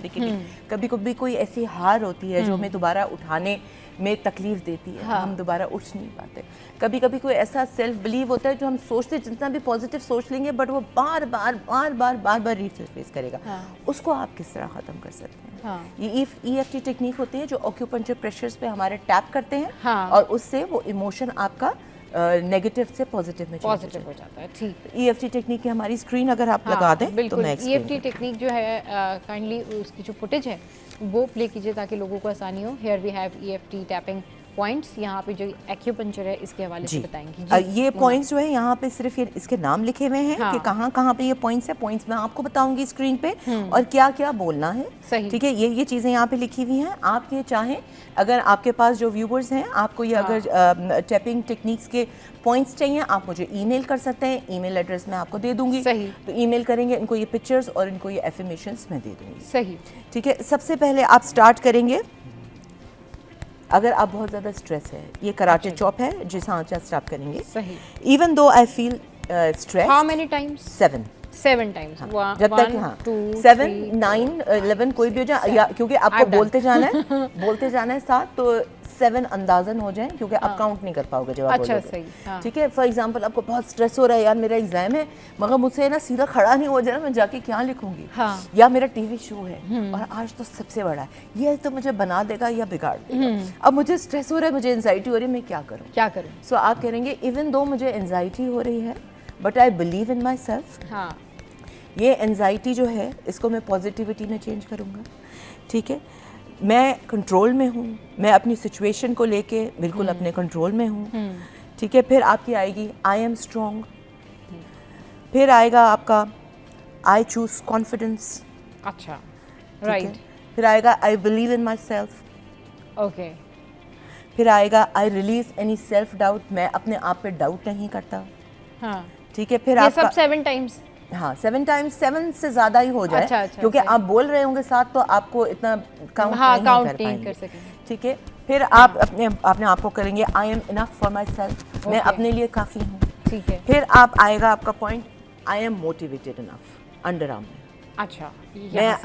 कभी कभी कोई ऐसी हार होती है जो हमें दोबारा उठाने में तकलीफ देती है। हम दोबारा उठ नहीं पाते। कभी कभी कोई ऐसा सेल्फ बिलीव होता है जो हम सोचते जितना भी पॉजिटिव सोच लेंगे बट वो बार बार रीसर्फेस करेगा। उसको आप किस तरह ख़त्म कर सकते हैं? ये EFT टेक्निक होती है जो ऑक्यूपंचर प्रेशर्स पे हमारे टैप करते हैं और उससे वो इमोशन आपका नेगेटिव से पॉजिटिव में हो जाता है। ठीक, EFT टेक्निक की हमारी स्क्रीन अगर आप लगा दें तो मैं EFT टेक्निक जो है काइंडली उसकी जो फुटेज है वो प्ले कीजिए ताकि लोगों को आसानी हो। Here we have EFT tapping points, यहाँ पे जो एक्यूपंक्चर है इसके हवाले से बताएंगी। ये पॉइंट्स जो है यहाँ पे सिर्फ ये इसके नाम लिखे हुए हैं कि कहाँ पे ये पॉइंट्स है। पॉइंट्स मैं आपको बताऊंगी स्क्रीन पे और क्या क्या बोलना है। ठीक है, ये चीज़ें यहाँ पे लिखी हुई हैं। आप ये चाहें, अगर आपके पास जो व्यूवर्स हैं आपको ये अगर टैपिंग टेक्निक्स के पॉइंट्स चाहिए आप मुझे ईमेल कर सकते हैं। ईमेल एड्रेस मैं आपको दे दूंगी। सही। तो ईमेल करेंगे, इनको ये पिक्चर्स और इनको ये एफर्मेशंस मैं दे दूंगी। सही, ठीक है। सबसे पहले आप स्टार्ट करेंगे, अगर आप बहुत ज़्यादा स्ट्रेस है, ये कराटे चॉप है जिस हाँ स्टार्ट करेंगे। सही। Even though I feel stress. How many times? 7। 7 times, जब तक हाँ 7 9 11 कोई भी हो जाए, या क्योंकि आपको बोलते जाना है साथ, तो 7 अंदाजन हो जाए, क्योंकि आप काउंट नहीं कर पाओगे जब आप बोलोगे। सही, हाँ। ठीक है, फॉर एग्जांपल आपको बहुत स्ट्रेस हो रहा है, यार मेरा एग्जाम है, मगर मुझसे ना सीधा खड़ा नहीं हो जाए, मैं जाके क्या लिखूंगी, हाँ। या मेरा टीवी शो है और आज तो सबसे बड़ा है, ये तो मुझे बना देगा या बिगाड़ देगा, अब मुझे स्ट्रेस हो रहा है, मुझे एंजाइटी हो रही है, मैं क्या करूँ। सो आप कहेंगे इवन दो मुझे एंजाइटी हो रही है, but I believe in my self, ये एंजाइटी जो है इसको मैं पॉजिटिविटी में चेंज करूँगा। ठीक है, मैं कंट्रोल में हूँ, मैं अपनी सिचुएशन को लेके बिल्कुल अपने कंट्रोल में हूँ। ठीक है, फिर आपकी आएगी आई एम स्ट्रॉन्ग, फिर आएगा आपका आई चूज कॉन्फिडेंस। अच्छा, राइट। फिर आएगा I believe in my self. Okay. फिर आएगा I release any self doubt, मैं अपने आप पे डाउट नहीं करता। हाँ। ठीक है, फिर ये आपका सब 7 times। हाँ 7 times, 7 से ज्यादा ही हो जाए। अच्छा, क्योंकि आप बोल रहे होंगे साथ, तो आपको इतना काउंट नहीं कर सकेंगे। ठीक है, फिर आप अपने आप को करेंगे I am enough for my self, मैं अपने लिए काफ़ी हूँ। ठीक है, फिर आप आएगा आपका point I am motivated enough, under arm में। अच्छा,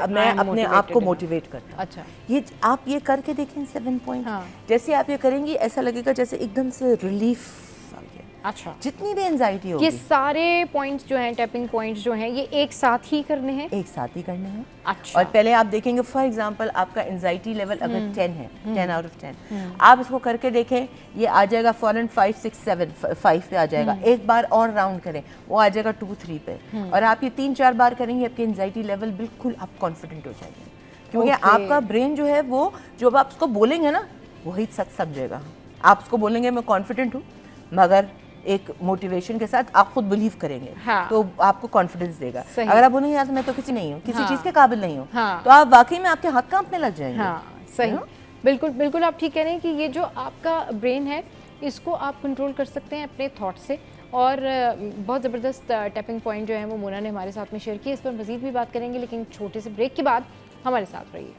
मैं अपने आप को मोटिवेट करता हूँ। अच्छा, ये आप ये करके देखें 7 पॉइंट। हाँ। जैसे आप ये करेंगी ऐसा लगेगा जैसे एकदम से रिलीफ आ गया। अच्छा, जितनी भी एंजाइटी होगी, ये सारे पॉइंट्स जो हैं, टैपिंग पॉइंट्स जो हैं, ये एक साथ ही करने हैं? एक साथ ही करने हैं। अच्छा। और पहले आप देखेंगे फॉर एग्जांपल आपका एंजाइटी लेवल अगर 10 है, 10 आउट ऑफ 10, आप इसको करके देखें, ये आ जाएगा फॉरन 5 6 7 5 पे आ जाएगा। एक बार और राउंड करें, वो आ जाएगा 2 3 पे, और आप ये 3-4 बार करेंगे, आपकी एंजाइटी लेवल बिल्कुल आप कॉन्फिडेंट हो जाएंगे। क्योंकि आपका ब्रेन जो है वो, जब आप उसको बोलेंगे ना, वही सच समझेगा। आप उसको बोलेंगे मैं कॉन्फिडेंट हूँ, मगर एक मोटिवेशन के साथ आप खुद बिलीव करेंगे, हाँ। तो आपको कॉन्फिडेंस देगा। अगर आप बोलेंगे यार मैं तो किसी नहीं हूँ, किसी चीज़ के काबिल नहीं हूँ, हाँ। तो आप वाकई में आपके हाथ कांपने लग जाएंगे। हाँ, सही, बिल्कुल बिल्कुल आप ठीक कह रहे हैं कि ये जो आपका ब्रेन है, इसको आप कंट्रोल कर सकते हैं अपने थॉट से। और बहुत ज़बरदस्त टैपिंग पॉइंट जो है वो मोना ने हमारे साथ में शेयर किया। इस पर मज़ीद भी बात करेंगे, लेकिन छोटे से ब्रेक के बाद हमारे साथ रहिए।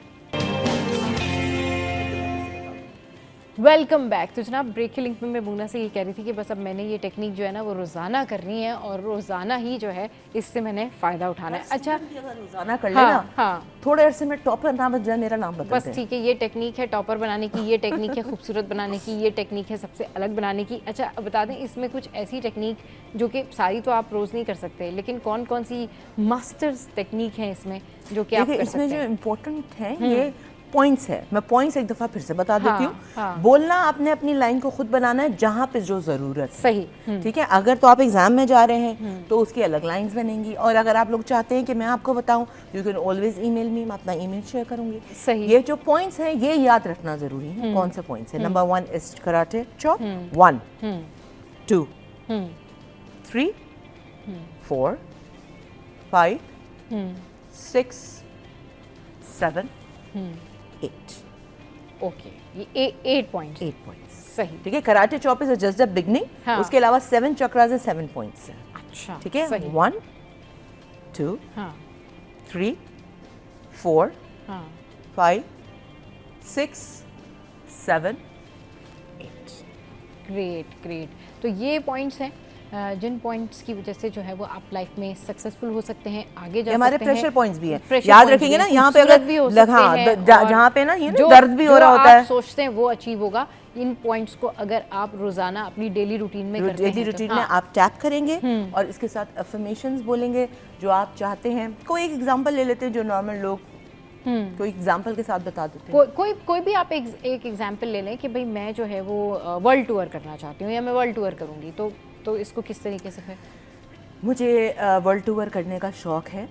Welcome back. तो जनाब, ब्रेक के लिंक में मैं मोना से ये कह रही थी कि बस अब मैंने ये टेक्निक जो है ना वो रोज़ाना करनी है, और रोज़ाना ही जो है इससे मैंने फ़ायदा उठाना है। अच्छा, रोज़ाना कर लेना। हाँ, थोड़े अरसे में टॉपर ना बन जाए, मेरा नाम बता बस ठीक है। ये टेक्निक है टॉपर बनाने की, ये टेक्निक है खूबसूरत बनाने की, ये टेक्निक है सबसे अलग बनाने की। अच्छा, बता दें इसमें कुछ ऐसी टेक्निक जो कि सारी तो आप रोज़ नहीं कर सकते, लेकिन कौन कौन सी मास्टर्स टेक्निक है इसमें जो कि आप कर सकते हैं? इसमें जो इम्पोर्टेंट है ये पॉइंट्स है। मैं पॉइंट्स एक दफ़ा फिर से बता देती हूँ। हाँ। बोलना आपने अपनी लाइन को खुद बनाना है जहाँ पे जो ज़रूरत है। सही। ठीक है, अगर तो आप एग्जाम में जा रहे हैं तो उसकी अलग लाइंस बनेंगी, और अगर आप लोग चाहते हैं कि मैं आपको बताऊं, you can always email me, मैं अपना ईमेल शेयर करूंगी। सही। ये जो पॉइंट्स हैं ये याद रखना ज़रूरी है। कौन से पॉइंट्स हैं? Number 1 is karate chop. 1 2 3 4 5 6 7 8। Okay, ये 8 पॉइंट्स। 8 पॉइंट्स। सही। ठीक है, karate chop is just the beginning. हाँ। उसके अलावा 7 चक्रास है, 7 पॉइंट्स हैं। अच्छा, ठीक है, सही। 1 2 हाँ 3 4 हाँ 5 6 7 8। Great great. तो ये पॉइंट्स हैं जिन पॉइंट्स की वजह से जो है वो आप लाइफ में सक्सेसफुल हो सकते हैं, आगे जा हमारे सकते हैं। प्रेशर पॉइंट्स भी हैं, Pressure याद points रखेंगे भी ना, हैं, यहाँ पे खूबसूरत अगर भी हो सकते हाँ, हैं, और जहाँ पे ना ये जो दर्द भी हो रहा होता है, आप सोचते हैं वो अचीव होगा। इन पॉइंट्स को अगर आप रोजाना अपनी डेली रूटीन में करते हैं, डेली रूटीन में आप टैप करेंगे और इसके साथ अफर्मेशंस बोलेंगे जो आप चाहते हैं। कोई एक एग्जांपल ले लेते हैं जो नॉर्मल लोग कोई एग्जांपल के साथ बता देते हैं। कोई भी आप एक एग्जांपल ले लें कि भाई मैं जो है वो वर्ल्ड टूर करना चाहती हूँ या मैं वर्ल्ड टूर करूँगी, तो इसको किस तरीके से फिर? मुझे वर्ल्ड टूर करने का शौक़ है।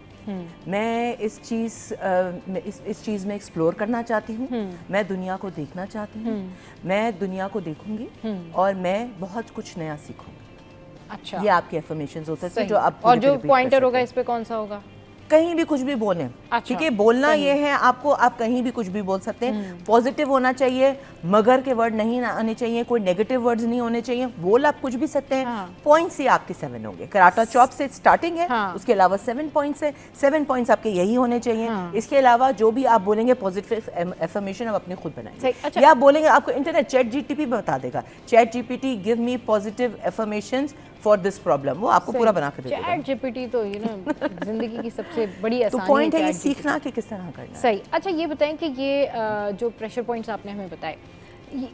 मैं इस चीज़ में एक्सप्लोर करना चाहती हूँ। मैं दुनिया को देखना चाहती हूँ। मैं दुनिया को देखूंगी और मैं बहुत कुछ नया सीखूंगी। अच्छा, ये आपके अफर्मेशंस होते हैं जो आप और जो पॉइंटर होगा इस पे कौन सा होगा? कहीं भी कुछ भी बोलें। अच्छा, ठीक है, बोलना ये है आपको, आप कहीं भी कुछ भी बोल सकते हैं। पॉजिटिव होना चाहिए, मगर के वर्ड नहीं आने चाहिए, कोई नेगेटिव वर्ड्स नहीं होने चाहिए। बोल आप कुछ भी सकते हैं। हाँ। पॉइंट्स ही आपके 7 होंगे। कराटा चॉप से स्टार्टिंग है। हाँ। उसके अलावा 7 पॉइंट्स है। 7 पॉइंट्स आपके यही होने चाहिए। हाँ। इसके अलावा जो भी आप बोलेंगे पॉजिटिव एफर्मेशन आप अपने खुद बनाएंगे। अच्छा। या आप बोलेंगे, आपको इंटरनेट चैट जीपीटी बता देगा, chat GPT give me positive affirmations for this problem, वो आपको पूरा बना के दे देगा। चैट जीपीटी तो जिंदगी की सबसे बड़ी तो आसानी पॉइंट है ये ChatGPT। सीखना कि किस तरह करना है। सही। अच्छा ये बताएं कि ये जो प्रेशर पॉइंट्स आपने हमें बताए,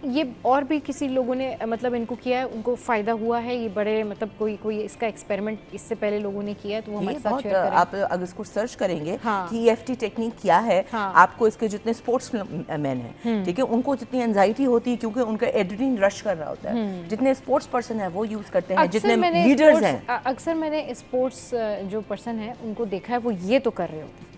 ये और भी किसी लोगों ने मतलब इनको किया है, उनको फ़ायदा हुआ है, ये बड़े मतलब कोई इसका एक्सपेरिमेंट इससे पहले लोगों ने किया है तो वो हमारे साथ शेयर करें। आप अगर इसको सर्च करेंगे हाँ। कि EFT टेक्निक क्या है, हाँ। आपको इसके जितने स्पोर्ट्स मैन हैं, ठीक है, उनको जितनी एंजाइटी होती है क्योंकि उनका एड्रेनलिन रश कर रहा होता है, जितने स्पोर्ट्स पर्सन है वो यूज करते हैं, जितने लीडर्स हैं। अक्सर मैंने स्पोर्ट्स जो पर्सन है उनको देखा है वो ये तो कर रहे होते हैं।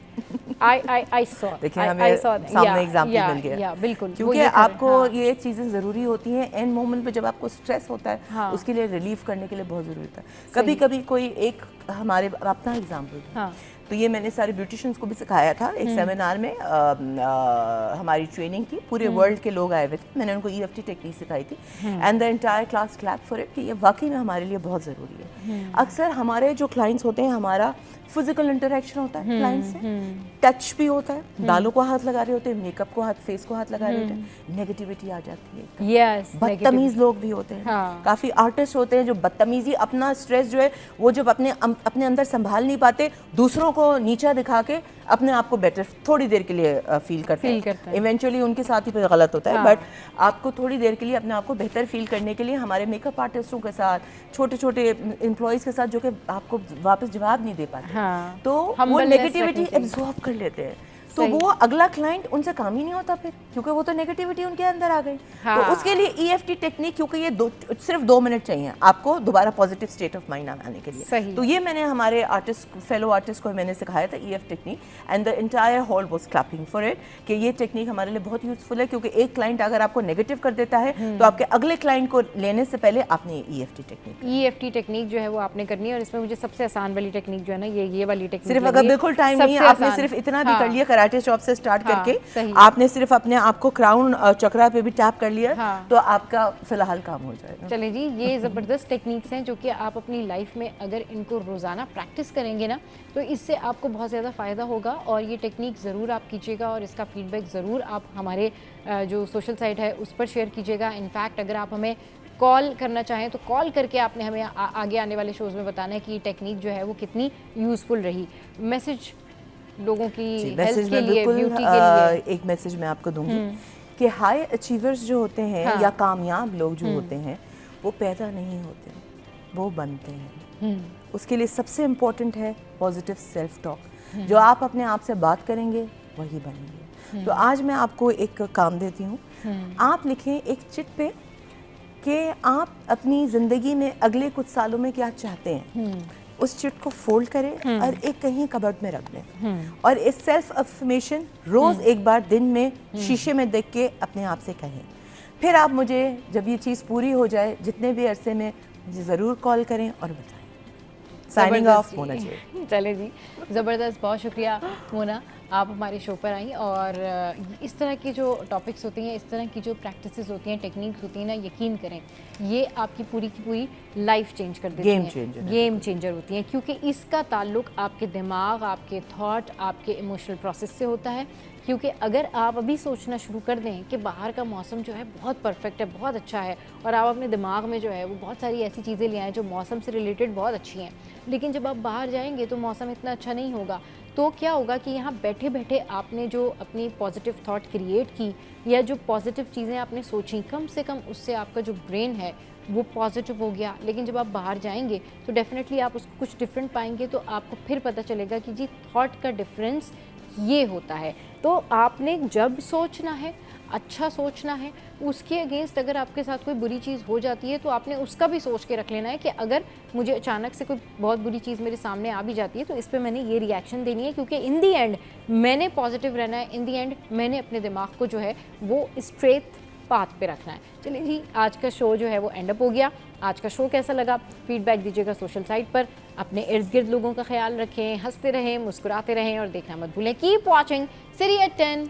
I saw देखिए हमें सामने एग्जाम्पल मिल गया। बिल्कुल, क्योंकि आपको ये चीज़ें ज़रूरी होती हैं एंड मोमेंट पे जब आपको स्ट्रेस होता है, हाँ। उसके लिए रिलीफ करने के लिए बहुत ज़रूरी होता है। कभी कभी कोई एक हमारे अपना एग्जाम्पल, हाँ। तो ये मैंने सारे ब्यूटिशियंस को भी सिखाया था एक सेमिनार में, हमारी ट्रेनिंग की, पूरे वर्ल्ड के लोग आए हुए थे, मैंने उनको EFT टेक्निक सिखाई थी and the entire class clap for it कि ये वाकई में हमारे लिए बहुत ज़रूरी है। अक्सर हमारे जो क्लाइंट्स होते हैं, हमारा फिजिकल इंटरेक्शन होता है क्लाइंट से, टच भी होता है, बालों को हाथ लगा रहे होते हैं, मेकअप को हाथ, फेस को हाथ लगा रहे होते हैं, नेगेटिविटी आ जाती है। यस, बदतमीज लोग भी होते हैं, हाँ। काफी आर्टिस्ट होते हैं जो बदतमीजी, अपना स्ट्रेस जो है वो जब अपने अंदर संभाल नहीं पाते, दूसरों को नीचा दिखा के अपने आप को बेटर थोड़ी देर के लिए फील करते हैं। इवेंचुअली उनके साथ ही फिर गलत होता है, हाँ। बट आपको थोड़ी देर के लिए अपने आप को बेहतर फील करने के लिए हमारे मेकअप आर्टिस्टों के साथ, छोटे छोटे एम्प्लॉयज़ के साथ जो कि आपको वापस जवाब नहीं दे पाते, हाँ। तो वो नेगेटिविटी एब्जॉर्ब कर लेते हैं, तो वो अगला क्लाइंट उनसे काम ही नहीं होता फिर, क्योंकि वो तो नेगेटिविटी उनके अंदर आ गई। हाँ। तो उसके लिए EFT टेक्निक, क्योंकि ये सिर्फ 2 मिनट चाहिए आपको दोबारा पॉजिटिव स्टेट ऑफ माइंड आने के लिए। सही। तो ये मैंने हमारे फेलो आर्टिस्ट को मैंने सिखाया था EFT technique and the entire hall was clapping for it कि ये टेक्निक हमारे लिए बहुत यूजफुल है, क्योंकि एक क्लाइंट अगर आपको नेगेटिव कर देता है तो आपके अगले क्लाइंट को लेने से पहले आपने EFT टेक्निक जो है वो आपने करनी है, और इसमें मुझे सबसे आसान वाली टेक्निक जो है ना ये वाली टेक्निक, सिर्फ अगर बिल्कुल टाइम नहीं है, आपने सिर्फ इतना भी कर लिया कराटे चॉप से स्टार्ट करके, आपने सिर्फ अपने आप को क्राउन चक्रा पे भी टैप कर लिया, तो आपका फिलहाल काम हो जाएगा। चलिए जी, ये ज़बरदस्त टेक्निक्स हैं जो कि आप अपनी लाइफ में अगर इनको रोज़ाना प्रैक्टिस करेंगे ना, तो इससे आपको बहुत ज़्यादा फ़ायदा होगा, और ये टेक्निक ज़रूर आप कीजिएगा, और इसका फीडबैक ज़रूर आप हमारे जो सोशल साइट है उस पर शेयर कीजिएगा। इनफैक्ट अगर आप हमें कॉल करना चाहें तो कॉल करके आपने हमें आगे आने वाले शोज़ में बताना है कि ये टेक्निक जो है वो कितनी यूज़फुल रही। मैसेज लोगों की हेल्थ के लिए, ब्यूटी के लिए, एक मैसेज मैं आपको दूंगी कि हाई अचीवर्स जो होते हैं, हाँ। या कामयाब लोग जो होते हैं, वो पैदा नहीं होते, वो बनते हैं। उसके लिए सबसे इम्पोर्टेंट है पॉजिटिव सेल्फ टॉक। जो आप अपने आप से बात करेंगे वही बनेंगे। तो आज मैं आपको एक काम देती हूँ, आप लिखें एक चिट पे कि आप अपनी ज़िंदगी में अगले कुछ सालों में क्या चाहते हैं। उस चिट को फोल्ड करें और एक कहीं कबर्ड में रख दें, और इस सेल्फ अफर्मेशन रोज़ एक बार दिन में शीशे में देख के अपने आप से कहें। फिर आप मुझे जब ये चीज़ पूरी हो जाए, जितने भी अरसे में, मुझे ज़रूर कॉल करें और बताएं। Signing off, Mona ji. चले जी, ज़बरदस्त, बहुत शुक्रिया मोना, आप हमारे शो पर आई, और इस तरह की जो टॉपिक्स होती हैं, इस तरह की जो प्रैक्टिसेस होती हैं, टेक्निक्स होती हैं ना, यकीन करें ये आपकी पूरी की पूरी लाइफ चेंज कर देती हैं, गेम चेंजर होती हैं, क्योंकि इसका ताल्लुक आपके दिमाग, आपके थॉट, आपके इमोशनल प्रोसेस से होता है। क्योंकि अगर आप अभी सोचना शुरू कर दें कि बाहर का मौसम जो है बहुत परफेक्ट है, बहुत अच्छा है, और आप अपने दिमाग में जो है वो बहुत सारी ऐसी चीज़ें ले आएँ जो मौसम से रिलेटेड बहुत अच्छी हैं, लेकिन जब आप बाहर जाएंगे तो मौसम इतना अच्छा नहीं होगा, तो क्या होगा कि यहाँ बैठे बैठे आपने जो अपनी पॉजिटिव थॉट क्रिएट की, या जो पॉजिटिव चीज़ें आपने सोची, कम से कम उससे आपका जो ब्रेन है वो पॉजिटिव हो गया। लेकिन जब आप बाहर जाएंगे तो डेफिनेटली आप उसको कुछ डिफरेंट पाएंगे, तो आपको फिर पता चलेगा कि जी थॉट का डिफरेंस ये होता है। तो आपने जब सोचना है, अच्छा सोचना है, उसके अगेंस्ट अगर आपके साथ कोई बुरी चीज़ हो जाती है तो आपने उसका भी सोच के रख लेना है कि अगर मुझे अचानक से कोई बहुत बुरी चीज़ मेरे सामने आ भी जाती है तो इस पे मैंने ये रिएक्शन देनी है, क्योंकि इन दी एंड मैंने पॉजिटिव रहना है, इन दी एंड मैंने अपने दिमाग को जो है वो स्ट्रेट पाथ पे रखना है। चलिए जी, आज का शो जो है वो एंड अप हो गया। आज का शो कैसा लगा फीडबैक दीजिएगा सोशल साइट पर। अपने इर्द गिर्द लोगों का ख्याल रखें, हंसते रहें, मुस्कुराते रहें, और देखना मत भूलें। कीप वॉचिंग सिरी एट 10।